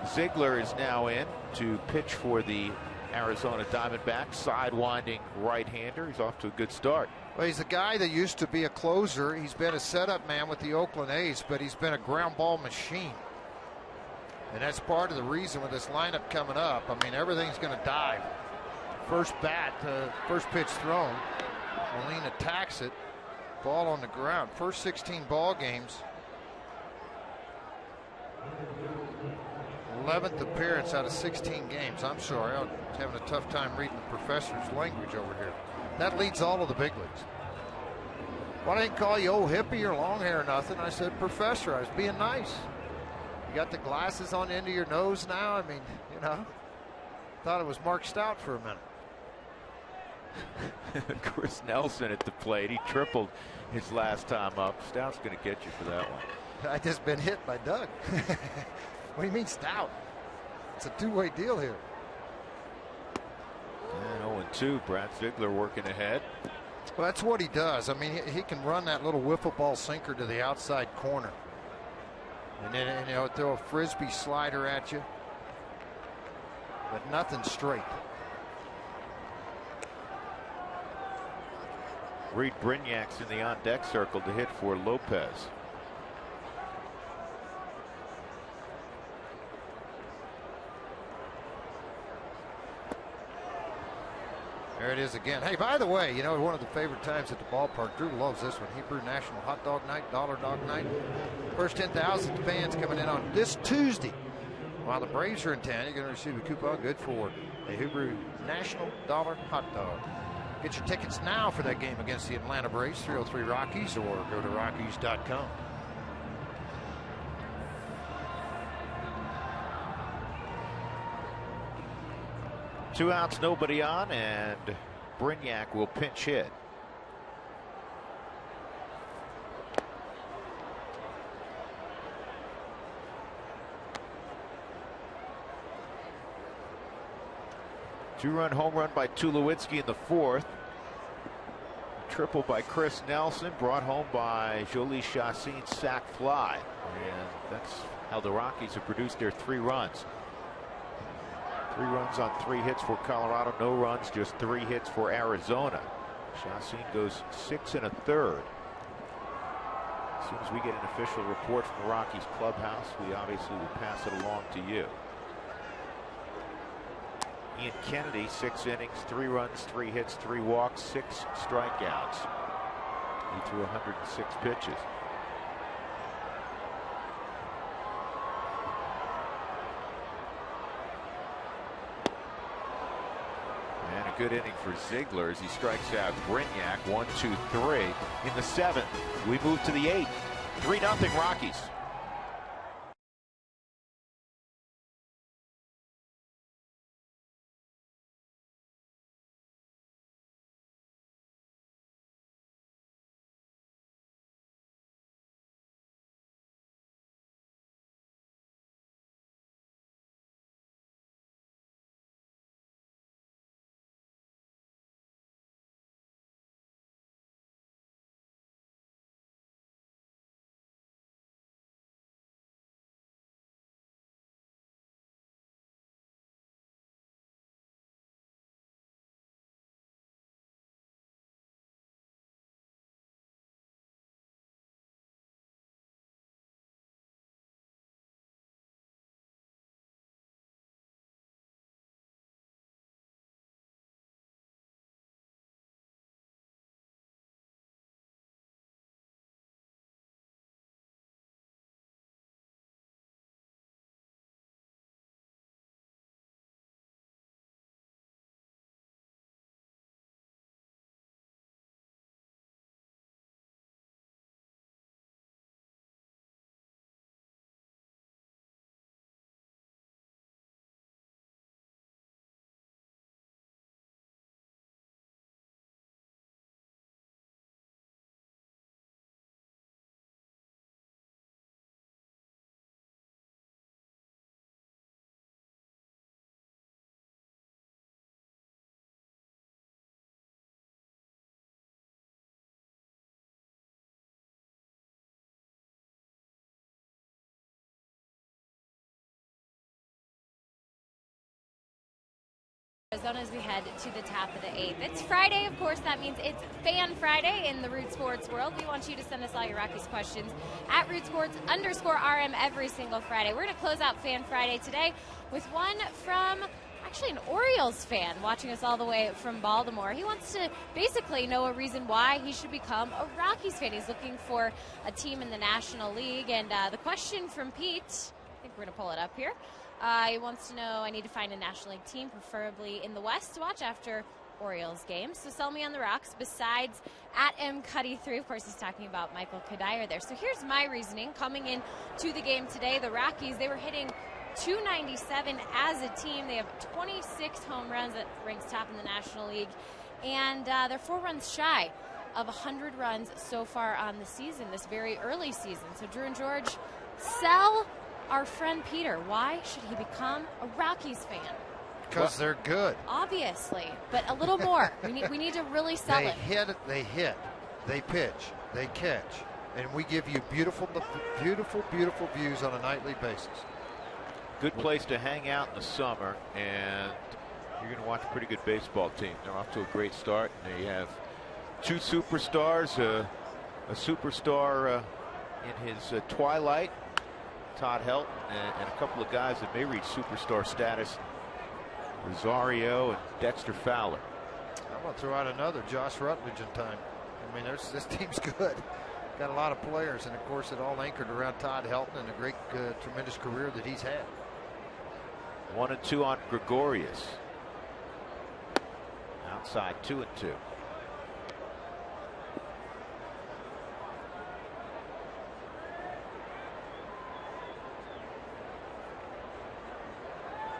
Ziegler is now in to pitch for the Arizona Diamondbacks. Sidewinding right-hander. He's off to a good start. Well, he's a guy that used to be a closer. He's been a setup man with the Oakland A's, but he's been a ground ball machine. And that's part of the reason with this lineup coming up. I mean, everything's going to dive. First bat, first pitch thrown. Willeen attacks it. Ball on the ground. First 16 ball games. 11th appearance out of 16 games. I'm sorry, I'm having a tough time reading the professor's language over here. That leads all of the big leagues. Well, I didn't call you old hippie or long hair or nothing. I said professor. I was being nice. You got the glasses on the end of your nose now. I mean, you know, thought it was Mark Stout for a minute. Chris Nelson at the plate. He tripled his last time up. Stout's going to get you for that one. I just been hit by Doug. What do you mean Stout? It's a two-way deal here. And 0-2. Brad Ziegler working ahead. Well, that's what he does. I mean, he can run that little wiffle ball sinker to the outside corner. And then, you know, throw a frisbee slider at you. But nothing straight. Reed Brignac's in the on-deck circle to hit for Lopez. There it is again. Hey, by the way, you know, one of the favorite times at the ballpark, Drew loves this one, Hebrew National Hot Dog Night, Dollar Dog Night. First 10,000 fans coming in on this Tuesday. While the Braves are in town, you're going to receive a coupon good for a Hebrew National Dollar Hot Dog. Get your tickets now for that game against the Atlanta Braves, 303 Rockies, or go to Rockies.com. Two outs, nobody on, and Brignac will pinch hit. Two-run home run by Tulowitzki in the fourth. Triple by Chris Nelson, brought home by Jolie Chassin's sac fly. And that's how the Rockies have produced their 3 runs. 3 runs on 3 hits for Colorado, no runs, just 3 hits for Arizona. Chassin goes 6 1/3. As soon as we get an official report from the Rockies clubhouse, we obviously will pass it along to you. Ian Kennedy, 6 innings, 3 runs, 3 hits, 3 walks, 6 strikeouts. He threw 106 pitches. And a good inning for Ziegler as he strikes out Brignac. 1, 2, 3. In the 7th, we move to the 8th. 3-0 Rockies. Arizona as we head to the top of the 8th. It's Friday, of course. That means it's Fan Friday in the Root Sports world. We want you to send us all your Rockies questions at @RootSports_RM every single Friday. We're going to close out Fan Friday today with one from actually an Orioles fan watching us all the way from Baltimore. He wants to basically know a reason why he should become a Rockies fan. He's looking for a team in the National League. And the question from Pete, I think we're going to pull it up here. He wants to know, I need to find a National League team, preferably in the West, to watch after Orioles games. So sell me on the rocks. Besides @MCuddy3, of course, he's talking about Michael Kadire there. So here's my reasoning. Coming in to the game today, the Rockies, they were hitting .297 as a team. They have 26 home runs. That ranks top in the National League. And they're 4 runs shy of 100 runs so far on the season, this very early season. So Drew and George, sell our friend Peter. Why should he become a Rockies fan? Because they're good. Obviously, but a little more. we need to really sell it. They hit, they pitch, they catch, and we give you beautiful views on a nightly basis. Good place to hang out in the summer, and you're going to watch a pretty good baseball team. They're off to a great start. They have 2 superstars, a superstar in his twilight, Todd Helton, and a couple of guys that may reach superstar status, Rosario and Dexter Fowler. I'm going to throw out another Josh Rutledge in time. I mean, this team's good. Got a lot of players, and of course, it all anchored around Todd Helton and a great, tremendous career that he's had. 1-2 on Gregorius. Outside 2-2.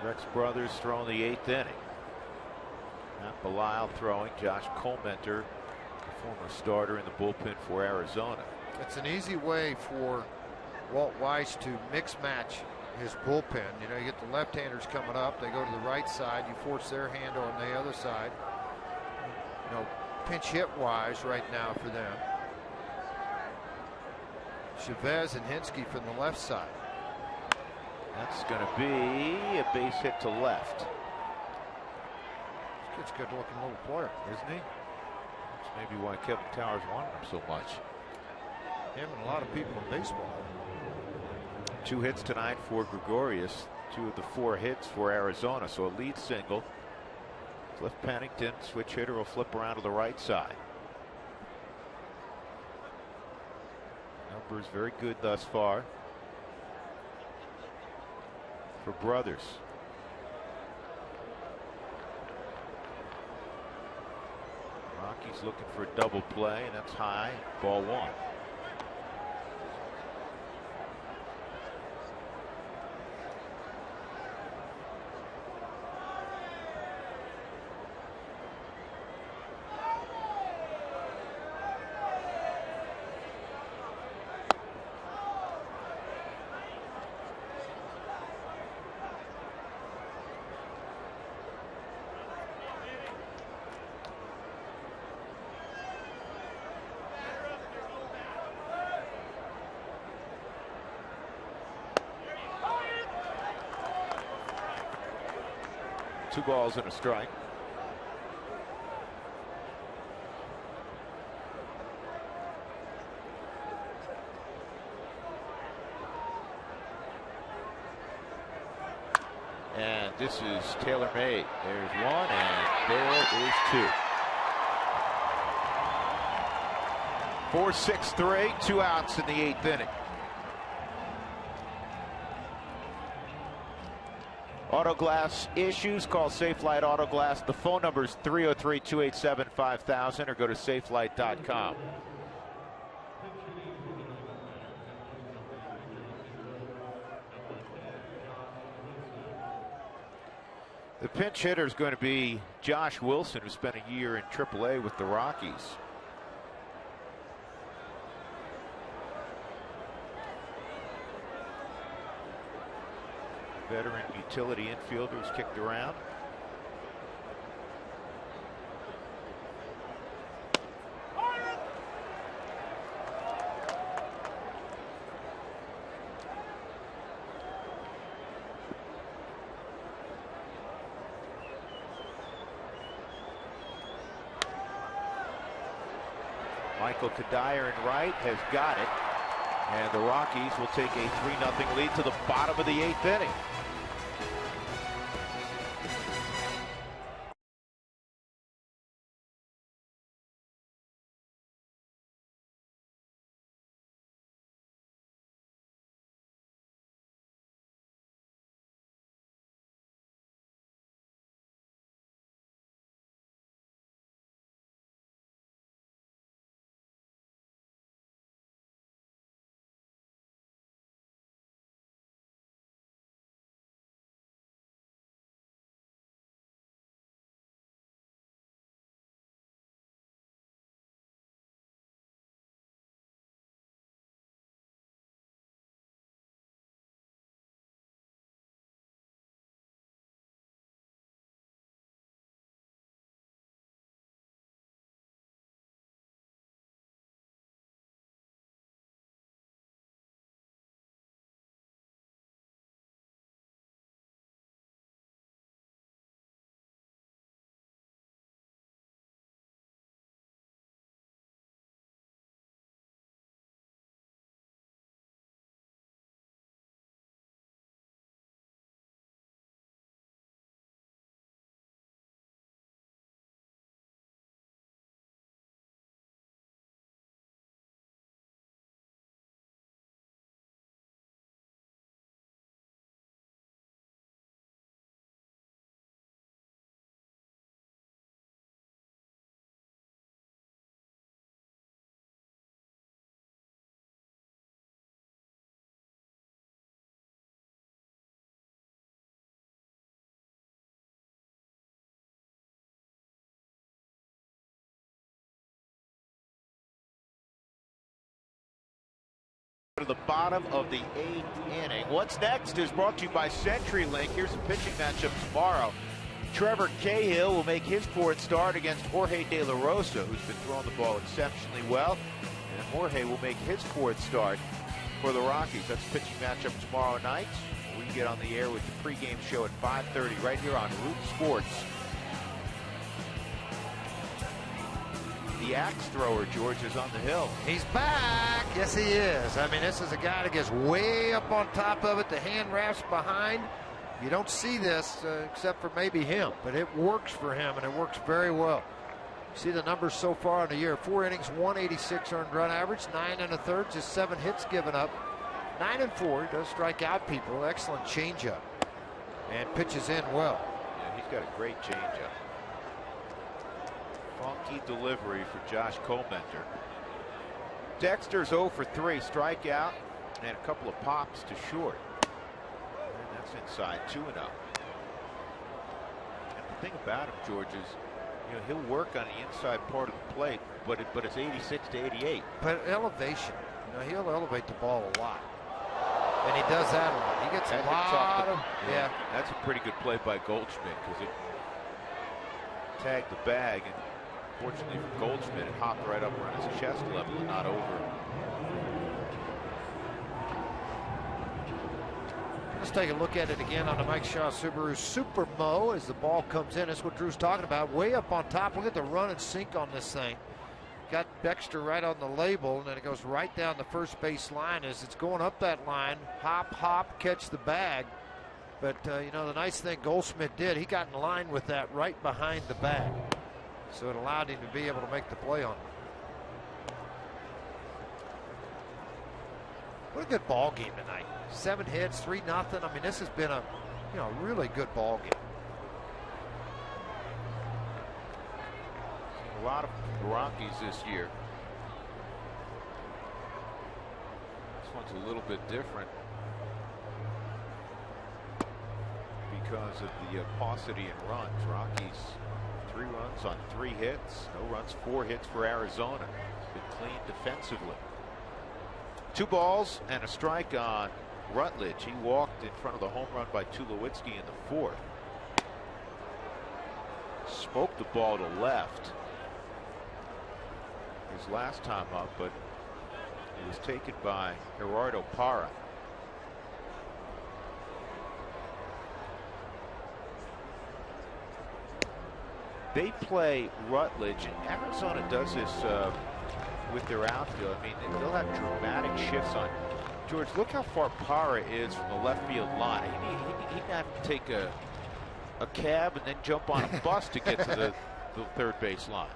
Rex Brothers throwing the 8th inning. Matt Belisle throwing. Josh Colmenter, the former starter in the bullpen for Arizona. It's an easy way for Walt Weiss to mix match his bullpen. You know, you get the left-handers coming up. They go to the right side. You force their hand on the other side. You know, pinch hit wise right now for them. Chavez and Hinsky from the left side. That's going to be a base hit to left. This kid's a good-looking little player, isn't he? That's maybe why Kevin Towers wanted him so much. Him and a lot of people in baseball. 2 hits tonight for Gregorius. 2 of the 4 hits for Arizona. So a lead single. Cliff Pennington, switch hitter, will flip around to the right side. Numbers very good thus far for Brothers. Rockies looking for a double play, and that's high. Ball 1. Two balls and a strike. And this is tailor-made. There's 1 and there is 2. 4-6-3, 2 outs in the 8th inning. Auto glass issues, call Safelite Auto Glass. The phone number is 303-287-5000 or go to safelite.com. The pinch hitter is going to be Josh Wilson, who spent a year in AAA with the Rockies. Veteran utility infielders kicked around. Michael Kadire in right has got it. And the Rockies will take a 3-0 lead to the bottom of the 8th inning. To the bottom of the 8th inning. What's next is brought to you by CenturyLink. Here's a pitching matchup tomorrow. Trevor Cahill will make his 4th start against Jorge De La Rosa, who's been throwing the ball exceptionally well. And Jorge will make his 4th start for the Rockies. That's a pitching matchup tomorrow night. We get on the air with the pregame show at 5:30 right here on Root Sports. The axe thrower, George, is on the hill. He's back. Yes, he is. I mean, this is a guy that gets way up on top of it. The hand wraps behind. You don't see this except for maybe him, but it works for him, and it works very well. See the numbers so far in the year. 4 innings, 186 earned run average, 9 1/3, just 7 hits given up. 9 and 4. He does strike out people. Excellent changeup. And pitches in well. Yeah, he's got a great changeup. Funky delivery for Josh Colbender. Dexter's 0 for 3, strikeout, and a couple of pops to short. And that's inside 2-0. And the thing about him, George, is he'll work on the inside part of the plate, but it's 86 to 88. But elevation, he'll elevate the ball a lot, and he does that a lot. He gets a lot of That's a pretty good play by Goldschmidt because it tagged the bag, and fortunately for Goldschmidt, it hopped right up around his chest level and not over. Let's take a look at it again on the Mike Shaw Subaru Super Mo as the ball comes in. That's what Drew's talking about. Way up on top. Look at the run and sink on this thing. Got Dexter right on the label, and then it goes right down the first base line as it's going up that line. Hop, hop, catch the bag. But, the nice thing Goldschmidt did, he got in line with that right behind the bag. So it allowed him to be able to make the play on it. What a good ball game tonight. 7 hits, 3-0. I mean, this has been a really good ball game. A lot of Rockies this year. This one's a little bit different because of the paucity in runs. Rockies 3 runs on 3 hits. No runs, 4 hits for Arizona. Been clean defensively. 2 balls and a strike on Rutledge. He walked in front of the home run by Tulowitzki in the 4th. Smoked the ball to left his last time up, but it was taken by Gerardo Parra. They play Rutledge, and Arizona does this with their outfield. I mean, they'll have dramatic shifts on. George, look how far Parra is from the left field line. He'd have to take a cab and then jump on a bus to get to the third base line.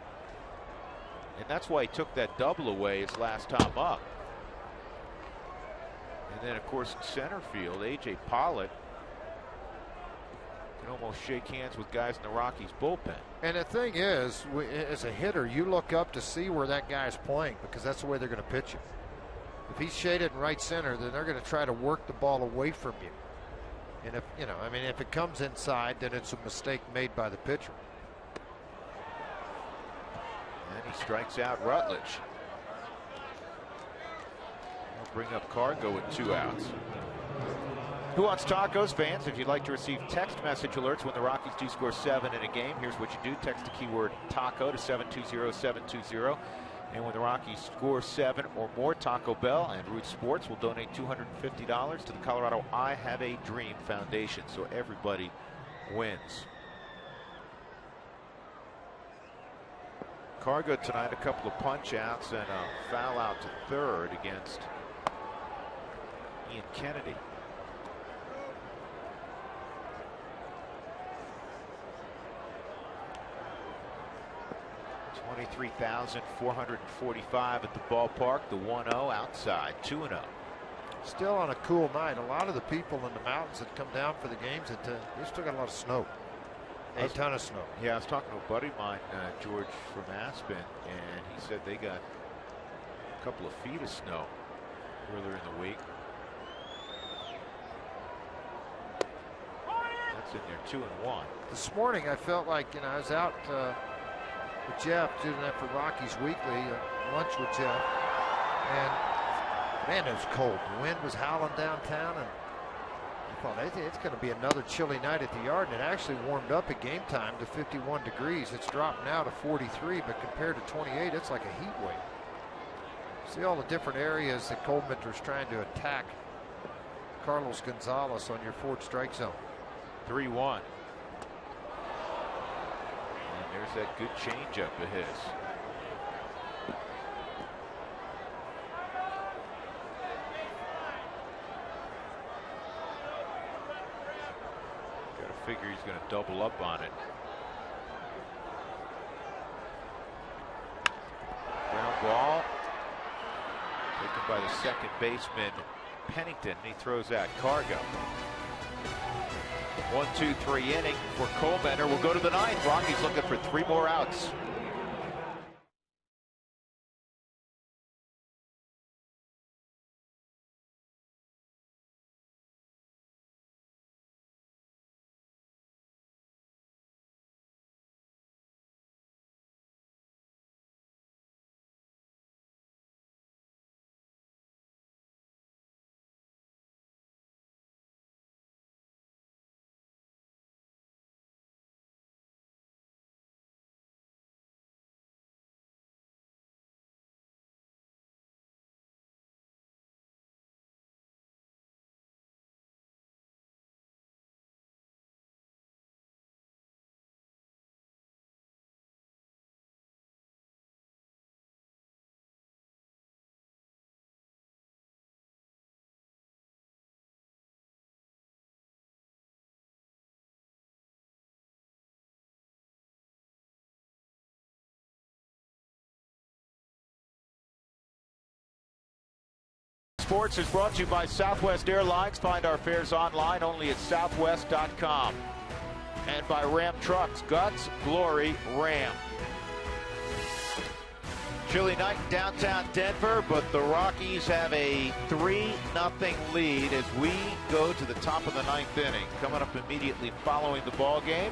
And that's why he took that double away his last time up. And then, of course, in center field, A.J. Pollitt can almost shake hands with guys in the Rockies bullpen. And the thing is, as a hitter, you look up to see where that guy's playing because that's the way they're going to pitch him. If he's shaded in right center, then they're going to try to work the ball away from you. And if if it comes inside, then it's a mistake made by the pitcher. And he strikes out Rutledge. He'll bring up Cargo with 2 outs. Who Wants Tacos? Fans, if you'd like to receive text message alerts when the Rockies do score 7 in a game, here's what you do. Text the keyword taco to 720-720. And when the Rockies score 7 or more, Taco Bell and Root Sports will donate $250 to the Colorado I Have a Dream Foundation. So everybody wins. Cargo tonight, a couple of punch outs and a foul out to third against Ian Kennedy. $23,445 at the ballpark. The 1-0 outside, 2-0. Still on a cool night. A lot of the people in the mountains that come down for the games, they still got a lot of snow. A ton of snow. Yeah, I was talking to a buddy of mine, George, from Aspen, and he said they got a couple of feet of snow earlier in the week. That's in there, 2-1. This morning I felt like I was out with Jeff doing that for Rockies Weekly, lunch with Jeff, and Man, it was cold. The wind was howling downtown, and I thought it's going to be another chilly night at the Yard, and it actually warmed up at game time to 51 degrees. It's dropped now to 43, but compared to 28, it's like a heat wave. See all the different areas that Coldminter's trying to attack Carlos Gonzalez on your Ford strike zone. 3-1. And there's that good changeup of his. Got to figure he's going to double up on it. Ground ball. Taken by the second baseman, Pennington. He throws out Cargo. 1-2-3 inning for Coldminter. We'll go to the ninth. Rockies looking for 3 more outs. Sports is brought to you by Southwest Airlines. Find our fares online only at southwest.com. And by Ram Trucks. Guts, glory, Ram. Chilly night in downtown Denver, but the Rockies have a 3-0 lead as we go to the top of the ninth inning. Coming up immediately following the ball game,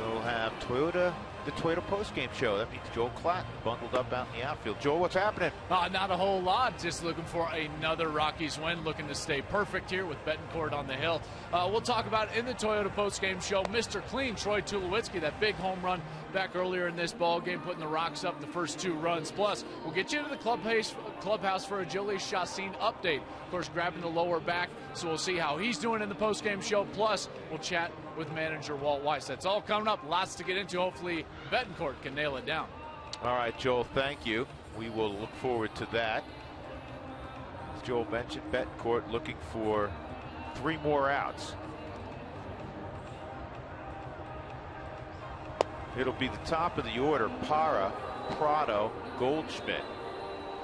we'll have the Toyota postgame show. That means Joel Klatt bundled up out in the outfield. Joel, what's happening? Not a whole lot. Just looking for another Rockies win. Looking to stay perfect here with Betancourt on the hill. We'll talk about in the Toyota postgame show, Mr. Clean, Troy Tulowitzki, that big home run back earlier in this ball game, putting the Rocks up the first 2 runs. Plus, we'll get you to the clubhouse for a Jhoulys Chacin update. Of course, grabbing the lower back, so we'll see how he's doing in the postgame show. Plus, we'll chat with manager Walt Weiss. That's all coming up. Lots to get into. Hopefully, Betancourt can nail it down. All right, Joel, thank you. We will look forward to that. As Joel mentioned, Betancourt looking for 3 more outs. It'll be the top of the order: Parra, Prado, Goldschmidt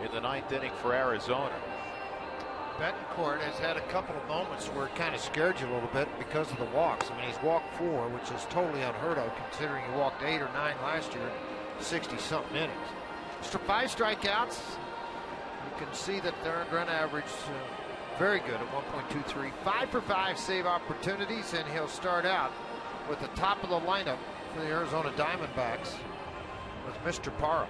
in the ninth inning for Arizona. Betancourt has had a couple of moments where it kind of scared you a little bit because of the walks. I mean, he's walked 4, which is totally unheard of considering he walked 8 or 9 last year, 60-something innings. After 5 strikeouts, you can see that their earned run average very good at 1.23. 5 for 5 save opportunities, and he'll start out with the top of the lineup for the Arizona Diamondbacks with Mr. Parra.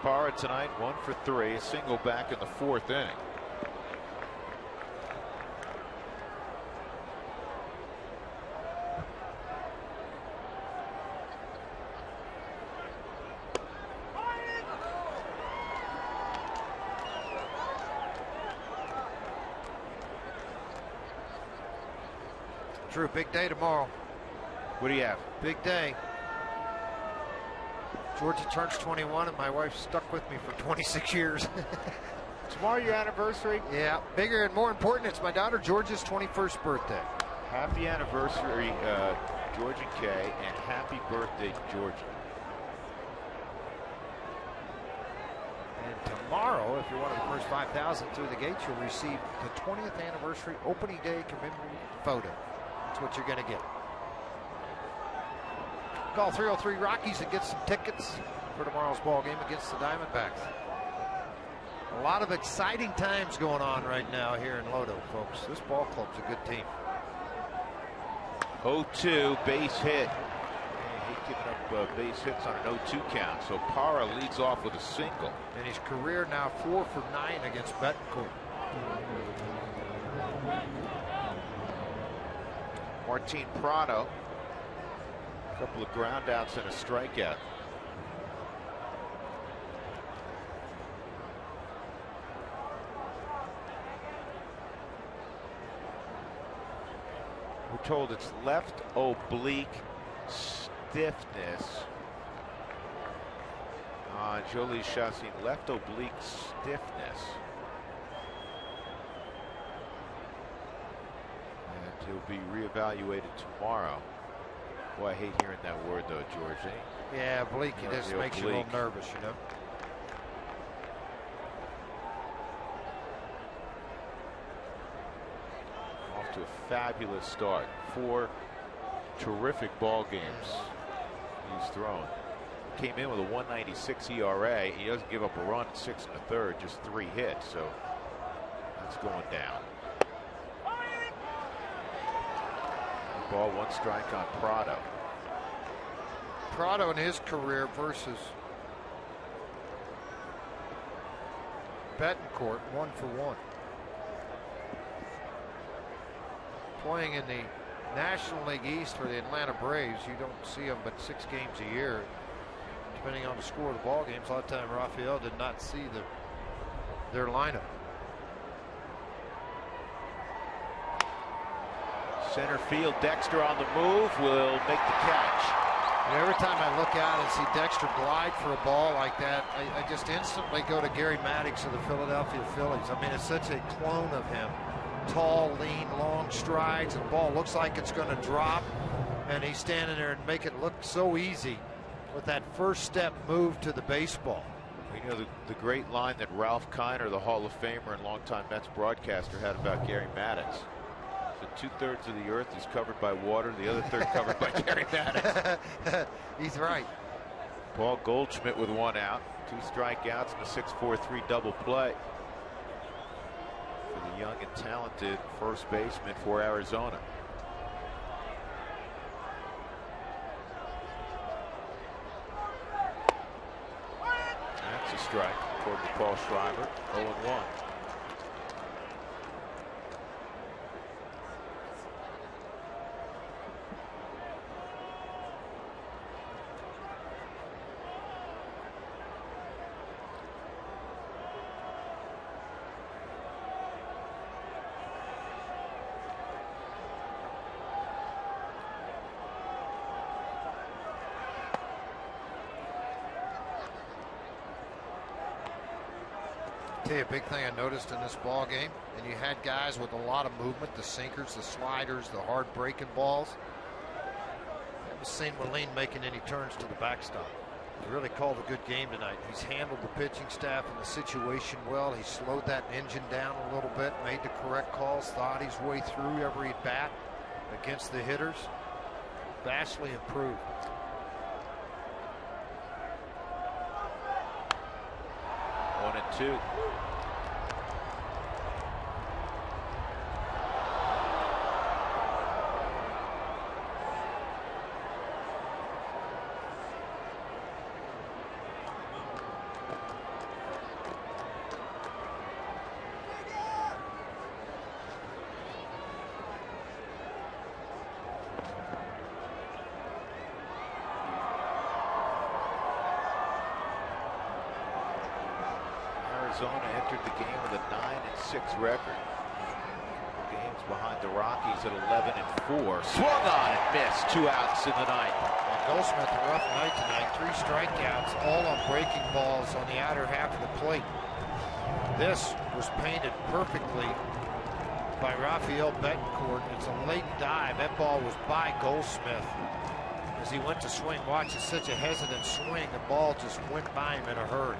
Parra tonight 1 for 3, a single back in the 4th inning. Drew, big day tomorrow. What do you have? Big day. Georgia turns 21, and my wife stuck with me for 26 years. Tomorrow your anniversary? Yeah, bigger and more important, it's my daughter Georgia's 21st birthday. Happy anniversary, George and Kay, and happy birthday, Georgia. And tomorrow, if you're one of the first 5,000 through the gates, you'll receive the 20th anniversary opening day commemorative photo. That's what you're going to get. Call 303 Rockies and get some tickets. for tomorrow's ball game against the Diamondbacks. A lot of exciting times going on right now here in Lodo, folks. This ball club's a good team. 0-2 base hit. He's giving up base hits on an 0-2 count. So Parra leads off with a single. And his career now 4 for 9 against Betancourt. Martin Prado. A couple of ground outs and a strikeout. We're told it's left oblique stiffness. Jolie Chassin, left oblique stiffness. And he'll be reevaluated tomorrow. Boy, I hate hearing that word though, George. Yeah, oblique, it just makes you a little nervous, you know. Off to a fabulous start. 4 terrific ball games he's thrown. Came in with a 1.96 ERA. He doesn't give up a run in 6 1/3, just 3 hits. So that's going down. Ball, 1 strike on Prado. Prado in his career versus Betancourt, 1 for 1. Playing in the National League East for the Atlanta Braves, you don't see them but 6 games a year. Depending on the score of the ball games, a lot of time Rafael did not see their lineup. Center field, Dexter on the move, will make the catch. Every time I look out and see Dexter glide for a ball like that, I just instantly go to Gary Maddox of the Philadelphia Phillies. I mean, it's such a clone of him. Tall, lean, long strides, and the ball looks like it's going to drop, and he's standing there and make it look so easy with that first step move to the baseball. You know the great line that Ralph Kiner, the Hall of Famer and longtime Mets broadcaster, had about Gary Maddox. So 2/3 of the earth is covered by water, the other third covered by Gary Maddox. He's right. Paul Goldschmidt with 1 out, 2 strikeouts and a 6-4-3 double play for the young and talented first baseman for Arizona. That's a strike according to Paul Schreiber. 0-1. Tell you a big thing I noticed in this ball game, and you had guys with a lot of movement, the sinkers, the sliders, the hard breaking balls. I haven't seen Moline making any turns to the backstop. He really called a good game tonight. He's handled the pitching staff and the situation well. He slowed that engine down a little bit, made the correct calls, thought his way through every at bat against the hitters. Vastly improved. One and two. Arizona entered the game with a 9-6 record. Games behind the Rockies at 11-4. Swung on and missed. 2 outs in the ninth. Goldsmith, a rough night tonight. 3 strikeouts, all on breaking balls on the outer half of the plate. This was painted perfectly by Rafael Betancourt. It's a late dive. That ball was by Goldsmith. As he went to swing, watch, it's such a hesitant swing. The ball just went by him in a hurry.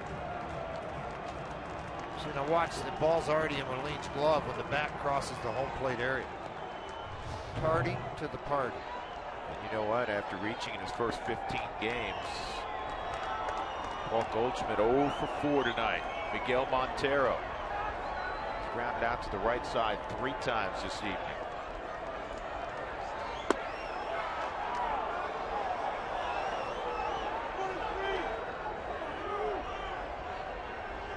So now watch, the ball's already in Moline's glove when the bat crosses the home plate area. Tardy to the party. And you know what? After reaching in his first 15 games, Paul Goldschmidt 0 for 4 tonight. Miguel Montero grounded out to the right side 3 times this evening.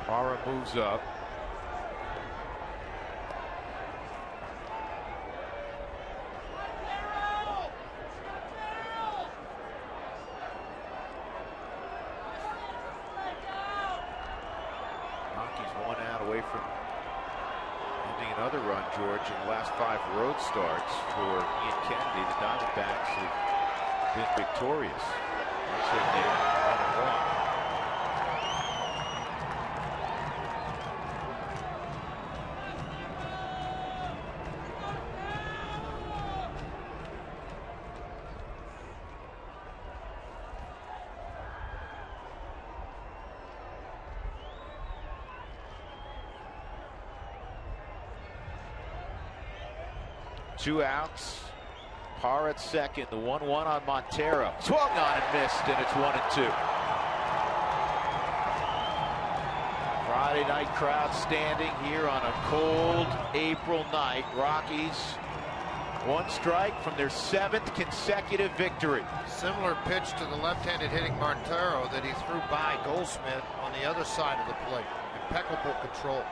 Parra moves up. Away from ending another run, George, in the last 5 road starts for Ian Kennedy. The Diamondbacks have been victorious. Let's say they're 1-1. Two outs. Parra at second. The 1-1 on Montero. Swung on and missed, and it's 1-2. Friday night crowd standing here on a cold April night. Rockies 1 strike from their 7th consecutive victory. Similar pitch to the left-handed hitting Montero that he threw by Goldschmidt on the other side of the plate. Impeccable control.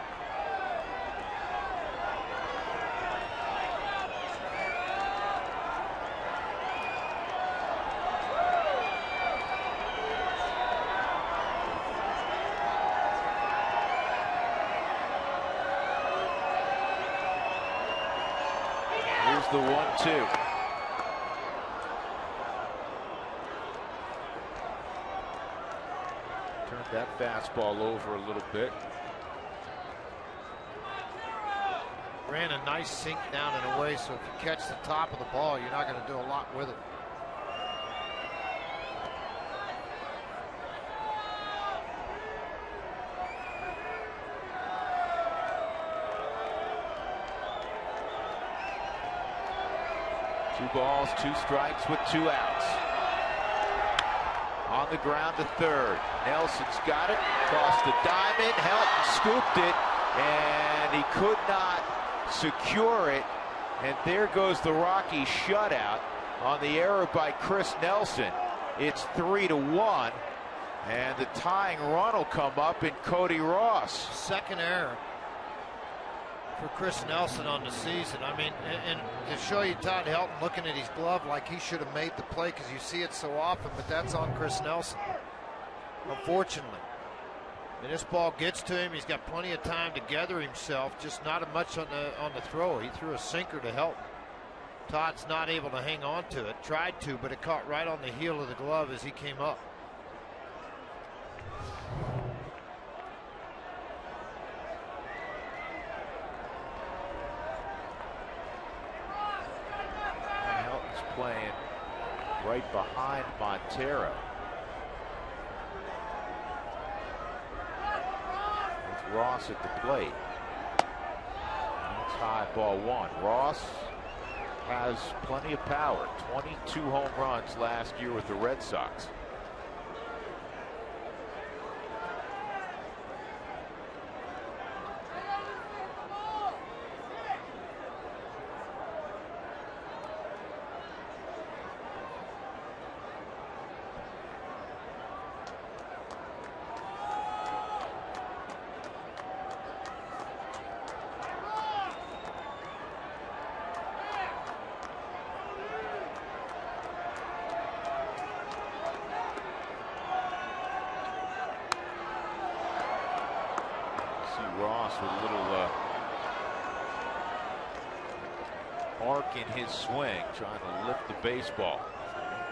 The 1-2. Turned that fastball over a little bit. Ran a nice sink down and away, so if you catch the top of the ball, you're not going to do a lot with it. Two balls, 2 strikes with 2 outs. On the ground to third. Nelson's got it. Across the diamond. Helton scooped it, and he could not secure it. And there goes the Rockies shutout on the error by Chris Nelson. It's 3-1, and the tying run will come up in Cody Ross. Second error for Chris Nelson on the season. I mean, and to show you Todd Helton looking at his glove like he should have made the play, because you see it so often, but that's on Chris Nelson, unfortunately. And this ball gets to him. He's got plenty of time to gather himself, just not much on the throw. He threw a sinker to Helton. Todd's not able to hang on to it. Tried to, but it caught right on the heel of the glove as he came up. Playing right behind Montero. With Ross at the plate. It's high, ball 1. Ross has plenty of power. 22 home runs last year with the Red Sox. Ross with a little arc in his swing, trying to lift the baseball.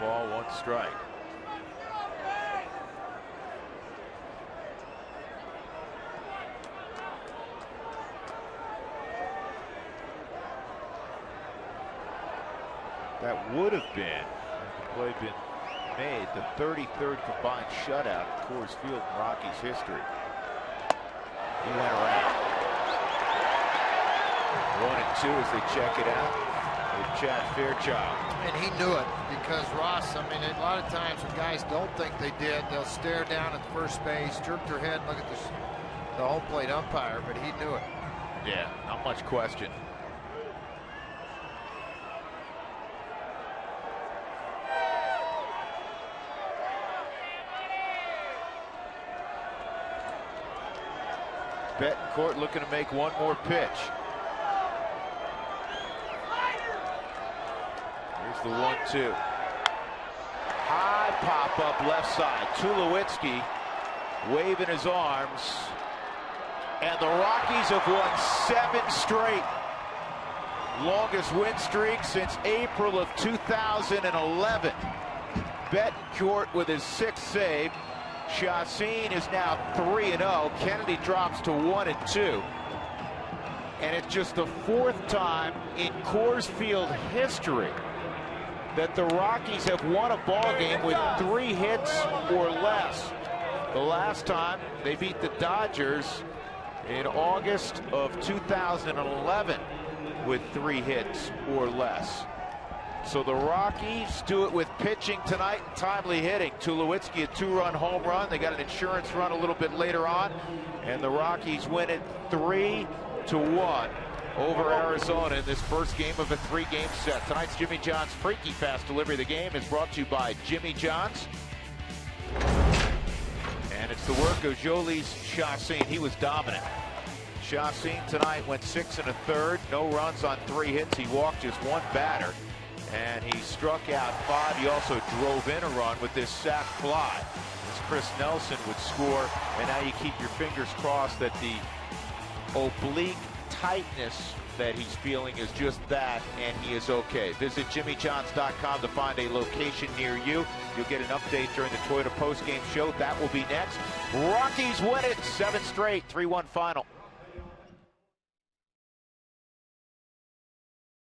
1 ball, 1 strike. That would have been, had the play been made, the 33rd combined shutout at Coors Field in Rockies history. He went around. 1-2 as they check it out. with Chad Fairchild. And he knew it because Ross, I mean, a lot of times when guys don't think they did, they'll stare down at first base, jerk their head, and look at the home plate umpire, but he knew it. Yeah, not much question. Betancourt looking to make one more pitch. Here's the 1-2. High pop up left side. Tulowitzki waving his arms. And the Rockies have won 7 straight. Longest win streak since April of 2011. Betancourt with his 6th save. Chacin is now 3-0. Kennedy drops to 1-2. And it's just the 4th time in Coors Field history that the Rockies have won a ball game with 3 hits or less. The last time they beat the Dodgers in August of 2011 with 3 hits or less. So the Rockies do it with pitching tonight and timely hitting. Tulowitzki a 2-run home run. They got an insurance run a little bit later on. And the Rockies win it 3-1 over Arizona in this first game of a 3-game set. Tonight's Jimmy John's Freaky Fast Delivery of the game is brought to you by Jimmy John's. And it's the work of Jolys Chacin. He was dominant. Chacin tonight went 6 1/3. No runs on 3 hits. He walked just 1 batter. And he struck out 5. He also drove in a run with this sac fly. As Chris Nelson would score. And now you keep your fingers crossed that the oblique tightness that he's feeling is just that, and he is okay. Visit jimmyjohns.com to find a location near you. You'll get an update during the Toyota postgame show. That will be next. Rockies win it 7 straight, 3-1 final.